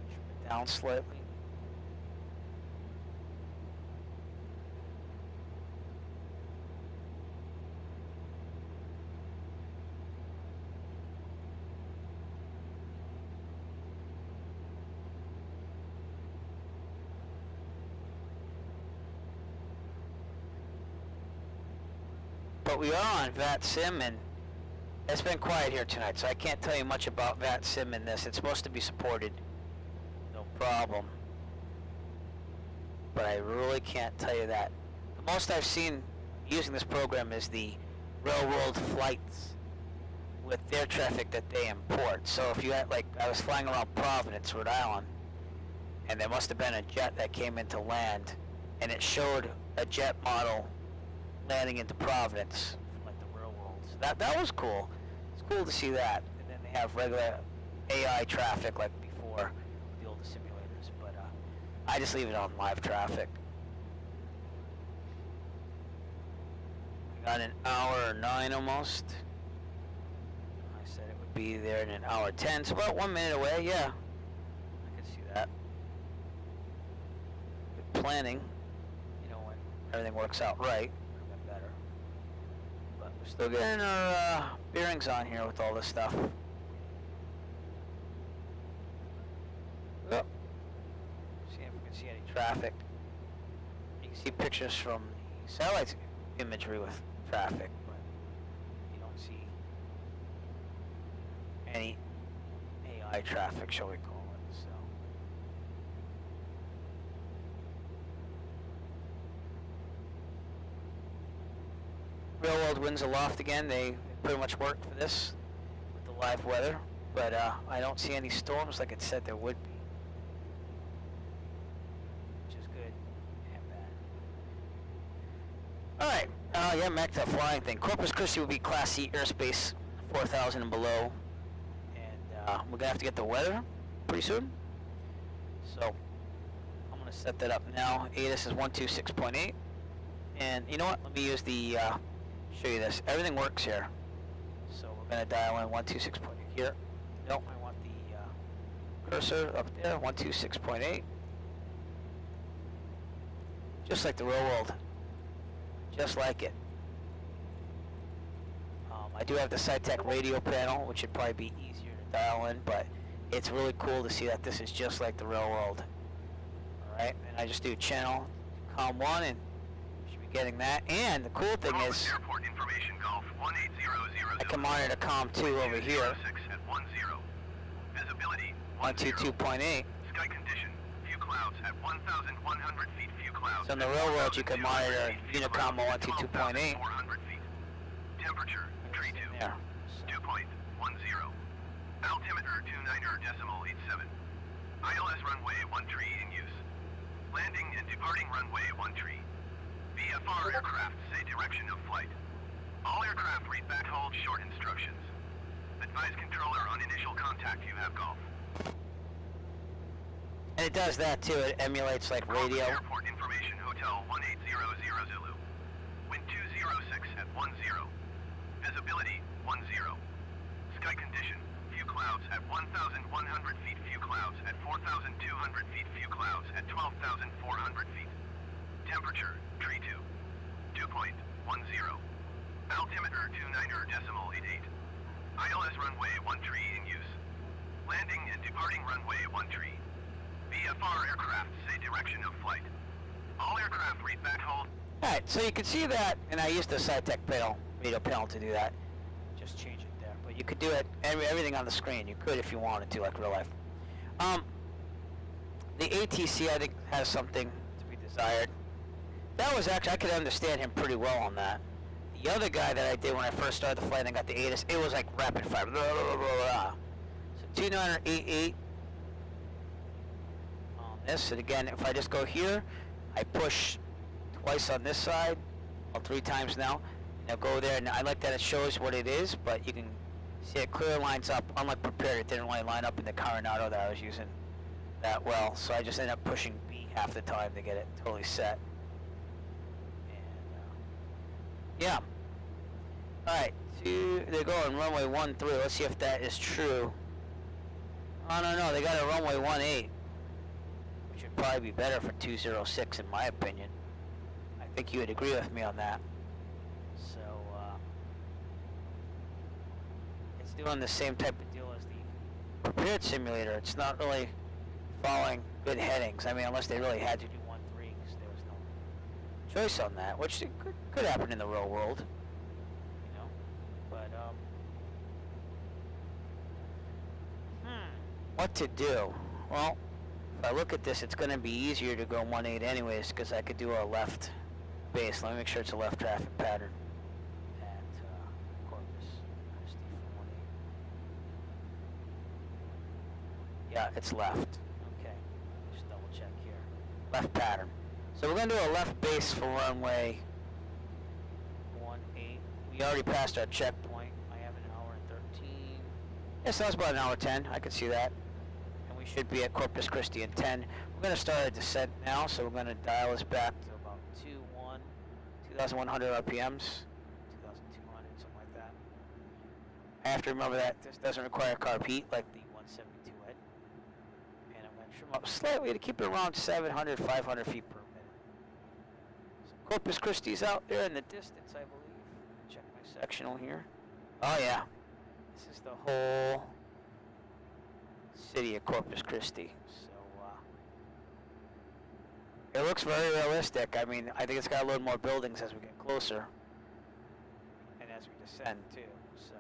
Trim it down slightly. But we are on VATSIM, and it's been quiet here tonight, so I can't tell you much about VATSIM in this. It's supposed to be supported, no problem. But I really can't tell you that. The most I've seen using this program is the railroad flights with their traffic that they import. So if you had, like, I was flying around Providence, Rhode Island, and there must have been a jet that came into land, and it showed a jet model landing into Providence from like the real world. So that was cool. It's cool to see that. And then they have regular AI traffic like before with the older simulators. But I just leave it on live traffic. We got an hour 9 almost. I said it would be there in an hour 10, so about 1 minute away. Yeah, I can see that. Good planning. You know, when everything works out right. We're still getting our bearings on here with all this stuff. Oh. See if we can see any traffic. You can see pictures from the satellite imagery with traffic, but you don't see any AI traffic, shall we call it. So. Railroad winds aloft again. They pretty much work for this with the live weather, but I don't see any storms like it said there would be, which is good and bad. All right, yeah, back to the flying thing. Corpus Christi will be Class C airspace, 4,000 and below, and we're gonna have to get the weather pretty soon. So I'm gonna set that up now. ADDONS is 126.8, and you know what? Let me use the show you this. Everything works here. So we're going to dial in 126.8 here. Nope, I want the cursor up there, 126.8. Just like the real world. Just like it. I do have the SciTech radio panel, which would probably be easier to dial in, but it's really cool to see that this is just like the real world. Alright, and I just do channel, COM1, and getting that, and the cool thing is I can monitor COM2 over here, 122.8. Sky condition, few clouds at 1,100 feet, few clouds. So in the real world you can monitor Unicom 122.8. Temperature, tree 2, 2.10. Altimeter 29.87. ILS runway 1 tree in use. Landing and departing runway 1 tree. VFR aircraft say direction of flight. All aircraft read back hold short instructions. Advise controller on initial contact you have golf. And it does that too, it emulates like radio. Airport information, Hotel 1800 Zulu. Wind 206 at 10. Visibility 10. Sky condition, few clouds at 1,100 feet, few clouds at 4,200 feet, few clouds at 12,400 feet. Temperature, tree 2, 2.10. Altimeter 29.88. ILS runway 1 tree in use. Landing and departing runway 13. VFR aircraft say direction of flight. All aircraft read back hold. Alright, so you can see that, and I used the SciTech panel, radio panel to do that. Just change it there. But you could do it, everything on the screen. You could if you wanted to, like real life. The ATC, I think, has something to be desired. That was actually, I could understand him pretty well on that. The other guy that I did when I first started the flight and I got the ADDONS, it was like rapid fire. Blah, blah, blah, blah. So 2988 on this, and again, if I just go here, I push twice on this side, well, 3 times now, and I'll go there, and I like that it shows what it is, but you can see it clearly lines up. Unlike Prepar3d, it didn't really line up in the current auto that I was using that well, so I just ended up pushing B half the time to get it totally set. And yeah. Alright, they're going runway 13. Let's see if that is true. I don't know, they got a runway 18, which would probably be better for 206 in my opinion. I think you would agree with me on that. So, it's doing the same type of deal as the Prepar3d simulator. It's not really following good headings. I mean, unless they really had to do 13, because there was no choice on that, which could happen in the real world, you know. But what to do? Well, if I look at this, it's going to be easier to go 18 anyways, because I could do a left base. Let me make sure it's a left traffic pattern at Corpus Christi for 18. Yeah, it's left. Just double check here. Left pattern. So we're going to do a left base for runway 18. We already passed our checkpoint. I have an hour and 13. Yes, that was about an hour 10. I can see that. And we should be at Corpus Christi in 10. We're going to start a descent now, so we're going to dial this back to about 2,100 RPMs. 2,200, something like that. I have to remember that this doesn't require carb heat like the 172 head. And I'm going to trim up slightly to keep it around 700, 500 feet per minute. So Corpus Christi's out there in the distance, I believe. Check my sectional here. Oh yeah, this is the whole city of Corpus Christi. So it looks very realistic. I mean, I think it's got to load more buildings as we get closer and as we descend too. So.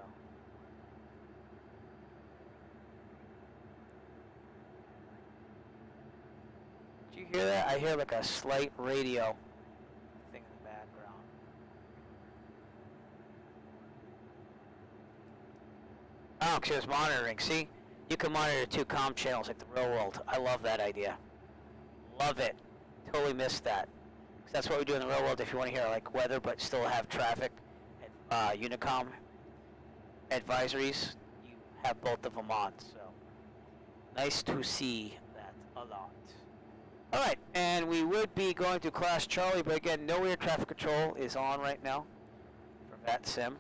Did you hear that? I hear like a slight radio thing in the background. Oh, because it's monitoring. See? You can monitor 2 comm channels like the real world. I love that idea. Love it. Totally missed that. 'Cause that's what we do in the real world if you want to hear like weather but still have traffic and Unicom advisories. You have both of them on. So nice to see that a lot. Alright, and we would be going to Class Charlie, but again, no air traffic control is on right now for that sim.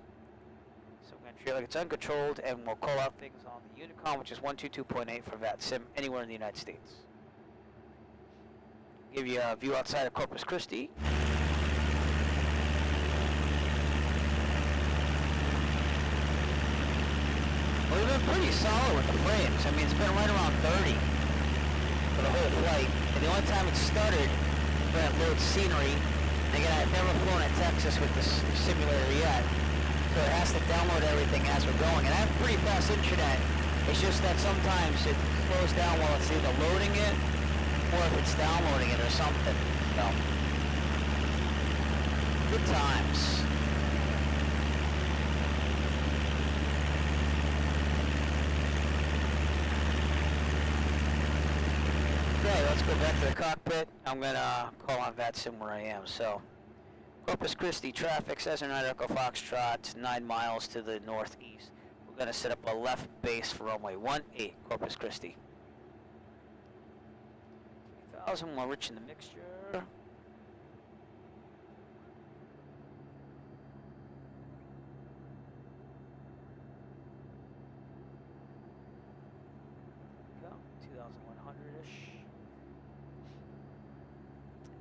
So we're going to treat it like it's uncontrolled, and we'll call out things on the Unicom, which is 122.8 for VAT sim anywhere in the United States. Give you a view outside of Corpus Christi. Well, we've been pretty solid with the frames. I mean, it's been right around 30 for the whole flight. And the only time it stuttered was when it loads scenery. And again, I've never flown in Texas with this simulator yet. So it has to download everything as we're going. And I have pretty fast internet. It's just that sometimes it slows down while it's either loading it or if it's downloading it or something. So, good times. Okay, let's go back to the cockpit. I'm going to call on VATSIM where I am. So, Corpus Christi traffic, Cessna 9 Echo Foxtrot, 9 miles to the northeast. We're going to set up a left base for runway 18, Corpus Christi. 3,000, more rich in the mixture. Go, 2,100-ish.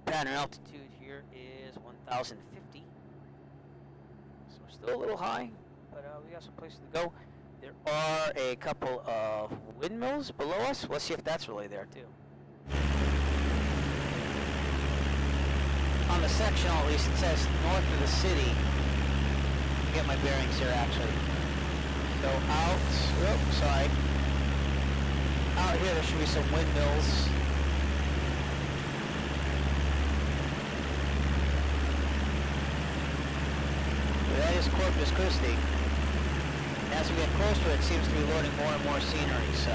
Pattern altitude here is 1,050. So we're still a little high, but we got some places to go. There are a couple of windmills below us. Let's see if that's really there too. On the sectional, at least, it says north of the city. Get my bearings here, actually. So out, oh, sorry. Out here, there should be some windmills. That is Corpus Christi. As we get closer, it seems to be loading more and more scenery, so.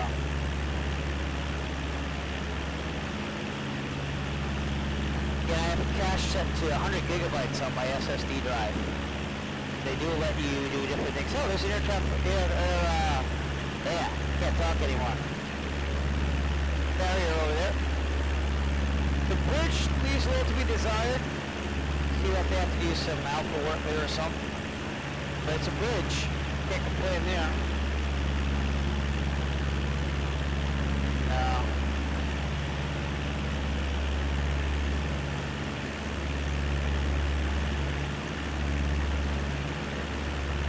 Yeah, I have a cache set to 100 gigabytes on my SSD drive. They do let you do different things. Oh, there's an air traffic here. Yeah, can't talk anymore. Barrier over there. The bridge leaves a little to be desired. See if they have to do some alpha work there or something. But it's a bridge. Can't complain there. No.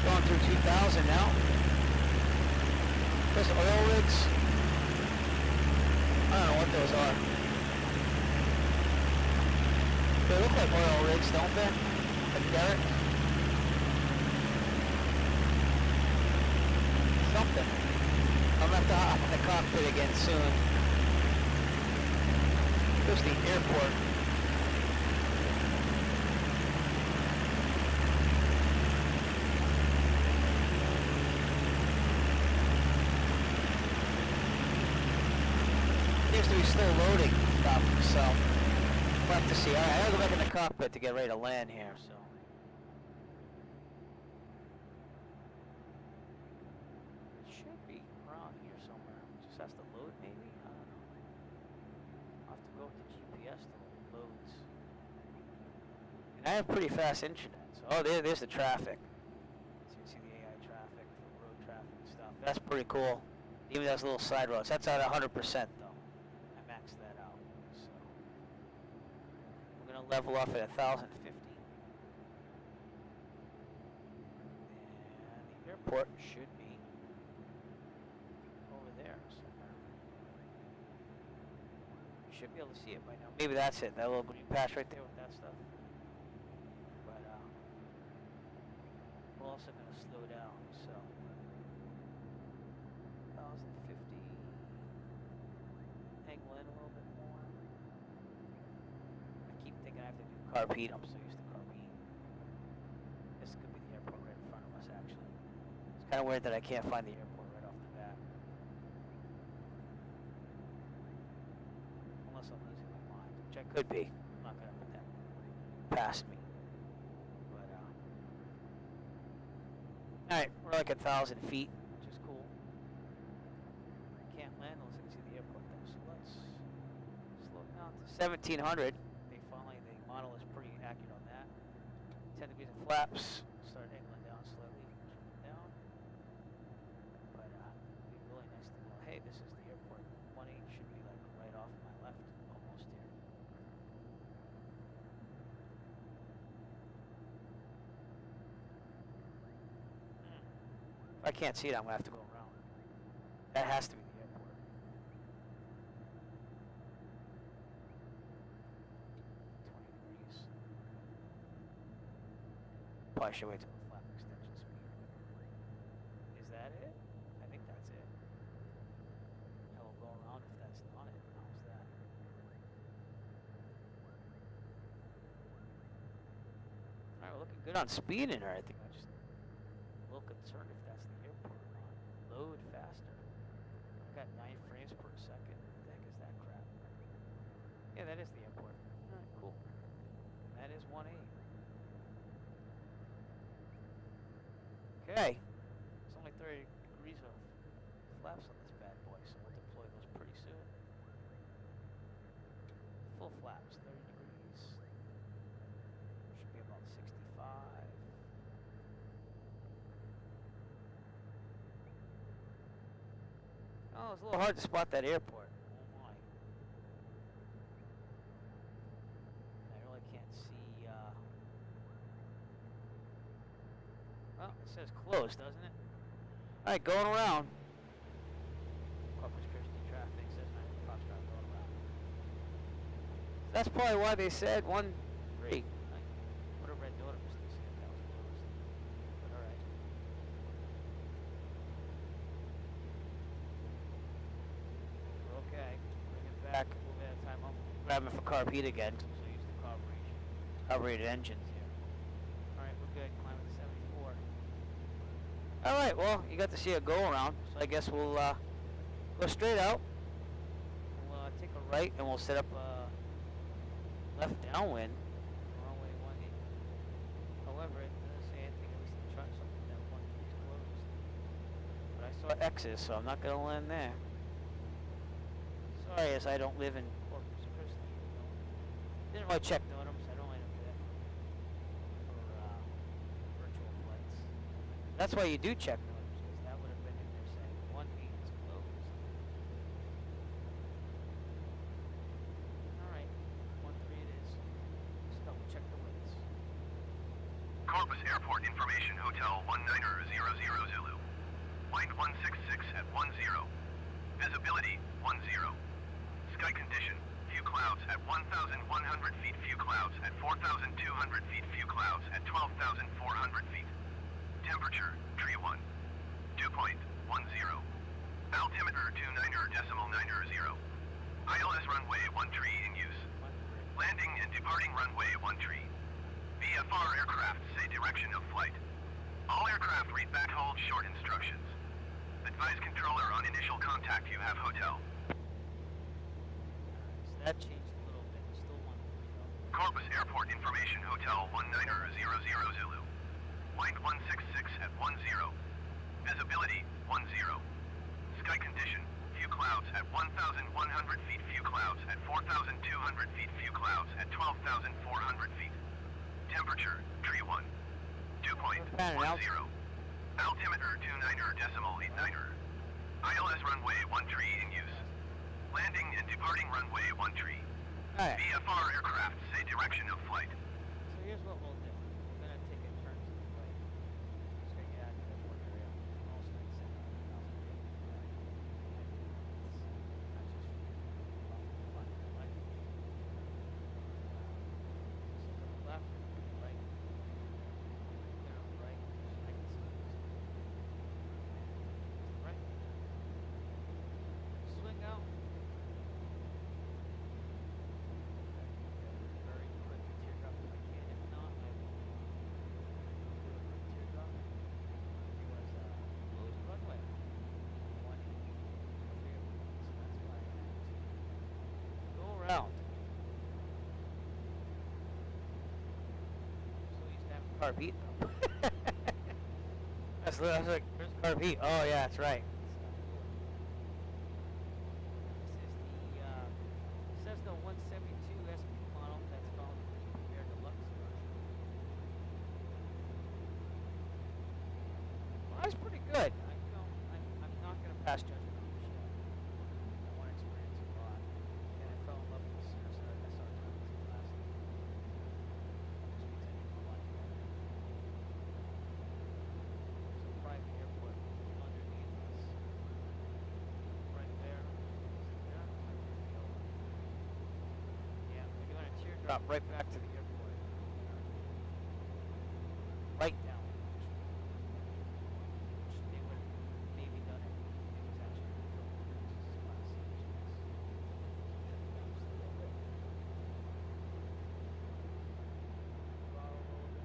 Going through 2,000 now. There's oil rigs. I don't know what those are. They look like oil rigs, don't they? Like derrick. Something. I'm gonna have to hop in the cockpit again soon. There's the airport. Seems to be still loading stuff, so we'll have to see. Alright, I gotta go back in the cockpit to get ready to land here, so. It should be around here somewhere. It just has to load maybe? I don't know. I'll have to go with the GPS till it loads. And I have pretty fast internet, so oh there's the traffic. So you can see the AI traffic, the road traffic and stuff. That's pretty cool. Even those little side roads. That's at 100% though. Maxed that out. So we're gonna level off at 1,050. And the airport should be over there somewhere. You should be able to see it by now. Maybe that's it. That little green patch right there with that stuff. But we're also gonna slow down. So 1,050. Angle in a little bit more. I keep thinking I have to do carpete. I'm so used to carpete. This could be the airport right in front of us, actually. It's kind of weird that I can't find the airport right off the bat. Unless I'm losing my mind, which I could be. I'm not going to put that past me. But, alright, we're like 1,000 feet, which is cool. Can't land unless I can see the airport though, so let's slow it down to 1,700. The model is pretty accurate on that. 10 degrees of flaps, start angling down slowly, trim it down. But it'd be really nice to know, hey, this is the airport. 18 should be like right off my left, almost here. If I can't see it, I'm gonna have to go around. That has to be the airport. 20 degrees. Probably should wait till the flap extension speed. Is that it? I think that's it. I will go around if that's not it. How's that? Alright, we're looking good on speed and everything. I'm just a little concerned if that's the airport or not. Load faster. I've got 9 frames per second. What the heck is that crap? Yeah, that is the airport. Alright, cool. That is 1A. Okay. It's only 30 degrees of flaps on this bad boy, so we'll deploy those pretty soon. Full flaps, 30 degrees. Should be about 65. Oh, it's a little hard to spot that airport. Oh my. I really can't see, well, it says closed, doesn't it? Alright, going around. Corpus Christi traffic says 9 Foxtrot going around. That's probably why they said 1-3. Like, what a red daughter was to say if that was closed. But alright. We're okay. Bring it back. A little bit of time. I'm grabbing for carb heat again. So use the carbureted engines here. Alright, we're good. Climbing to 74. Alright, well, you got to see a go around. So I guess we'll go straight out. We'll take a right and we'll set up left downwind. Runway 18. However, it doesn't say anything. At least in the chart, something that 13 is closed. But I saw X's, so I'm not going to land there. Sorry, as I don't live in Corpus Christi. Didn't really check NOTAMs. I don't like to do that for virtual flights. That's why you do check NOTAMs, because that would have been in there saying 18 is closed. Alright, 13 it is. Just double check the winds. Corpus Airport Information Hotel 1900 Zulu. Wind 166 at 10. Visibility 10. Sky condition, few clouds at 1,100 feet, few clouds at 4,200 feet, few clouds at 12,400 feet. Temperature, tree 1. Dew point, 10. Altimeter 29.90. ILS runway 1 tree in use. Landing and departing runway 1 tree. VFR aircraft say direction of flight. All aircraft read back hold short instructions. Advise controller on initial contact you have hotel. So that changed a little bit. Still 13 though. Corpus Airport Information Hotel 1900 Zulu. Wind 166 at 10. Visibility 10. Sky condition, few clouds at 1,100 feet, few clouds at 4,200 feet, few clouds at 12,400 feet. Temperature, tree 1. Dew point, 10. Altimeter 29.89. ILS runway 1 tree in use. Landing and departing runway 1 tree. Alright. VFR aircraft say direction of flight. So here's what we'll do. We're going to take a turn to the right. Just going to get out of the airport area. Also going to send out 1,050 for that. Not just fun in life. So to the left, right. There on the right. So I can see this. Right. Swing out. Very quick teardrop if I can. If not, I will do a quick teardrop. It was closed runway. 180. So that's why I had to go around. So used to having carb heat though. I was like, where's carb heat? Oh yeah, that's right. This is the Cessna 172 SP model that's found in the Premier Deluxe version. Flies pretty good. I'm not going to pass judgment on this yet. I want to experience it a lot. And I fell in love with the SR-22 last night. Just means I need a lot better. There's a private airport underneath us. Right there. Yeah, we're doing a teardrop right back to the airport. Right down. Which they would have maybe done if it was actually controlled. This is Class C airspace. Shut it down just a little bit. Throttle a little bit.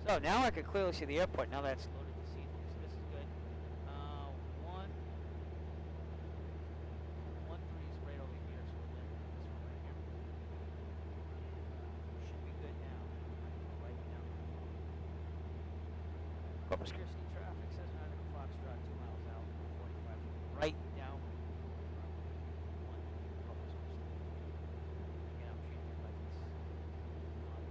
So now I can clearly see the airport now that it's loaded the scenery. So this is good. 13 is right over here, so we're landing on this one right here. Should be good now. Right down. Corpus Christi traffic says 9 Foxtrot 2 miles out, 45 right down. 13 Corpus Christi. Again, I'm treating it like it's non-controlled.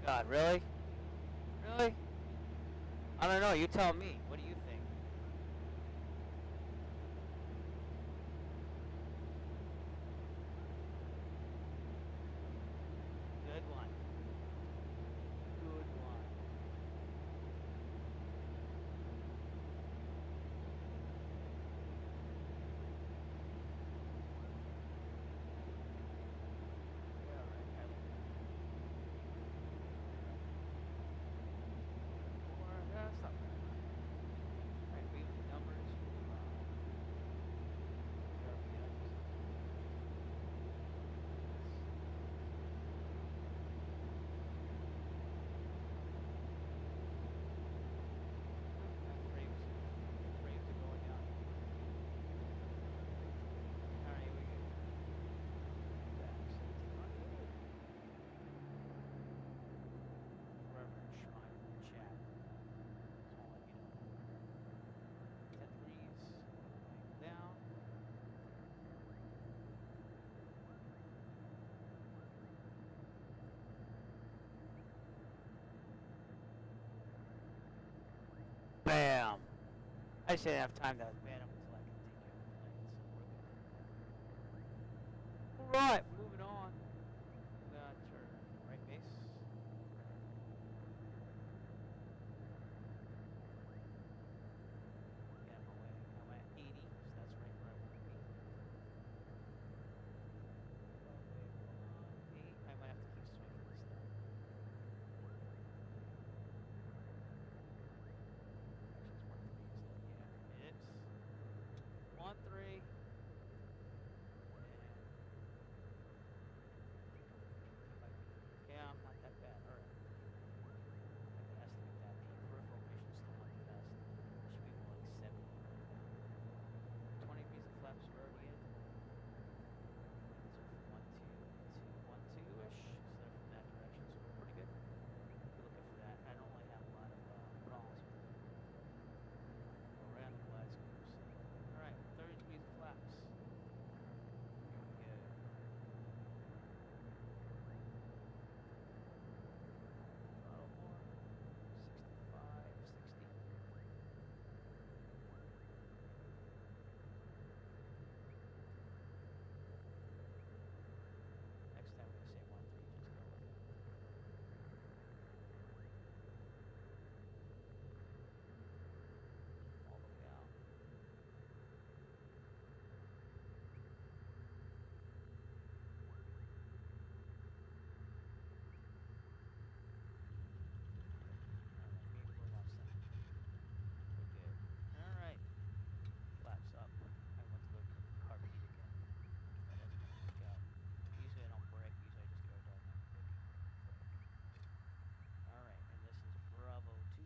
God, really? Really? I don't know. You tell me. What do you think? Good one. Good one. Yeah, right. That's not bad. Alright, read the numbers. Frames are going out. Alright, here we go. Back 1700. Forever enshrined in the chat. Just want to let you know. 10 degrees. Angle down. Bam! I just didn't have time to man up until I can take care of the plane, so we're good. Alright, moving on. Got turn right base. Yeah, I'm away. I'm at 80, so that's right where I want to be. I might have to keep swinging this though. Actually, it's 1-3, isn't it? Yeah, it's 1-3. Yeah, I'm not that bad. All right. I can estimate that. The peripheral vision is still not the best. Should be more like 70 right now. 20 degrees of flaps are already in. So from 1-2-2-1-2-ish. So they're from that direction. So we're pretty good. Be looking for that. I don't really have a lot of problems with it. Go around the glide scope. So. All right, 30 degrees of flaps. Here we go. Throttle more. 65, 60. Next time we're going to say 1-3, just go with it. All the way out. Alright, maybe a little offset. We're good. Alright. Flaps up. I went to go carb heat again. That isn't going to work out. Usually I don't brake. Usually I just do aerodynamic braking. Alright, and this is Bravo 2.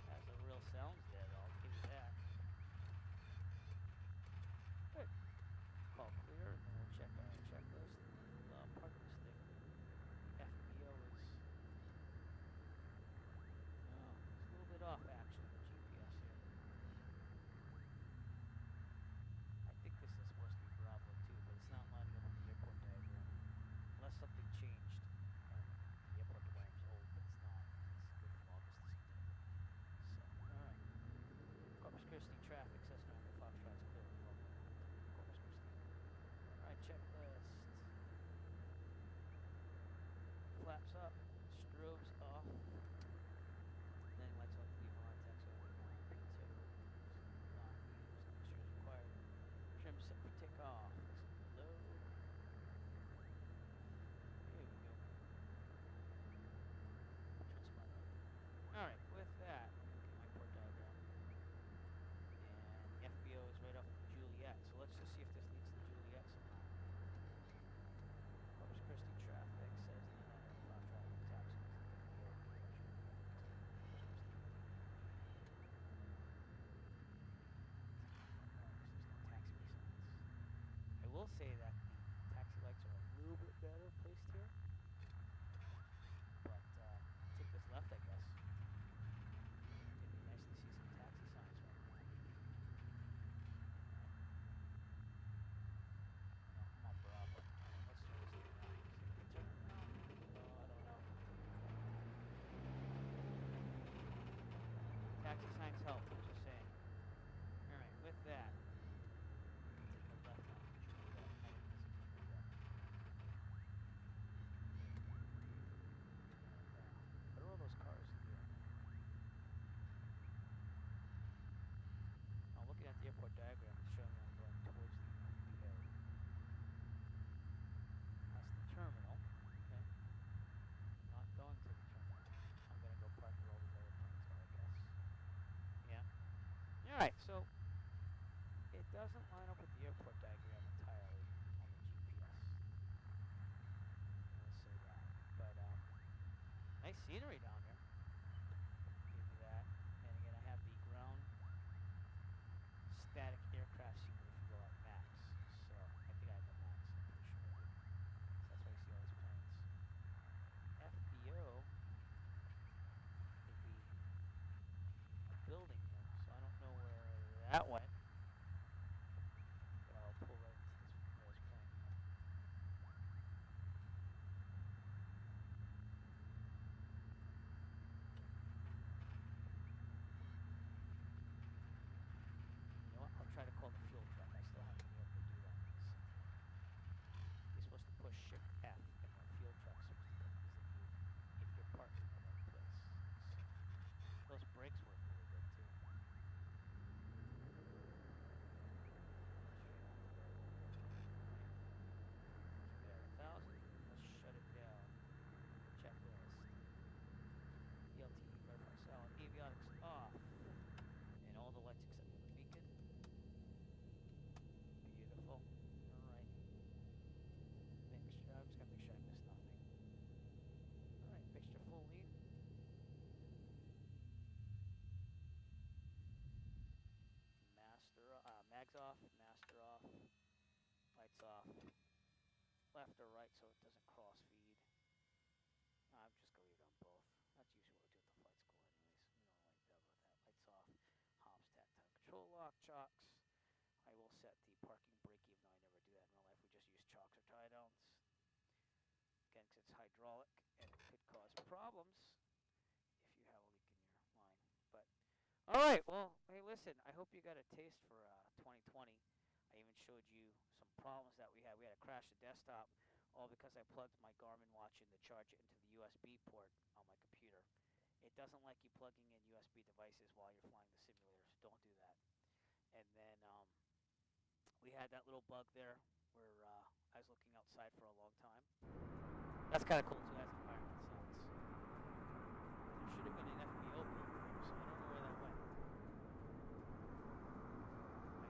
Has a real sounds there, though. I'll give you that. Good. Call clear, and then we'll check our checklist. Pardon this thing. FBO is... Oh, it's a little bit off, actually, the GPS here. I think this is supposed to be Bravo 2, but it's not lining up on the airport diagram. Unless something changed, and the airport diagram's old, but it's not. It's good from August to September. So, alright. Corpus Christi traffic says November Foxtrot's clear and welcome to Corpus Christi. Alright, checklist. Flaps up, strobes off. Landing lights off, leave on, taxi on, P2. Not used, insurance required. Trim set for takeoff. Low. Here we go. Transponder right there. Alright, with that, let me look at my port diagram. And FBO is right off of Juliet, so let's just see if this leads to Juliet somehow. Corpus Christi traffic says 995 traffic taxi FBO direction to Corpus Christi. There's no taxiway signs. I will say that the taxi lights are a little bit better placed here, but take this left, I guess. It'd be nice to see some taxi signs right now. Alright. No, I'm on Bravo. I don't Alright, so it doesn't line up with the airport diagram entirely on the GPS. I will say that. But nice scenery down here. Give you that. And again, I have the ground static aircraft scenery if you go at max. So I think I have the max. I'm pretty sure I do. So that's why you see all these planes. FBO would be a building here, so I don't know where that went. But I'll pull right into this newest plane here. You know what? I'll try to call the fuel truck. I still haven't been able to do that. So you're supposed to push Shift F, and the fuel truck's supposed to come visit you if you're parked in the right place. So those brakes work really good too. Straight on the road. Right. Keep it at 1,000. Let's shut it down. Checklist. ELT verify solid. Avionics off. And all the lights except for the beacon. Beautiful. Alright. Mixture. I'm just gonna make sure I miss nothing. Alright, mixture full lead. Mags off, master off, lights off, left or right so it doesn't cross feed. I'm just going to leave it on both. That's usually what we do with the flight school anyways. We don't really bother with that. Lights off, hops, tactile control lock, chocks. I will set the parking brake even though I never do that in real life. We just use chocks or tie-downs. Again, because it's hydraulic and it could cause problems if you have a leak in your line. But all right, well, hey, listen, I hope you got a taste for 2020. I even showed you some problems that we had. We had to crash the desktop, all because I plugged my Garmin watch in to charge it into the USB port on my computer. It doesn't like you plugging in USB devices while you're flying the simulator, so don't do that. And then we had that little bug there where I was looking outside for a long time. That's kind of cool, too. It has environment sounds. There should have been an FBO built there, so I don't know where that went. Maybe they just didn't want it.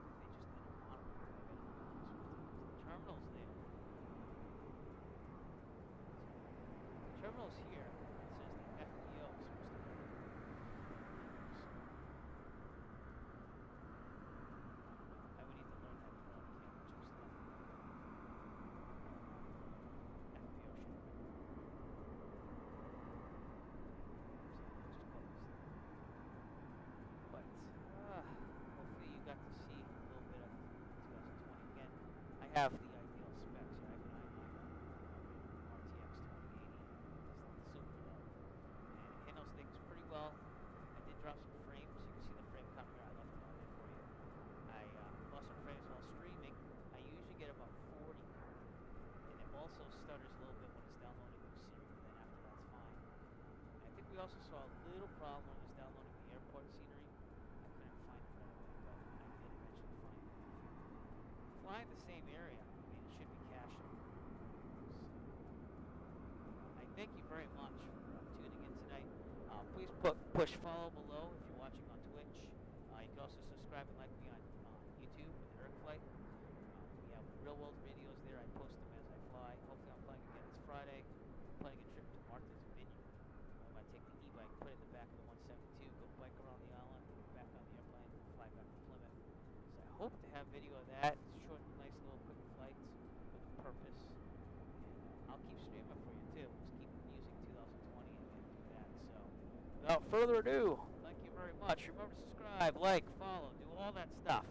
I gotta be honest with you. The terminal's there. The terminal's here. It says the FBO is supposed to be there. So, I would need to learn that drone camera chip stuff. FBO should have been there. But hopefully you got to see a little bit of 2020 again. I have the ideal specs. I have an RTX 2080. It's the silver though, and it handles things pretty well. I did drop some frames. You can see the frame count here. I left it on there for you. I lost some frames while streaming. I usually get about 40, and it also stutters a little bit when it's downloading new scenery. But then after that's fine. I think we also saw a little problem when it was downloading the airport scenery. I couldn't find it right away, but I did eventually find it. If you fly in the same area, I mean, it should be caching. So, I thank you very much for tuning in tonight. Please push follow below if you're watching on Twitch. You can also subscribe and like me on YouTube with ErgFlight. We have real world videos there. I post them as I fly. Hopefully I'm flying again this Friday. I'm planning a trip to Martha's Vineyard. I'm going to take the e-bike, put it in the back of the 172, go bike around the island, back on the airplane, fly back to Plymouth. So I hope to have video of that. It's short, nice little quick flights with a purpose. And I'll keep streaming for you too. Just keep using 2020 and do that. So without further ado, thank you very much. Remember to subscribe, like, follow, do all that stuff.